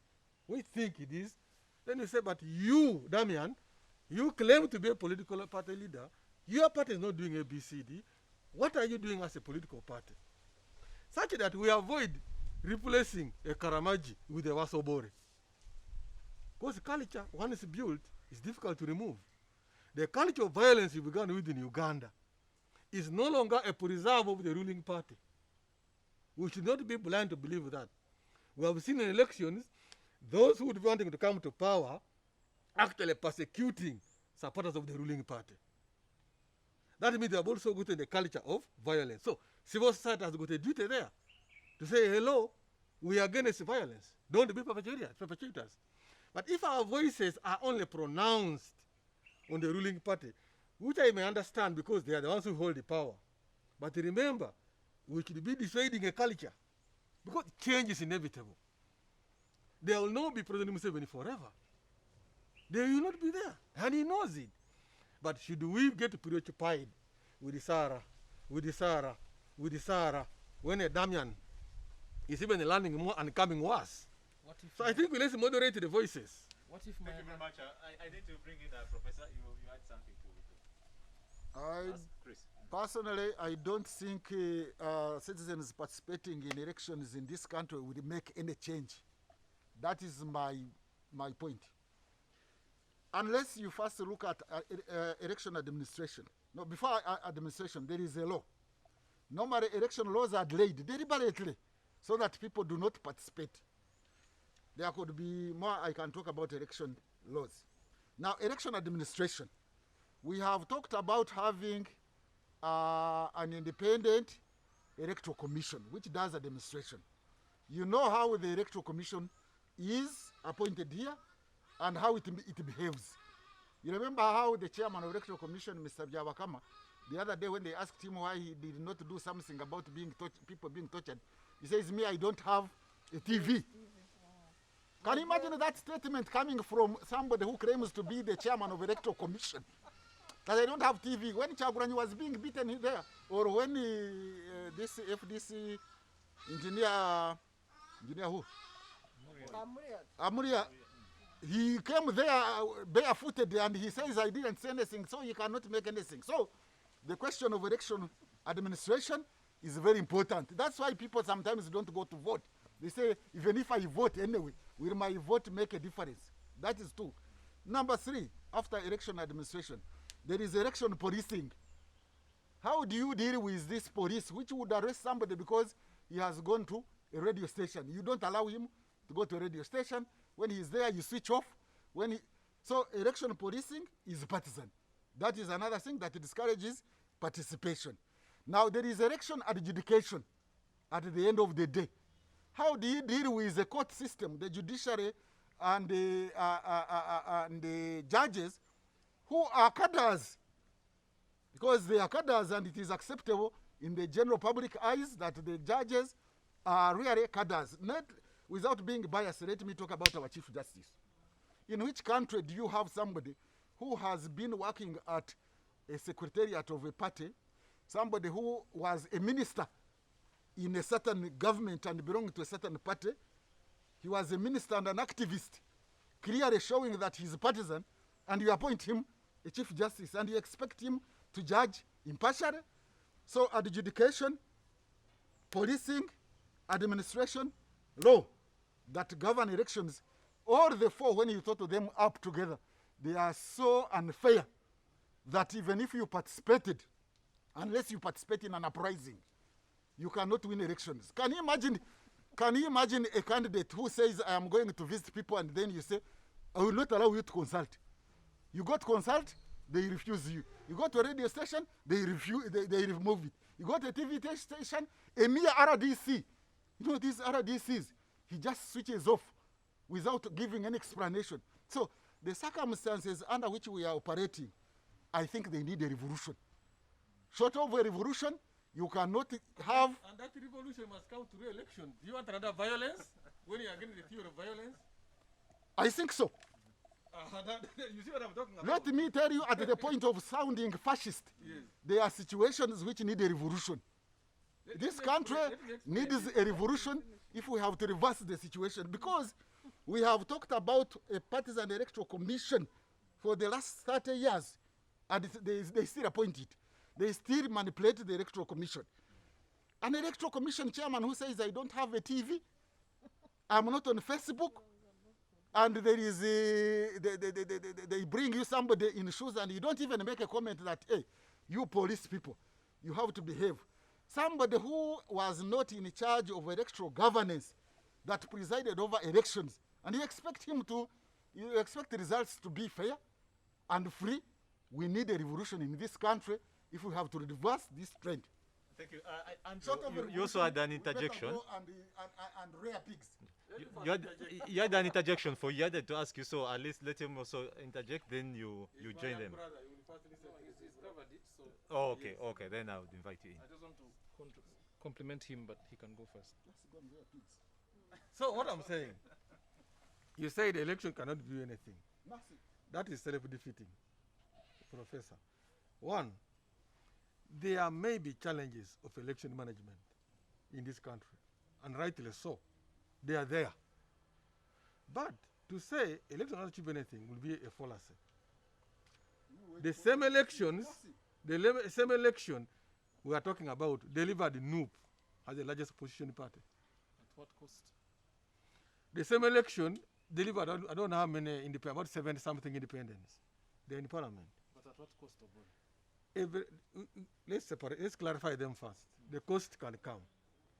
We think it is. Then you say, but you, Damian, you claim to be a political party leader. Your party is not doing ABCD. What are you doing as a political party? Such that we avoid replacing a Karamagi with a Obore. Because culture, once built, is difficult to remove. The culture of violence we began with in Uganda is no longer a preserve of the ruling party. We should not be blind to believe that. We have seen in elections, those who would be wanting to come to power actually persecuting supporters of the ruling party. That means they have also gotten the culture of violence. So civil society has got a duty there to say, hello, we are against violence. Don't be perpetrators. But if our voices are only pronounced on the ruling party, which I may understand because they are the ones who hold the power, but remember, we should be deciding a culture because change is inevitable. There will not be President Museveni forever. They will not be there, and he knows it. But should we get preoccupied with the Sahara, when a Damian is even learning more and coming worse? So I think let's moderate the voices. What if Thank you very much. I need to bring in Professor. You had something to ask Chris. Personally, I don't think citizens participating in elections in this country would make any change. That is my point. Unless you first look at election administration. No, before administration, there is a law. Normally, election laws are delayed deliberately so that people do not participate. There could be more I can talk about election laws. Now, election administration. We have talked about having an independent electoral commission, which does administration. You know how the electoral commission is appointed here and how it behaves. You remember how the chairman of the electoral commission, Mr. Byabakama, the other day when they asked him why he did not do something about people being tortured, He says, me, I don't have a TV. Can you imagine that statement coming from somebody who claims to be the chairman of Electoral Commission? That I don't have TV. When Chagulanyi was being beaten there, or when this FDC engineer who? Amuria, he came there barefooted and he says, I didn't say anything, so he cannot make anything. So the question of election administration is very important. That's why people sometimes don't go to vote. They say, even if I vote anyway, will my vote make a difference? That is two. Number three, after election administration, there is election policing. How do you deal with this police, which would arrest somebody because he has gone to a radio station? You don't allow him to go to a radio station. When he's there, you switch off. So election policing is partisan. That is another thing that discourages participation. Now, there is election adjudication at the end of the day. How do you deal with the court system, the judiciary, and the judges who are cadres? Because they are cadres, and it is acceptable in the general public eyes that the judges are really cadres. Not without being biased, let me talk about our Chief Justice. In which country do you have somebody who has been working at a secretariat of a party, somebody who was a minister in a certain government and belonging to a certain party? He was a minister and an activist, clearly showing that he's a partisan, and you appoint him a Chief Justice, and you expect him to judge impartially? So adjudication, policing, administration, law that govern elections, all the four, when you total them up together, they are so unfair that even if you participated, unless you participate in an uprising, you cannot win elections. Can you imagine a candidate who says, I am going to visit people, and then you say, I will not allow you to consult. You go to consult, they refuse you. You go to a radio station, they remove it. You go to a TV station, a mere RDC. You know these RDCs, he just switches off without giving any explanation. So the circumstances under which we are operating, I think they need a revolution. Short of a revolution, you cannot have... And that revolution must come through election. Do you want another violence? When you are against the theory of violence? I think so. You see what I'm talking about? Let me tell you, at the point of sounding fascist, yes, there are situations which need a revolution. This country needs a revolution if we have to reverse the situation, because we have talked about a partisan electoral commission for the last 30 years, and they still appoint it. They still manipulate the electoral commission. An electoral commission chairman who says, I don't have a TV, I'm not on Facebook, and there is they bring you somebody in shoes, and you don't even make a comment that, hey, you police people, you have to behave. Somebody who was not in charge of electoral governance, that presided over elections, and you expect the results to be fair and free. We need a revolution in this country if we have to reverse this trend. Thank you. And you also had an interjection. And rare pigs. You had an interjection for you had to ask you, so at least let him also interject, then you join them. Oh, okay, okay, then I would invite you in. I just want to compliment him, but he can go first. So what I'm saying, you say the election cannot do anything. Nothing. That is self-defeating, Professor. One, there may be challenges of election management in this country, and rightly so. They are there. But to say election cannot achieve anything will be a fallacy. The same elections, the same election we are talking about delivered NUP as the largest opposition party. At what cost? The same election delivered, I don't know how many independent, about 70-something independents. They're in parliament. But at what cost, Obore? Let's clarify them first. The cost can come.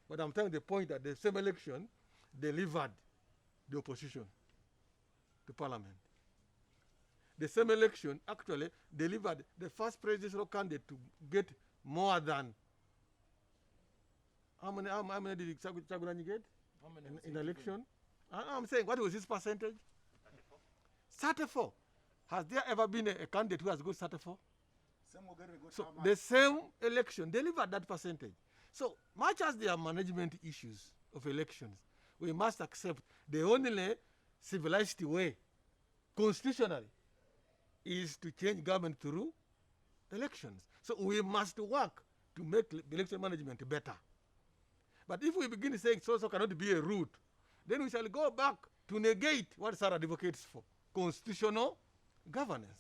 But I'm telling the point that the same election delivered the opposition to parliament. The same election actually delivered the first presidential candidate to get more than how many did Chagulanyi get in election? I'm saying, what was his percentage? 34. Has there ever been a candidate who has got 34? So the same election delivered that percentage. So much as there are management issues of elections, we must accept the only civilized way, constitutionally, is to change government through elections. So we must work to make election management better. But if we begin saying so cannot be a route, then we shall go back to negate what Sarah advocates for, constitutional governance.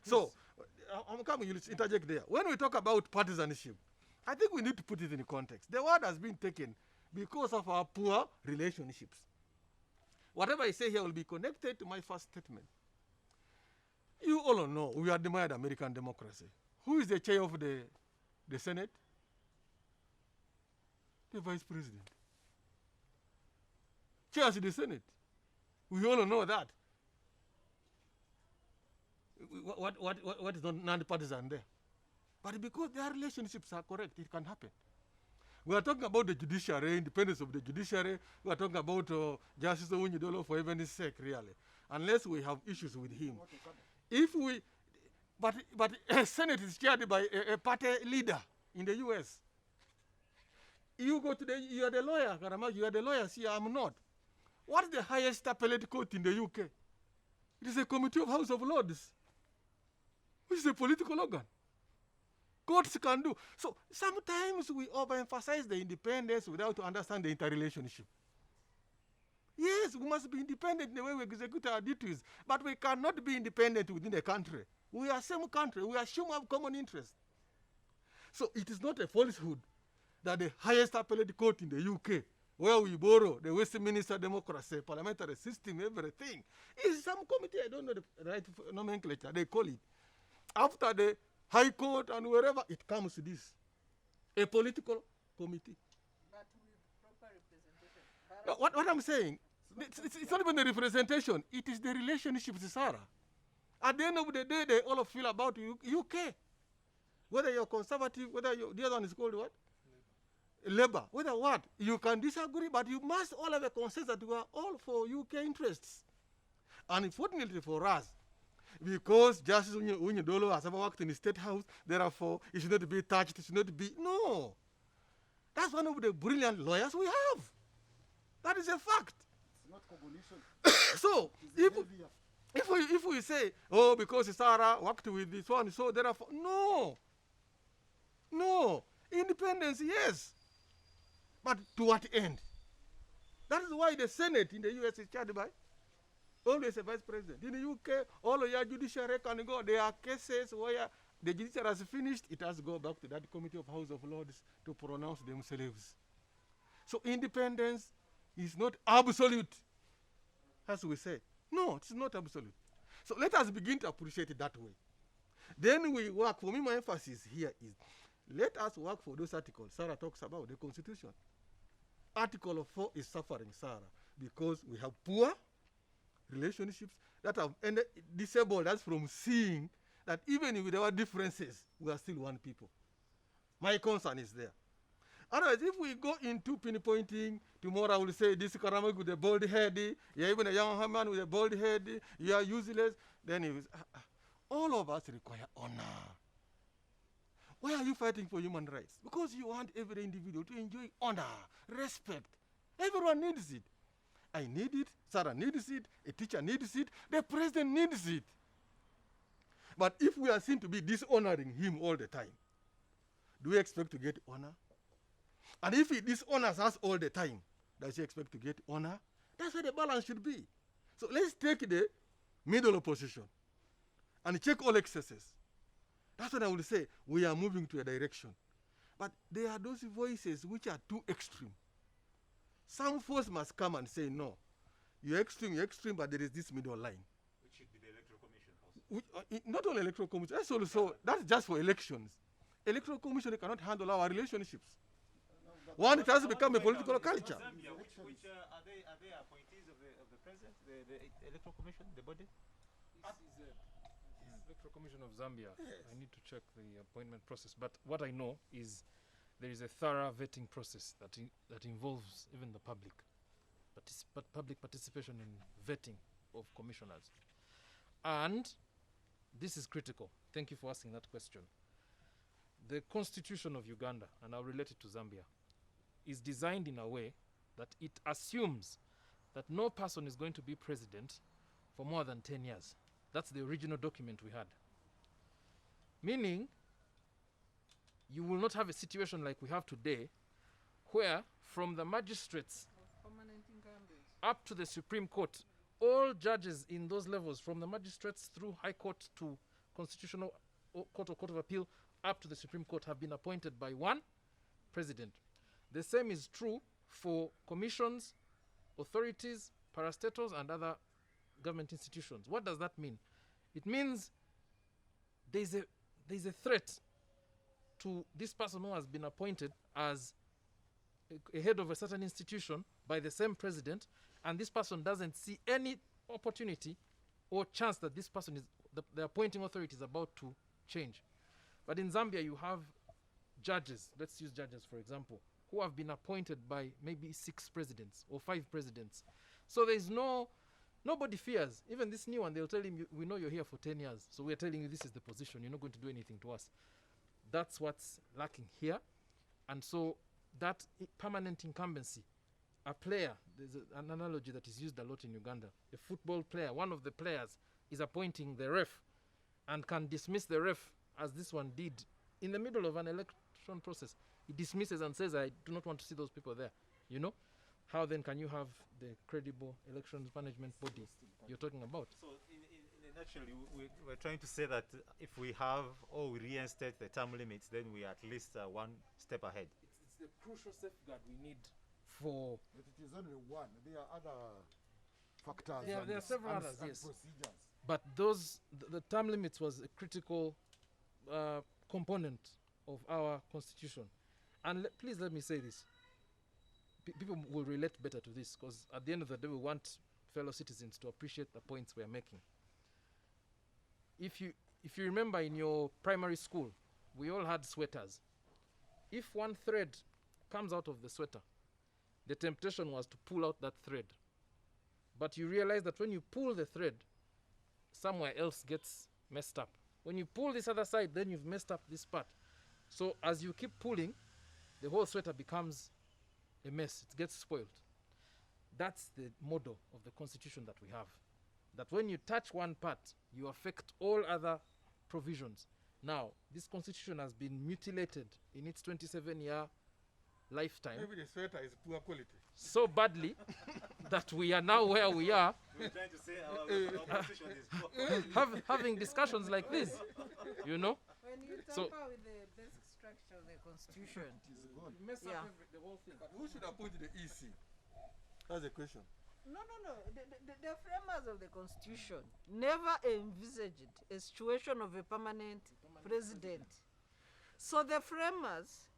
So, I'm coming, you'll interject there. When we talk about partisanship, I think we need to put it in context. The word has been taken because of our poor relationships. Whatever I say here will be connected to my first statement. You all know we admire American democracy. Who is the chair of the Senate? The Vice President. Chairs the Senate. We all know that. What is non-partisan there? But because their relationships are correct, it can happen. We are talking about the judiciary, independence of the judiciary. We are talking about Justice Owunyidolo for heaven's sake, really. Unless we have issues with him. If we, but Senate is chaired by a party leader in the U.S. You go to you are the lawyer, Karamagi, you are the lawyer, see, I'm not. What is the highest appellate court in the UK? It is a Committee of House of Lords, which is a political organ. Courts can do. So sometimes we overemphasize the independence without to understand the interrelationship. Yes, we must be independent in the way we execute our duties, but we cannot be independent within the country. We are same country. We assume we have common interest. So it is not a falsehood that the highest appellate court in the UK, where we borrow the Westminster democracy, parliamentary system, everything, is some committee, I don't know the right nomenclature, they call it. After the High Court and wherever, it comes to this, a political committee. But with proper representation. What I'm saying, it's not even the representation, it is the relationship with Sarah. At the end of the day, they all feel about UK. Whether you're conservative, whether the other one is called what? Labour, whether what, you can disagree, but you must all have a consensus that we are all for UK interests. And unfortunately for us, because Justice Owunyidolo has ever worked in the State House, therefore it should not be touched, it should not be, no. That's one of the brilliant lawyers we have. That is a fact. It's not cognition. So, if we say, oh, because Sarah worked with this one, so therefore, no. No. Independence, yes. But to what end? That is why the Senate in the US is chaired by always a vice president. In the UK, all of your judiciary can go. There are cases where the judiciary has finished, it has to go back to that Committee of House of Lords to pronounce themselves. So independence is not absolute, as we say. No, it's not absolute. So let us begin to appreciate it that way. Then we work, for me my emphasis here is, let us work for those articles Sarah talks about, the Constitution. Article 4 is suffering, Sarah, because we have poor relationships that have disabled us from seeing that even with our differences, we are still one people. My concern is there. Otherwise, if we go into pinpointing, tomorrow I will say this Karamagi with a bald head, you're even a young man with a bald head, you are useless, then it was, all of us require honor. Why are you fighting for human rights? Because you want every individual to enjoy honor, respect. Everyone needs it. I need it, Sarah needs it, a teacher needs it, the president needs it. But if we are seen to be dishonoring him all the time, do we expect to get honor? And if he dishonors us all the time, does he expect to get honor? That's where the balance should be. So let's take the middle position and check all excesses. That's what I will say. We are moving to a direction. But there are those voices which are too extreme. Some force must come and say, no, you're extreme, but there is this middle line. Which should be the Electoral Commission also. Not only Electoral Commission, that's also, that's just for elections. Electoral Commission cannot handle our relationships. One, it has to become a political culture. Zambia, which are they appointees of the president, the Electoral Commission, the body? Electoral Commission of Zambia. Yes. I need to check the appointment process, but what I know is there is a thorough vetting process that involves even the public, public participation in vetting of commissioners. And this is critical. Thank you for asking that question. the constitution of Uganda, and I'll relate it to Zambia, is designed in a way that it assumes that no person is going to be president for more than 10 years. That's the original document we had. Meaning, you will not have a situation like we have today, where from the magistrates Permanent incumbents. up to the Supreme Court, all judges in those levels, from the magistrates through High Court to Constitutional Court or Court of Appeal, up to the Supreme Court, have been appointed by one president. The same is true for commissions, authorities, parastatals, and other government institutions. What does that mean? It means there's a threat to this person who has been appointed as a head of a certain institution by the same president, and this person doesn't see any opportunity or chance that this person is, the appointing authority is about to change. But in Zambia, you have judges, let's use judges for example, who have been appointed by maybe 6 presidents or 5 presidents. So there's nobody fears. Even this new one, they'll tell him, we know you're here for 10 years, so we're telling you this is the position, you're not going to do anything to us. That's what's lacking here. And so that permanent incumbency, a player, there's an analogy that is used a lot in Uganda. A football player, one of the players is appointing the ref and can dismiss the ref, as this one did in the middle of an election process. He dismisses and says, I do not want to see those people there. You know? How then can you have the credible elections management body you're talking about? So in a nutshell, we're trying to say that if we have or we reinstate the term limits, then we are at least one step ahead. It's the crucial safeguard we need for... But it is only one. There are other factors. There are several others, and yes. procedures. But those, the term limits was a critical component of our constitution. And please let me say this. People will relate better to this, because at the end of the day, we want fellow citizens to appreciate the points we are making. If you remember in your primary school, we all had sweaters. If one thread comes out of the sweater, the temptation was to pull out that thread. But you realize that when you pull the thread, somewhere else gets messed up. When you pull this other side, then you've messed up this part. So as you keep pulling, the whole sweater becomes a mess. It gets spoiled. That's the model of the constitution that we have. That when you touch one part, you affect all other provisions. Now, this constitution has been mutilated in its 27-year lifetime. Maybe the sweater is poor quality. So badly that we are now where we are, We're trying to say our position is having discussions like this, you know? When you So- tamper with the basic structure of the constitution, You mess Yeah. up the whole thing. But who should appoint the EC? That's the question. no. The framers of the constitution never envisaged a situation of a permanent president. So the framers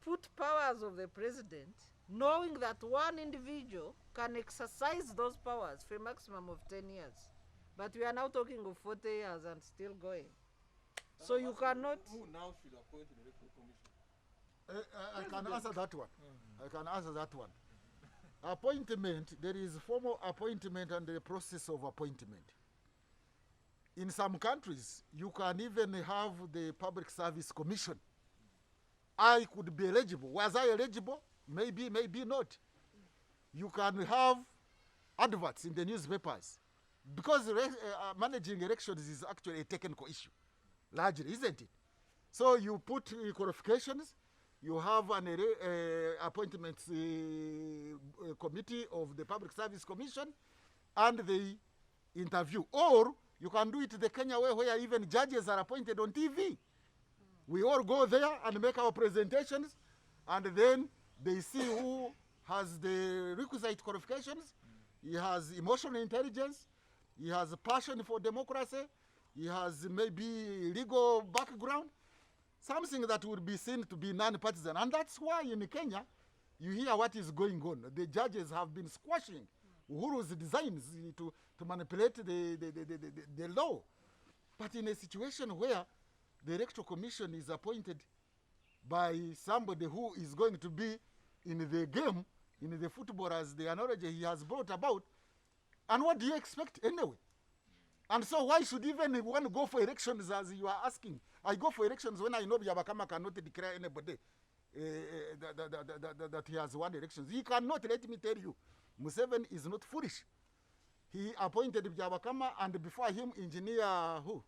put powers of the president, knowing that one individual can exercise those powers for a maximum of 10 years. But we are now talking of 40 years and still going. So you cannot... Who now should appoint the electoral commission? I can answer that one. I can answer that one. Appointment, there is formal appointment and the process of appointment. In some countries, you can even have the Public Service Commission. I could be eligible. Was I eligible? Maybe, maybe not. You can have adverts in the newspapers. Because managing elections is actually a technical issue, largely, isn't it? So you put qualifications, you have an appointments committee of the Public Service Commission, and they interview. Or you can do it the Kenya way, where even judges are appointed on TV. We all go there and make our presentations, and then they see who has the requisite qualifications. He has emotional intelligence, he has a passion for democracy, he has maybe legal background, something that would be seen to be non-partisan. And that's why in Kenya, you hear what is going on. The judges have been squashing Uhuru's designs to manipulate the law. But in a situation where the Electoral Commission is appointed by somebody who is going to be in the game, in the football, as the analogy he has brought about, and what do you expect anyway? And so why should even one go for elections as you are asking? I go for elections when I know Byabakama cannot declare anybody that he has won elections. He cannot, let me tell you. Museveni is not foolish. He appointed Byabakama, and before him, engineer who?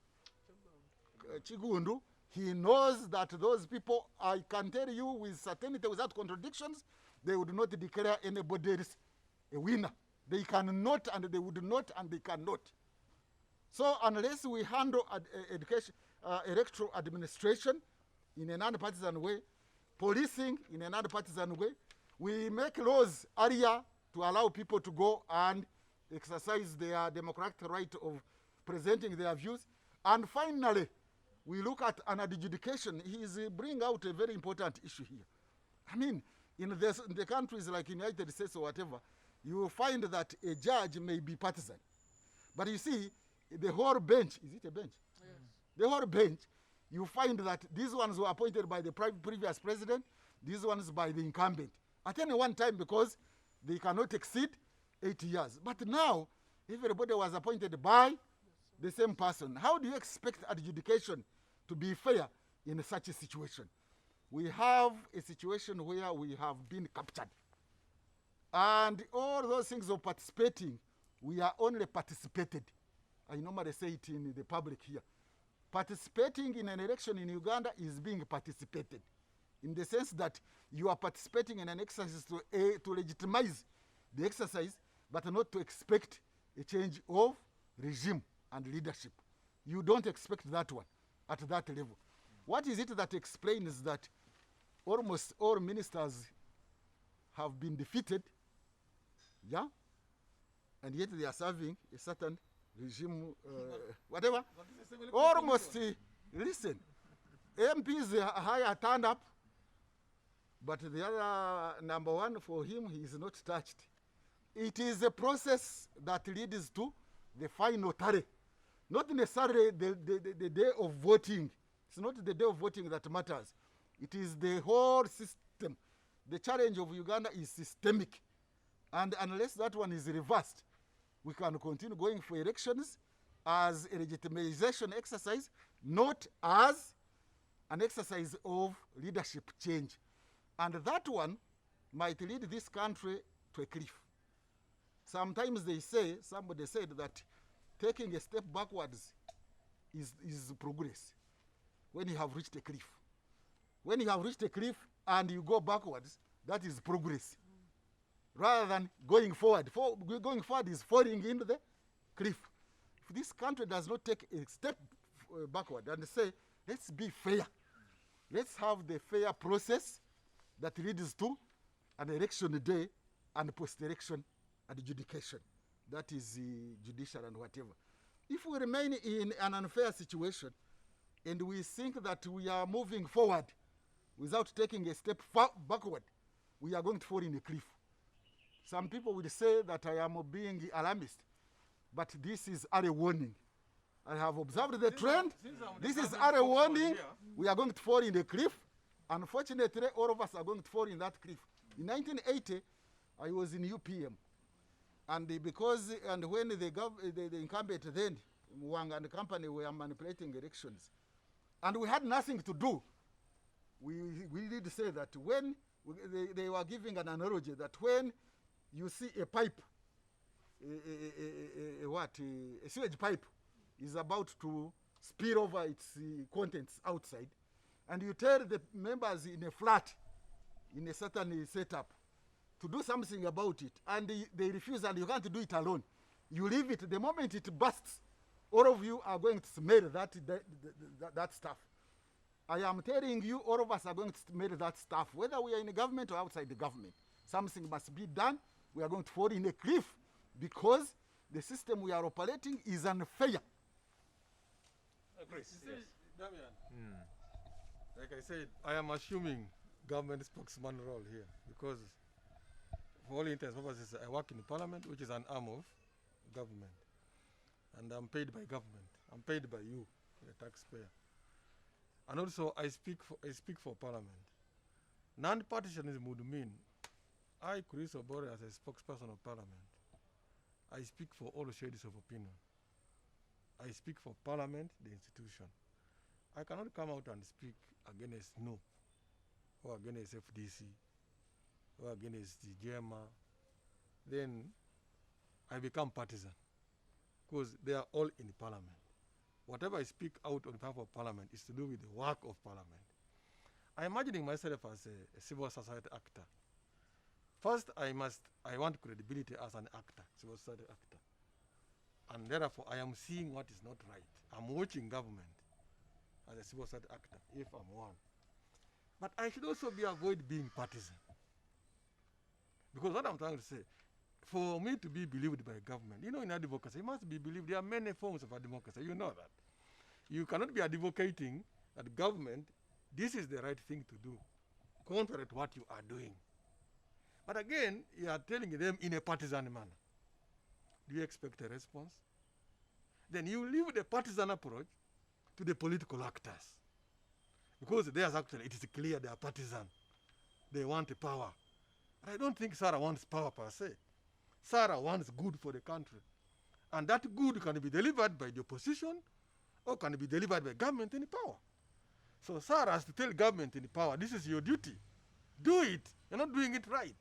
Chigundu. He knows that those people, I can tell you with certainty, without contradictions, they would not declare anybody else a winner. They cannot, and they would not, and they cannot. So unless we handle electoral administration in a non-partisan way, policing in a non-partisan way, we make laws earlier to allow people to go and exercise their democratic right of presenting their views. And finally, we look at an adjudication. He is bringing out a very important issue here. I mean, in the countries like United States or whatever, you will find that a judge may be partisan. But you see, the whole bench, is it a bench? Yes. The whole bench, you find that these ones were appointed by the previous president, these ones by the incumbent. At any one time, because they cannot exceed 8 years. But now, everybody was appointed by the same person. How do you expect adjudication to be fair in such a situation? We have a situation where we have been captured. And all those things of participating, we are only participated. I normally say it in the public here. Participating in an election in Uganda is being participated, in the sense that you are participating in an exercise to legitimize the exercise, but not to expect a change of regime and leadership. You don't expect that one at that level. What is it that explains that almost all ministers have been defeated, yeah, and yet they are serving a certain regime, whatever? Almost, listen, MPs are higher turned up, but the other number one for him, he is not touched. It is a process that leads to the final tally. Not necessarily the day of voting. It's not the day of voting that matters. It is the whole system. The challenge of Uganda is systemic. And unless that one is reversed, we can continue going for elections as a legitimization exercise, not as an exercise of leadership change. And that one might lead this country to a cliff. Sometimes they say, somebody said that taking a step backwards is progress when you have reached a cliff. When you have reached a cliff and you go backwards, that is progress. Rather than going forward. Going forward is falling into the cliff. If this country does not take a step backward and say, let's be fair. Let's have the fair process that leads to an election day and post-election adjudication. That is judicial and whatever. If we remain in an unfair situation and we think that we are moving forward without taking a step backward, we are going to fall in a cliff. Some people will say that I am being alarmist, but this is early warning. I have observed the trend. This is early warning. We are going to fall in a cliff. Unfortunately, all of us are going to fall in that cliff. In 1980, I was in UPM. And when the incumbent then, Wang and the company were manipulating elections. And we had nothing to do. We did say that when they were giving an analogy that when you see a pipe, a sewage pipe is about to spill over its contents outside, and you tell the members in a flat, in a certain setup, to do something about it, and they refuse, and you can't do it alone. You leave it. The moment it bursts, all of you are going to smell that stuff. I am telling you, all of us are going to smell that stuff, whether we are in the government or outside the government. Something must be done. We are going to fall in a cliff because the system we are operating is unfair. Chris, yes. Damian, like I said, I am assuming government spokesman role here because for all intents and purposes, I work in Parliament, which is an arm of government. And I'm paid by government. I'm paid by you, the taxpayer. And also, I speak for Parliament. Non-partisanism would mean I, Chris Obore, as a spokesperson of Parliament, I speak for all shades of opinion. I speak for Parliament, the institution. I cannot come out and speak against NO, or against FDC, or against the GMA. Then I become partisan, because they are all in Parliament. Whatever I speak out on behalf of Parliament is to do with the work of Parliament. I'm imagining myself as a civil society actor. First, I want credibility as an actor, civil society actor. And therefore, I am seeing what is not right. I'm watching government as a civil society actor, if I'm one. But I should also avoid being partisan. Because what I'm trying to say, for me to be believed by government, you know, in advocacy, it must be believed. There are many forms of advocacy. You know that. You cannot be advocating that government, this is the right thing to do, contrary to what you are doing. But again, you are telling them in a partisan manner. Do you expect a response? Then you leave the partisan approach to the political actors. Because there's actually, it is clear they are partisan. They want the power. But I don't think Sarah wants power per se. Sarah wants good for the country. And that good can be delivered by the opposition or can be delivered by government in power. So Sarah has to tell government in power, this is your duty. Do it. You're not doing it right.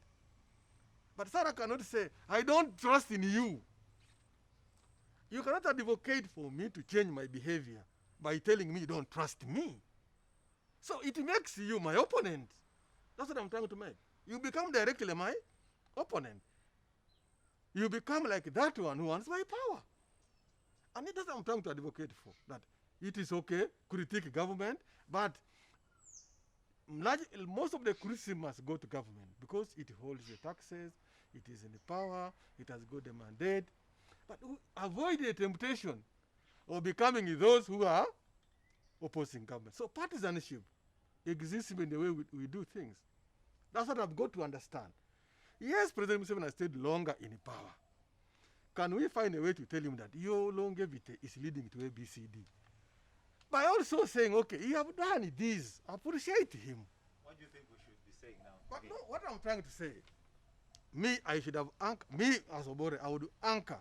But Sarah cannot say, I don't trust in you. You cannot advocate for me to change my behavior by telling me you don't trust me. So it makes you my opponent. That's what I'm trying to make. You become directly my opponent. You become like that one who wants my power. And it is what I'm trying to advocate for. That it is okay, critique government, but most of the criticism must go to government because it holds the taxes, it is in the power, it has got the mandate. But avoid the temptation of becoming those who are opposing government. So partisanship exists in the way we do things. That's what I've got to understand. Yes, President Museveni has stayed longer in power. Can we find a way to tell him that your longevity is leading to ABCD? By also saying, okay, you have done this, appreciate him. What do you think we should be saying now? But no, what I'm trying to say, I should have me as Obore, I would anchor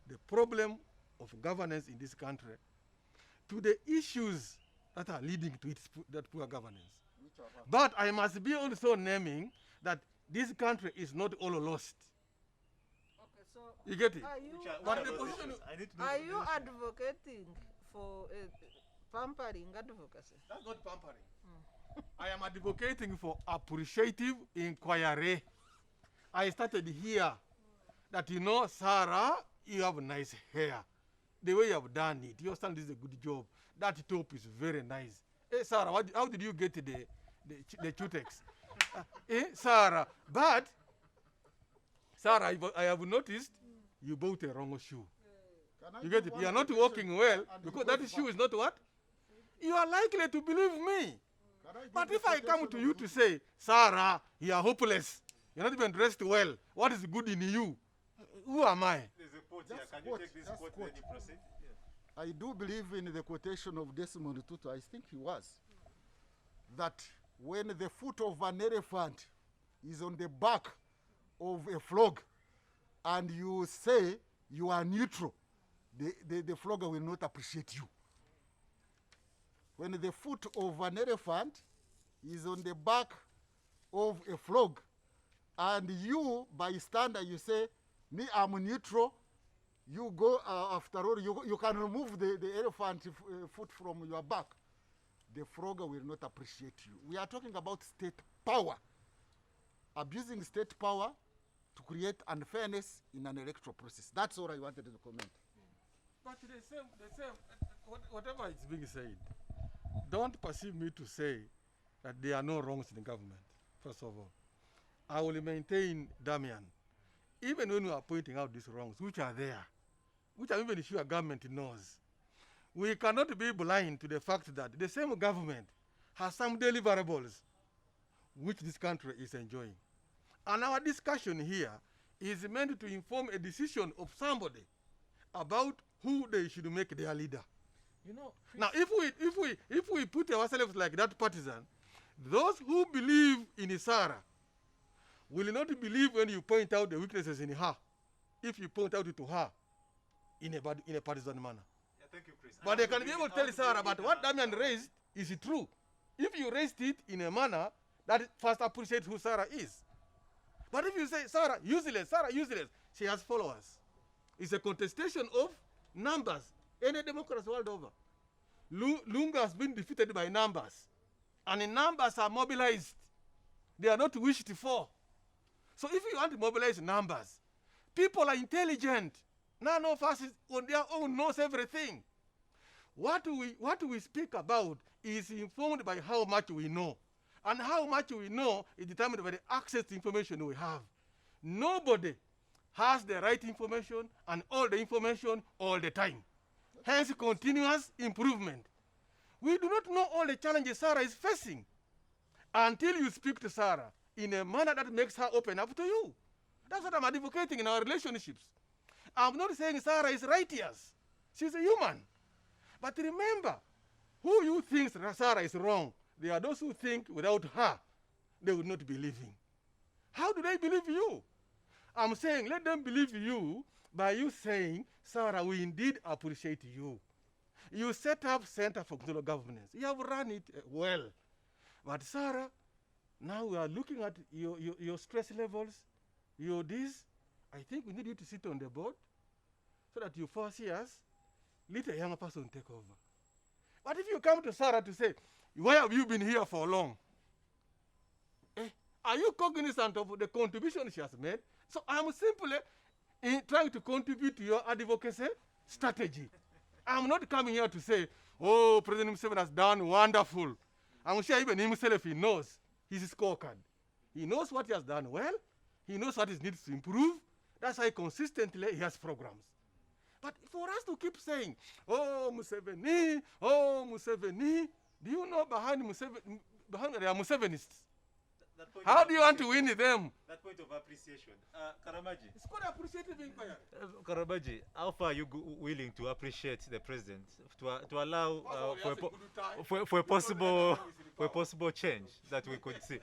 the problem of governance in this country to the issues that are leading to that poor governance. But I must be also naming that this country is not all lost. Okay, so You get it? are you advocating for pampering advocacy? That's not pampering. I am advocating for appreciative inquiry. I started here that, you know, Sarah, you have nice hair. The way you have done it, you understand this is a good job. That top is very nice. Hey, Sarah, how did you get the Chutex? Sarah, but, Sarah, I have noticed you bought a wrong shoe. You get it? You are not walking well because that shoe is not what? You are likely to believe me. But if I come to you to say, Sarah, you are hopeless, you're not even dressed well, what is good in you? Who am I? There's a quote here. Can you take this quote then you proceed? Yeah. I do believe in the quotation of Desmond Tutu, I think he was, that when the foot of an elephant is on the back of a frog and you say you are neutral, the flogger will not appreciate you. When the foot of an elephant is on the back of a frog and you, bystander, you say, me, I'm neutral, you go, after all, you can remove the elephant foot from your back. The frog will not appreciate you. We are talking about state power. Abusing state power to create unfairness in an electoral process. That's all I wanted to comment. But the same, whatever is being said, don't perceive me to say that there are no wrongs in the government, first of all. I will maintain, Damian, even when we are pointing out these wrongs, which are there, which I'm even sure government knows, we cannot be blind to the fact that the same government has some deliverables which this country is enjoying. And our discussion here is meant to inform a decision of somebody about who they should make their leader. You know, now, if we put ourselves like that partisan, those who believe in Sarah will not believe when you point out the weaknesses in her, if you point out it to her in a partisan manner. Yeah, Thank you, Chris. But they can be able to tell Sarah, but what Damian raised is true. If you raised it in a manner that first appreciates who Sarah is. But if you say, Sarah, useless, she has followers. It's a contestation of numbers. Any democracy world over. Lunga has been defeated by numbers. And the numbers are mobilized. They are not wished for. So if you want to mobilize numbers, people are intelligent. None of us on their own knows everything. What we speak about is informed by how much we know. And how much we know is determined by the access to information we have. Nobody has the right information and all the information all the time. Hence, continuous improvement. We do not know all the challenges Sarah is facing until you speak to Sarah in a manner that makes her open up to you. That's what I'm advocating in our relationships. I'm not saying Sarah is righteous. She's a human. But remember, who you think Sarah is wrong, there are those who think without her, they would not believe him. How do they believe you? I'm saying let them believe you by you saying, Sarah, we indeed appreciate you. You set up Center for Global Governance. You have run it well. But Sarah, now we are looking at your stress levels, your this. I think we need you to sit on the board so that you foresee us. Let a younger person take over. But if you come to Sarah to say, why have you been here for long? Are you cognizant of the contribution she has made? So I'm simply trying to contribute to your advocacy strategy. I'm not coming here to say, oh, President Museveni has done wonderful. I'm sure even himself, he knows his scorecard. He knows what he has done well. He knows what he needs to improve. That's why consistently he has programs. But for us to keep saying, oh, Museveni, do you know behind there are Musevenists? How do you want to win them? That point of appreciation. Karamagi. It's called appreciative inquiry. Karamagi, how far are you willing to appreciate the president to allow for a possible change that we could see?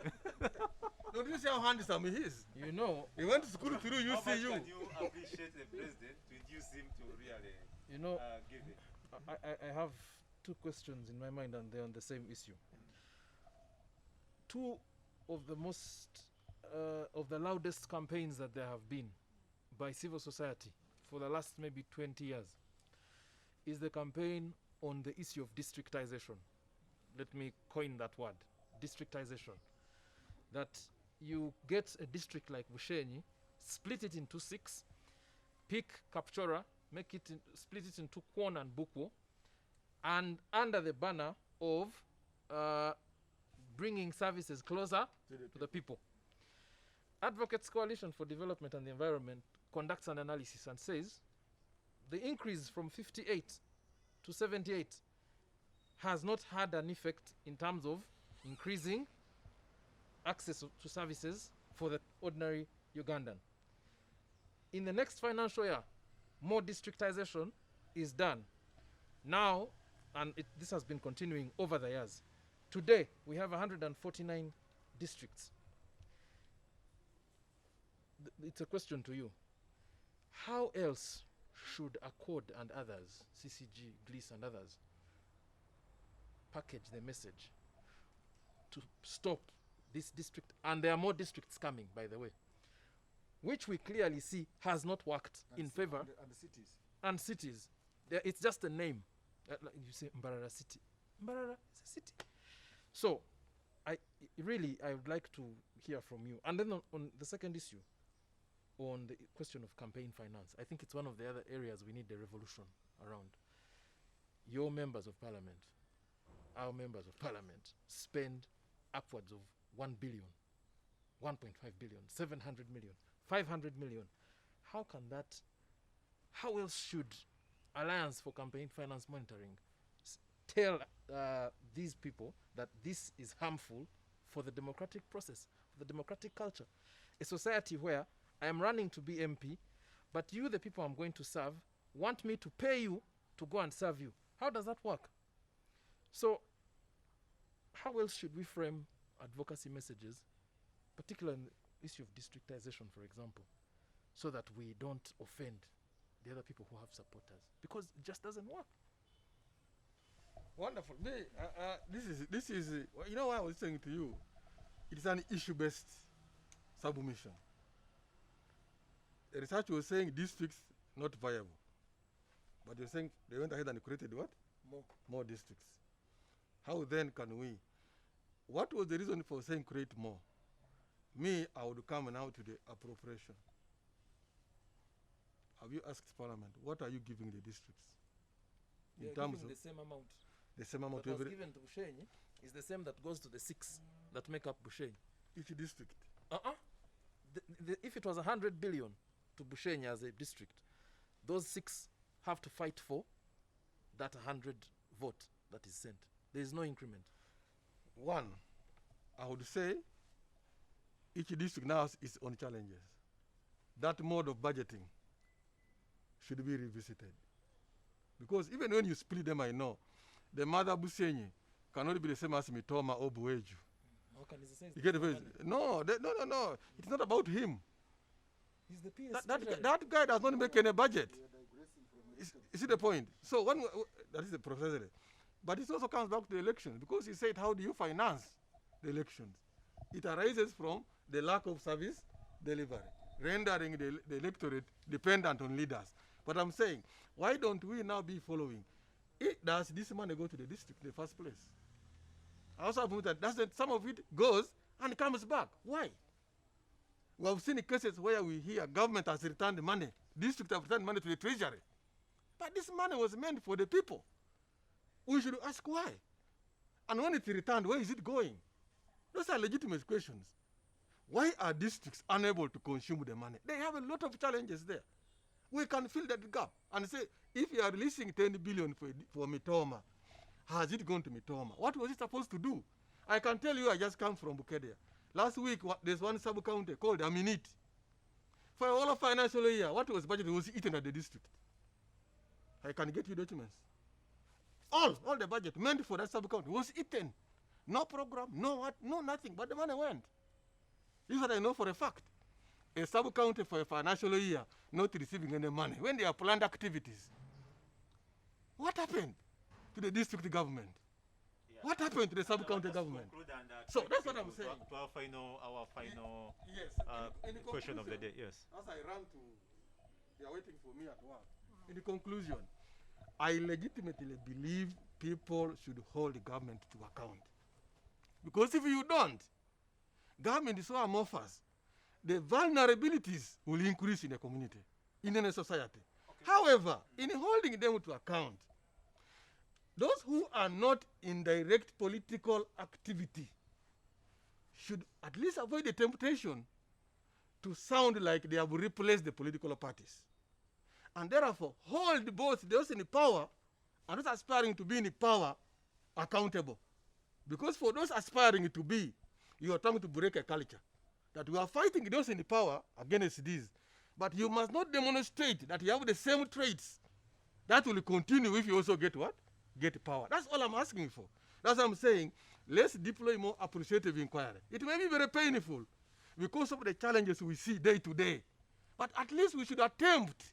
Don't you see how handsome he is? You know, he went to school through UCU. How much can you appreciate the president to induce him to really give it? I have two questions in my mind and they're on the same issue. Two of the most of the loudest campaigns that there have been by civil society for the last maybe 20 years is the campaign on the issue of districtization. Let me coin that word, districtization. That you get a district like Bushenyi, split it into 6, pick Kapchora, split it into Kwon and Bukwo, and under the banner of bringing services closer to the people. Advocates Coalition for Development and the Environment conducts an analysis and says the increase from 58 to 78 has not had an effect in terms of increasing access to services for the ordinary Ugandan. In the next financial year, more districtization is done. Now, and this has been continuing over the years. Today, we have 149 districts. It's a question to you. How else should Accord and others, CCG, GLIS and others, package the message to stop this district? And there are more districts coming, by the way, which we clearly see has not worked in favor. And the cities. And cities. It's just a name. Like you say Mbarara City. Mbarara is a city. So, I would like to hear from you. And then on the second issue, on the question of campaign finance, I think it's one of the other areas we need a revolution around. Your members of parliament, our members of parliament, spend upwards of 1 billion, 1.5 billion, 700 million, 500 million. How else should Alliance for Campaign Finance Monitoring tell these people that this is harmful for the democratic process, for the democratic culture? A society where I am running to be MP, but you, the people I'm going to serve, want me to pay you to go and serve you. How does that work? So, how else should we frame advocacy messages, particularly on the issue of districtization, for example, so that we don't offend the other people who have supporters? Because it just doesn't work. Wonderful. This is you know what I was saying to you. It is an issue-based submission. The research was saying districts not viable, but you're saying they went ahead and created what? More districts. How then can we? What was the reason for saying create more? Me, I would come now to the appropriation. Have you asked Parliament, what are you giving the districts? They In are terms giving of the same amount. the same amount That to was every given to Bushenyi is the same that goes to the 6 that make up Bushenyi. each district. If it was 100 billion to Bushenyi as a district, those 6 have to fight for that 100 vote that is sent. There is no increment. One, I would say each district now has its own challenges. That mode of budgeting should be revisited. Because even when you split them, I know, the mother Bushenyi cannot be the same as Mitoma or Bueju. How can he say You get the face? No. It's not about him. he's the PS That guy does not make any budget. You see the point? So that is the precisely. But it also comes back to the elections because he said, how do you finance the elections? It arises from the lack of service delivery, rendering the electorate dependent on leaders. But I'm saying, why don't we now be following? Does this money go to the district in the first place? I also have that some of it goes and comes back. Why? We have seen cases where we hear government has returned money, district have returned money to the treasury. But this money was meant for the people. We should ask why. And when it's returned, where is it going? Those are legitimate questions. Why are districts unable to consume the money? They have a lot of challenges there. We can fill that gap and say, if you are releasing 10 billion for Mitoma, has it gone to Mitoma? What was it supposed to do? I can tell you, I just come from Bukedea. Last week, there's one sub-county called Aminit. For all of financial year, what was budgeted was eaten at the district. I can get you documents. All the budget meant for that sub-county was eaten. No program, no nothing, but the money went. This is what I know for a fact. A sub-county for a financial year not receiving any money when they are planned activities. What happened to the district government? Yeah. What happened to the sub-county government? So that's what I'm saying. To our final Yes. In the question of the day. conclusion, Yes. As I run to, they are waiting for me at work. In the conclusion, I legitimately believe people should hold the government to account. Because if you don't, government is so amorphous, the vulnerabilities will increase in the community, in any society. Okay. However, in holding them to account, those who are not in direct political activity should at least avoid the temptation to sound like they have replaced the political parties. And therefore, hold both those in power and those aspiring to be in power accountable. Because for those aspiring to be, you are trying to break a culture. That we are fighting those in power against this. But you must not demonstrate that you have the same traits. That will continue if you also get what? Get power. That's all I'm asking for. That's what I'm saying. Let's deploy more appreciative inquiry. It may be very painful because of the challenges we see day to day. But at least we should attempt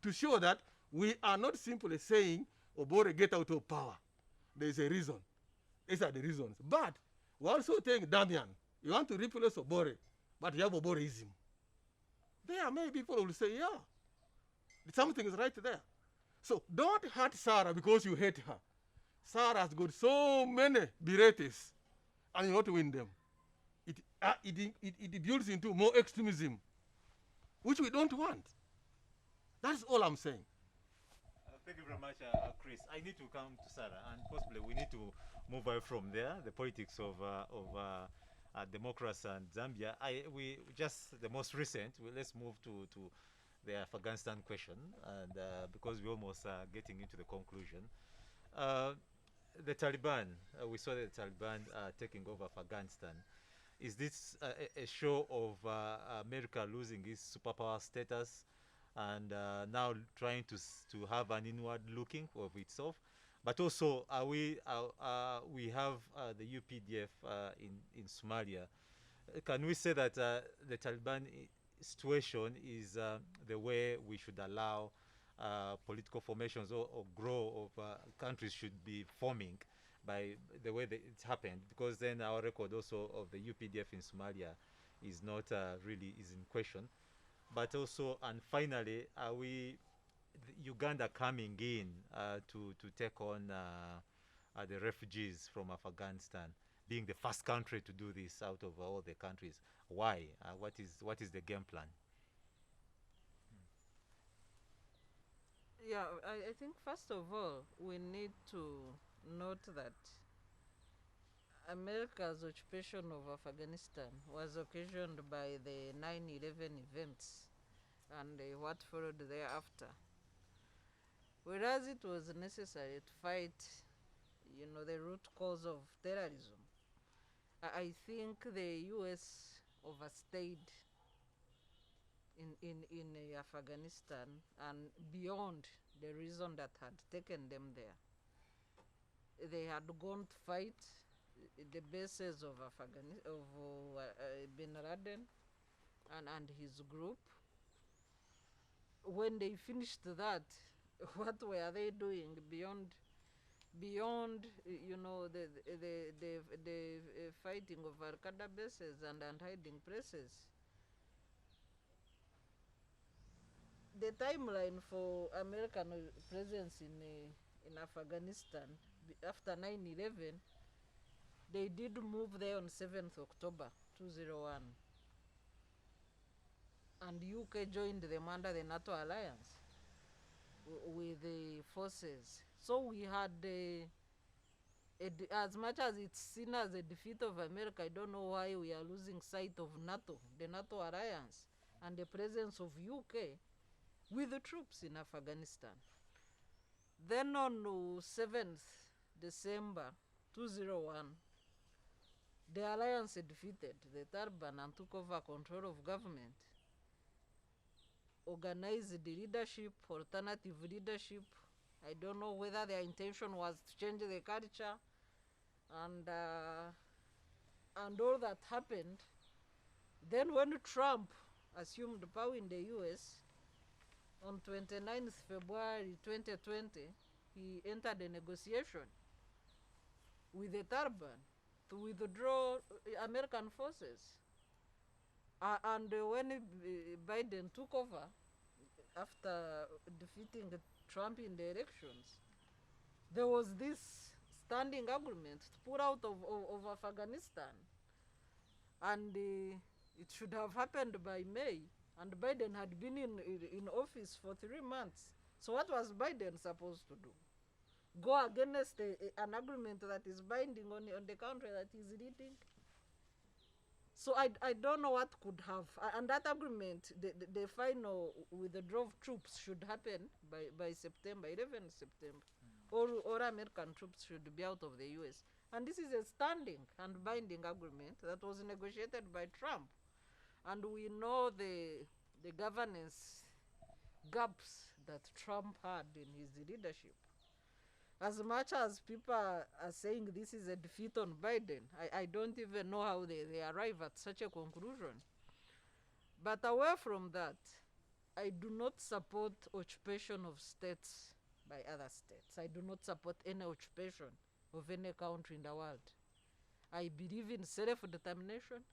to show that we are not simply saying, Obore, get out of power. There is a reason. These are the reasons. But we're also saying, Damian, you want to replace Obore, but you have Oboreism. There may be people who will say, yeah, something is right there. So don't hurt Sarah because you hate her. Sarah has got so many Bireetes, and you not win them. It builds into more extremism, which we don't want. That's all I'm saying. Thank you very much, Chris. I need to come to Sarah, and possibly we need to move away from there, the politics of democracy and Zambia. We just the most recent. Let's move to the Afghanistan question, and because we're almost getting into the conclusion. The Taliban, we saw the Taliban taking over Afghanistan. Is this a show of America losing its superpower status and now trying to have an inward looking of itself? But also, we have the UPDF in Somalia. Can we say that the Taliban situation is the way we should allow political formations or grow of countries should be forming by the way that it's happened, because then our record also of the UPDF in Somalia is not really is in question. But also, and finally, are we Uganda coming in to take on the refugees from Afghanistan, being the first country to do this out of all the countries? Why? What is the game plan? Yeah, I think first of all, we need to note that America's occupation of Afghanistan was occasioned by the 9/11 events and what followed thereafter. Whereas it was necessary to fight, the root cause of terrorism, I think the US overstayed in Afghanistan and beyond the reason that had taken them there. They had gone to fight the bases of Bin Laden and his group. When they finished that, what were they doing beyond the fighting of Al-Qaeda bases and hiding places? The timeline for American presence in Afghanistan after 9/11, they did move there on 7th October 2001, and UK joined them under the NATO alliance with the forces. So we had as much as it's seen as a defeat of America, I don't know why we are losing sight of NATO, the NATO alliance, and the presence of UK with the troops in Afghanistan. Then on 7th December 2001, the alliance defeated the Taliban and took over control of government, organized the leadership, alternative leadership. I don't know whether their intention was to change the culture, and all that happened. Then when Trump assumed power in the US on 29th February 2020, he entered a negotiation with the Taliban to withdraw American forces. And when Biden took over after defeating Trump in the elections, there was this standing agreement to pull out of Afghanistan. And it should have happened by May. And Biden had been in office for 3 months. So what was Biden supposed to do? Go against an agreement that is binding on the country that is leading? So I don't know what could have. And that agreement, the final withdrawal of troops should happen by September, 11th September. All American troops should be out of the US. And this is a standing and binding agreement that was negotiated by Trump. And we know the governance gaps that Trump had in his leadership. As much as people are saying this is a defeat on Biden, I don't even know how they arrive at such a conclusion. But away from that, I do not support occupation of states by other states. I do not support any occupation of any country in the world. I believe in self-determination.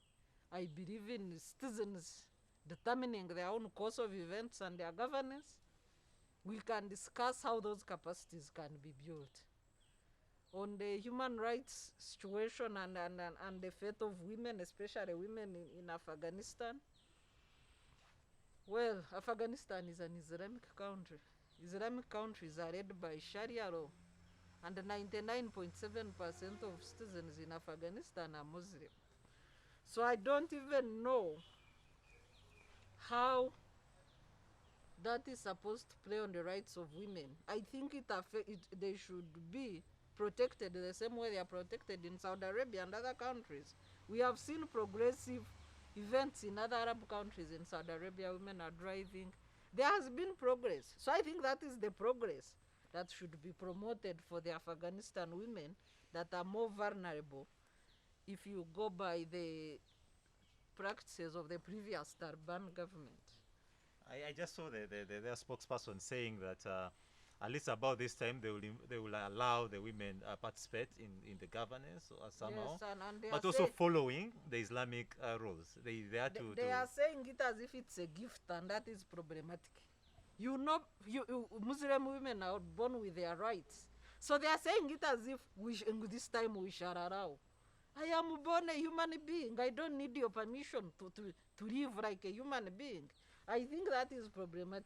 I believe in citizens determining their own course of events and their governance. We can discuss how those capacities can be built. On the human rights situation and the fate of women, especially women in Afghanistan, well, Afghanistan is an Islamic country. Islamic countries are led by Sharia law, and 99.7% of citizens in Afghanistan are Muslim. So I don't even know how that is supposed to play on the rights of women. I think they should be protected the same way they are protected in Saudi Arabia and other countries. We have seen progressive events in other Arab countries. In Saudi Arabia, women are driving. There has been progress. So I think that is the progress that should be promoted for the Afghanistan women that are more vulnerable if you go by the practices of the previous Taliban government. I just saw their spokesperson saying that at least about this time they will allow the women participate in the governance or somehow, Yes, and they but are also saying, following the Islamic rules. They are they are saying it as if it's a gift, and that is problematic. You know, Muslim women are born with their rights, so they are saying it as if this time we shall allow. I am born a human being. I don't need your permission to live like a human being. I think that is problematic.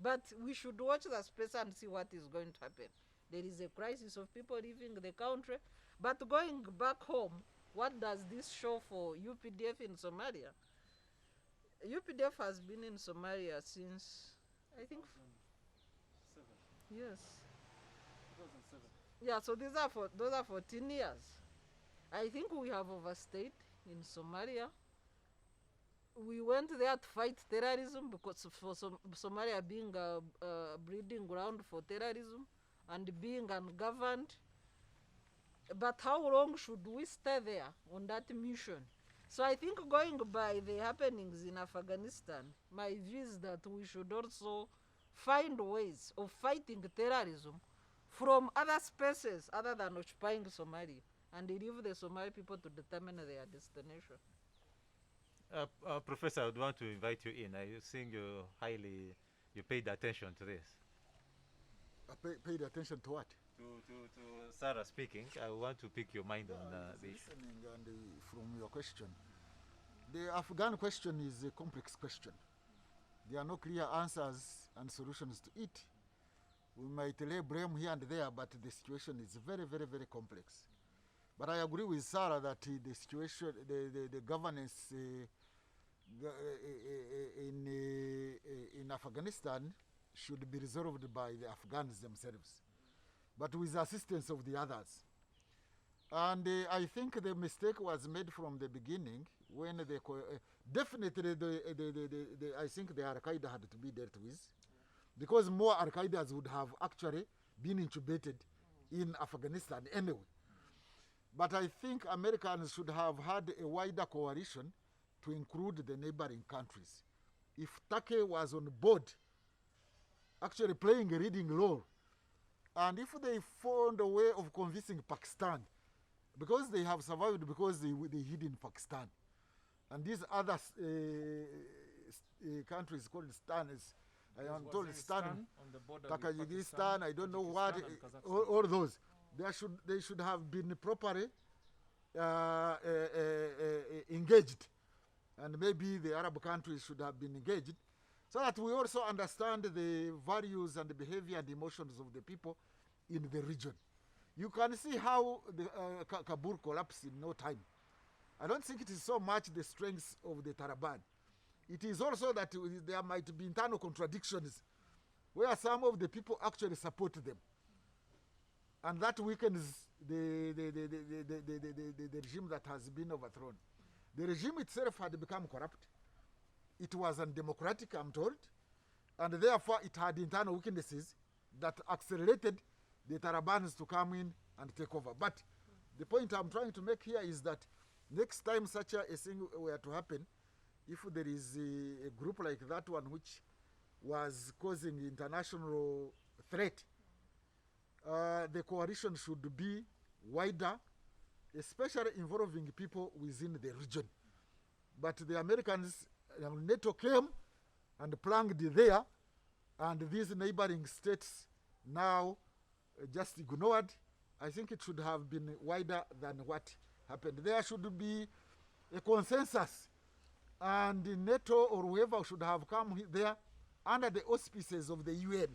But we should watch the space and see what is going to happen. There is a crisis of people leaving the country. But going back home, what does this show for UPDF in Somalia? UPDF has been in Somalia since, I think, yes. 2007. Yeah, so those are 14 years. I think we have overstayed in Somalia. We went there to fight terrorism because for Somalia being a breeding ground for terrorism and being ungoverned. But how long should we stay there on that mission? So I think going by the happenings in Afghanistan, my view is that we should also find ways of fighting terrorism from other spaces other than occupying Somalia and leave the Somali people to determine their destination. Professor, I would want to invite you in. I think you paid attention to this. Paid attention to what? To Sarah speaking. I want to pick your mind on this. Listening and from your question, the Afghan question is a complex question. There are no clear answers and solutions to it. We might lay blame here and there, but the situation is very, very, very complex. But I agree with Sarah that the situation, the governance in Afghanistan should be resolved by the Afghans themselves, but with the assistance of the others. And I think the mistake was made from the beginning when definitely I think the Al-Qaeda had to be dealt with, because more Al-Qaedas would have actually been incubated in Afghanistan anyway. But I think Americans should have had a wider coalition to include the neighboring countries. If Turkey was on board, actually playing a leading role, and if they found a way of convincing Pakistan, because they have survived because they hid in Pakistan, and these other countries called Stanis, I am told Stan, on the border with Tajikistan, I don't know Tajikistan what, and Kazakhstan. all those. They should have been properly engaged, and maybe the Arab countries should have been engaged, so that we also understand the values and the behavior and emotions of the people in the region. You can see how the Kabul collapsed in no time. I don't think it is so much the strength of the Taliban. It is also that there might be internal contradictions where some of the people actually support them. And that weakens the regime that has been overthrown. The regime itself had become corrupt. It was undemocratic, I'm told, and therefore it had internal weaknesses that accelerated the Talibans to come in and take over. But the point I'm trying to make here is that next time such a thing were to happen, if there is a group like that one which was causing international threat, the coalition should be wider, especially involving people within the region. But the Americans, NATO came and plunged there, and these neighboring states now just ignored. I think it should have been wider than what happened. There should be a consensus, and NATO or whoever should have come there under the auspices of the UN,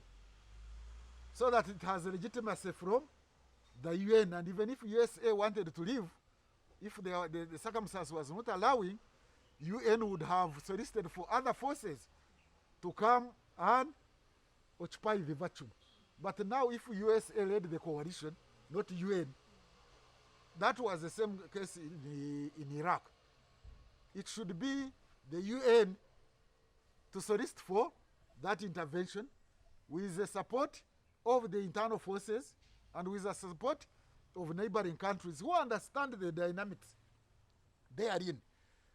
so that it has legitimacy from the UN. And even if USA wanted to leave, if the circumstance was not allowing, UN would have solicited for other forces to come and occupy the vacuum. But now if USA led the coalition, not UN, that was the same case in Iraq. It should be the UN to solicit for that intervention with the support of the internal forces and with the support of neighboring countries who understand the dynamics therein.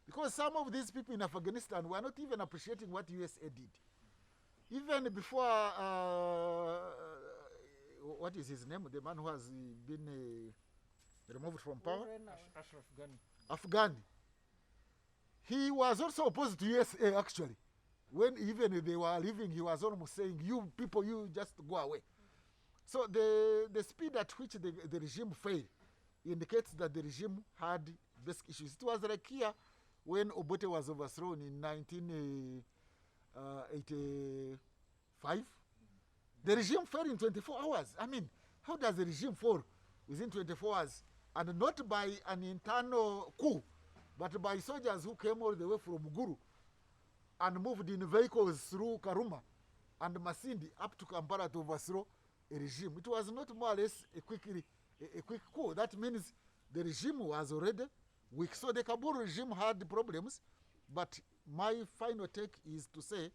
Because some of these people in Afghanistan were not even appreciating what USA did. Even before, what is his name? The man who has been removed from power? Ashraf Ghani. Afghani. He was also opposed to USA actually. When even they were leaving, he was almost saying, you people, you just go away. So the speed at which the regime failed indicates that the regime had basic issues. It was like here when Obore was overthrown in 1985. The regime fell in 24 hours. I mean, how does the regime fall within 24 hours? And not by an internal coup, but by soldiers who came all the way from Guru and moved in vehicles through Karuma and Masindi up to Kampala to overthrow a regime. It was not more or less a quick coup. That means the regime was already weak. So the Kabul regime had problems, but my final take is to say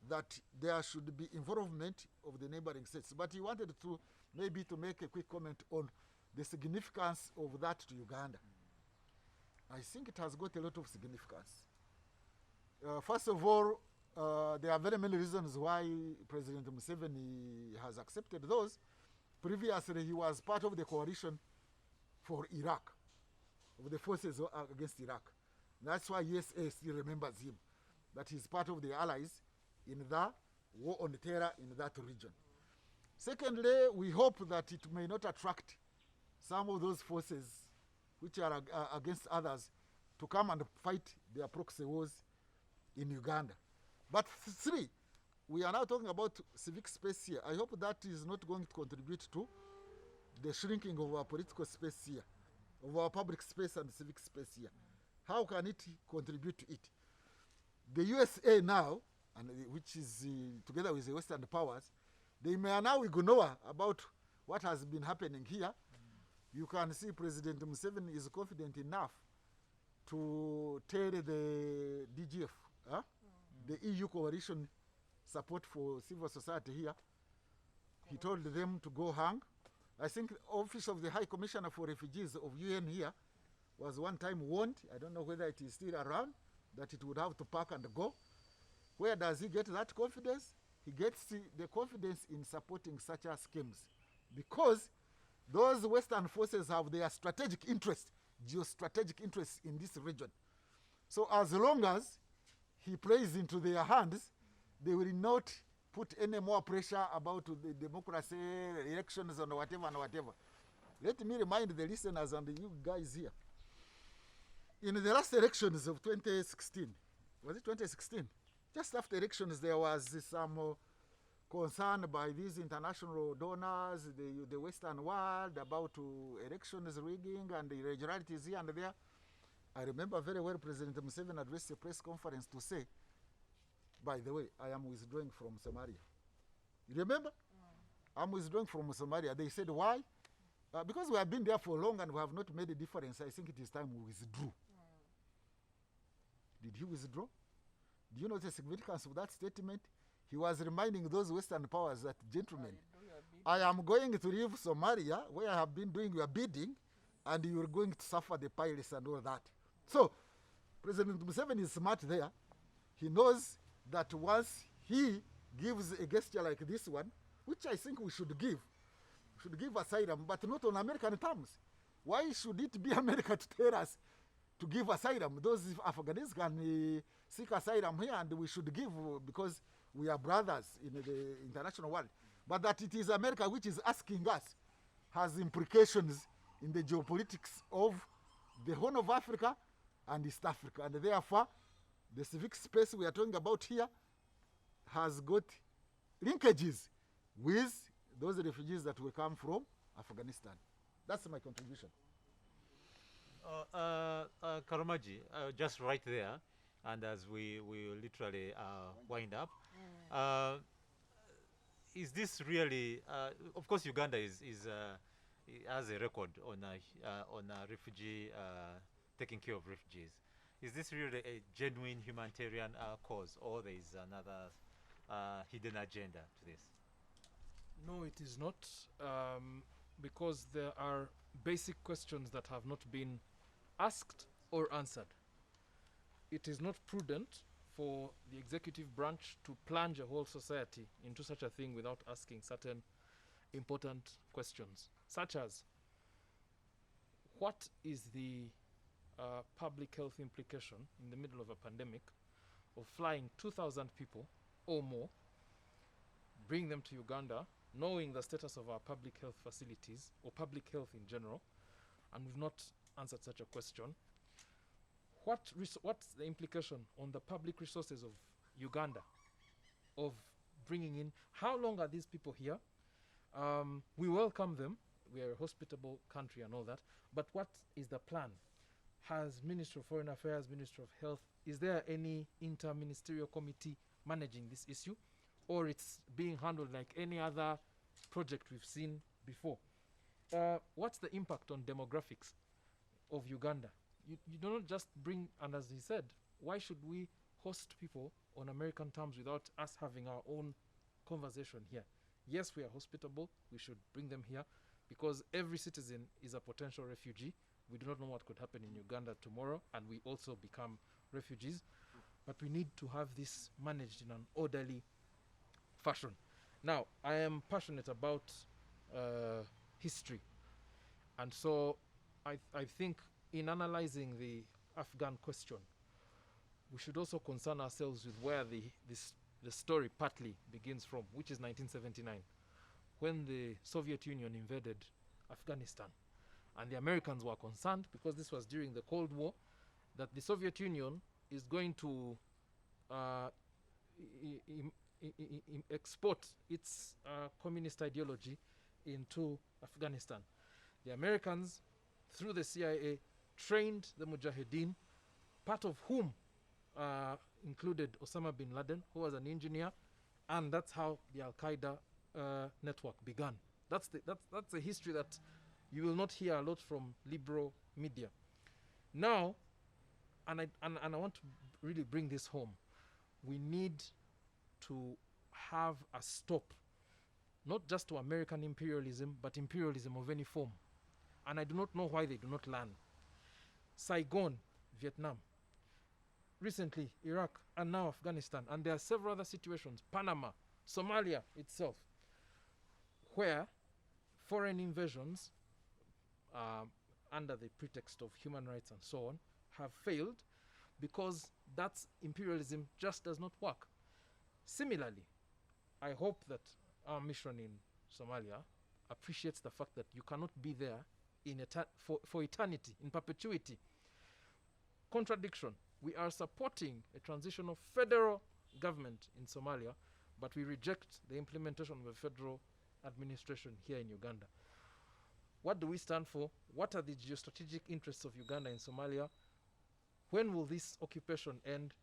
that there should be involvement of the neighboring states. But he wanted to maybe to make a quick comment on the significance of that to Uganda. I think it has got a lot of significance. First of all, there are very many reasons why President Museveni has accepted those. Previously, he was part of the coalition for Iraq, of the forces against Iraq. That's why USA still remembers him, that he's part of the allies in the war on terror in that region. Secondly, we hope that it may not attract some of those forces which are against others to come and fight their proxy wars in Uganda. But three, we are now talking about civic space here. I hope that is not going to contribute to the shrinking of our political space here, of our public space and civic space here. How can it contribute to it? The USA now, and which is together with the Western powers, they may now ignore about what has been happening here. You can see President Museveni is confident enough to tell the DGF, the EU coalition support for civil society here. He told them to go hang. I think the Office of the High Commissioner for Refugees of UN here was one time warned, I don't know whether it is still around, that it would have to pack and go. Where does he get that confidence? He gets the confidence in supporting such schemes because those Western forces have their strategic interest, geostrategic interest in this region. So as long as he plays into their hands, they will not put any more pressure about the democracy, elections, and whatever and whatever. Let me remind the listeners and you guys here. In the last elections of 2016, was it 2016? Just after elections, there was some concern by these international donors, the Western world, about elections rigging and irregularities here and there. I remember very well President Museveni addressed a press conference to say, by the way, I am withdrawing from Somalia. You remember? I'm withdrawing from Somalia. They said, why? Because we have been there for long and we have not made a difference. I think it is time we withdrew. Did he withdraw? Do you know the significance of that statement? He was reminding those Western powers that, gentlemen, I am going to leave Somalia, where I have been doing your bidding, and you are going to suffer the pirates and all that. So, President Museveni is smart there. He knows that once he gives a gesture like this one, which I think we should give asylum, but not on American terms. Why should it be America to tell us to give asylum? Those Afghans can seek asylum here, and we should give because we are brothers in the international world. But that it is America which is asking us has implications in the geopolitics of the Horn of Africa and East Africa. And therefore, the civic space we are talking about here has got linkages with those refugees that will come from Afghanistan. That's my contribution. Karamagi, just right there, and as we literally wind up, is this really? Of course, Uganda has a record on refugee taking care of refugees. Is this really a genuine humanitarian cause, or there is another hidden agenda to this? No, it is not, because there are basic questions that have not been asked or answered. It is not prudent for the executive branch to plunge a whole society into such a thing without asking certain important questions, such as what is the public health implication in the middle of a pandemic of flying 2,000 people or more, bring them to Uganda, knowing the status of our public health facilities or public health in general, and we've not answered such a question. What's the implication on the public resources of Uganda of bringing in? How long are these people here? We welcome them. We are a hospitable country and all that. But what is the plan? Has Ministry of Foreign Affairs, Ministry of Health, is there any inter-ministerial committee managing this issue? Or it's being handled like any other project we've seen before? What's the impact on demographics of Uganda? You don't just bring, and as he said, why should we host people on American terms without us having our own conversation here? Yes, we are hospitable. We should bring them here because every citizen is a potential refugee. We do not know what could happen in Uganda tomorrow, and we also become refugees. But we need to have this managed in an orderly fashion. Now, I am passionate about history. And so I think in analyzing the Afghan question, we should also concern ourselves with where the story partly begins from, which is 1979, when the Soviet Union invaded Afghanistan. And the Americans were concerned, because this was during the Cold War, that the Soviet Union is going to export its communist ideology into Afghanistan. The Americans, through the CIA, trained the Mujahideen, part of whom included Osama bin Laden, who was an engineer, and that's how the Al-Qaeda network began. That's a history that you will not hear a lot from liberal media. Now, and I want to really bring this home, we need to have a stop, not just to American imperialism, but imperialism of any form. And I do not know why they do not learn. Saigon, Vietnam, recently Iraq, and now Afghanistan, and there are several other situations, Panama, Somalia itself, where foreign invasions under the pretext of human rights and so on have failed because that imperialism just does not work. Similarly, I hope that our mission in Somalia appreciates the fact that you cannot be there for eternity, in perpetuity. Contradiction. We are supporting a transition of federal government in Somalia, but we reject the implementation of a federal administration here in Uganda. What do we stand for? What are the geostrategic interests of Uganda in Somalia? When will this occupation end?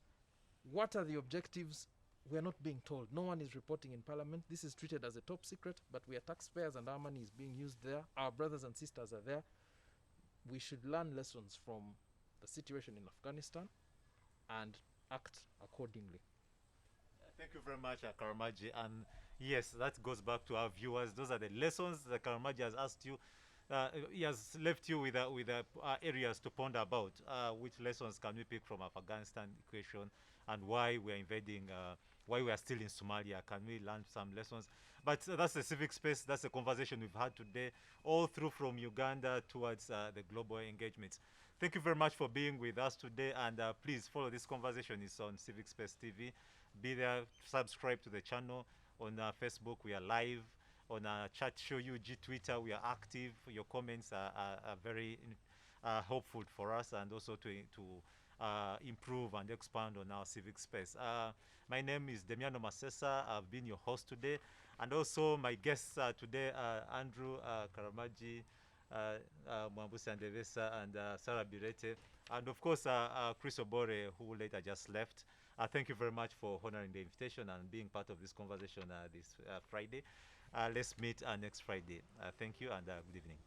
What are the objectives? We are not being told. No one is reporting in Parliament. This is treated as a top secret, but we are taxpayers and our money is being used there. Our brothers and sisters are there. We should learn lessons from the situation in Afghanistan and act accordingly. Thank you very much, Karamagi. And yes, that goes back to our viewers. Those are the lessons that Karamagi has asked you. He has left you with areas to ponder about. Which lessons can we pick from Afghanistan equation, and why we are invading, why we are still in Somalia? Can we learn some lessons? But that's the civic space. That's the conversation we've had today, all through from Uganda towards the global engagements. Thank you very much for being with us today, and please follow this conversation. It's on Civic Space TV. Be there, subscribe to the channel. On Facebook, we are live. On Chat Show UG Twitter, we are active. Your comments are very hopeful for us, and also to improve and expand on our civic space. My name is Demiano Masesa. I've been your host today, and also my guests today are Andrew, Karamagi, Mwambutsya Ndebesa, and Sarah Bireete, and of course Chris Obore, who later just left. Thank you very much for honoring the invitation and being part of this conversation this Friday. Let's meet next Friday. Thank you, and good evening.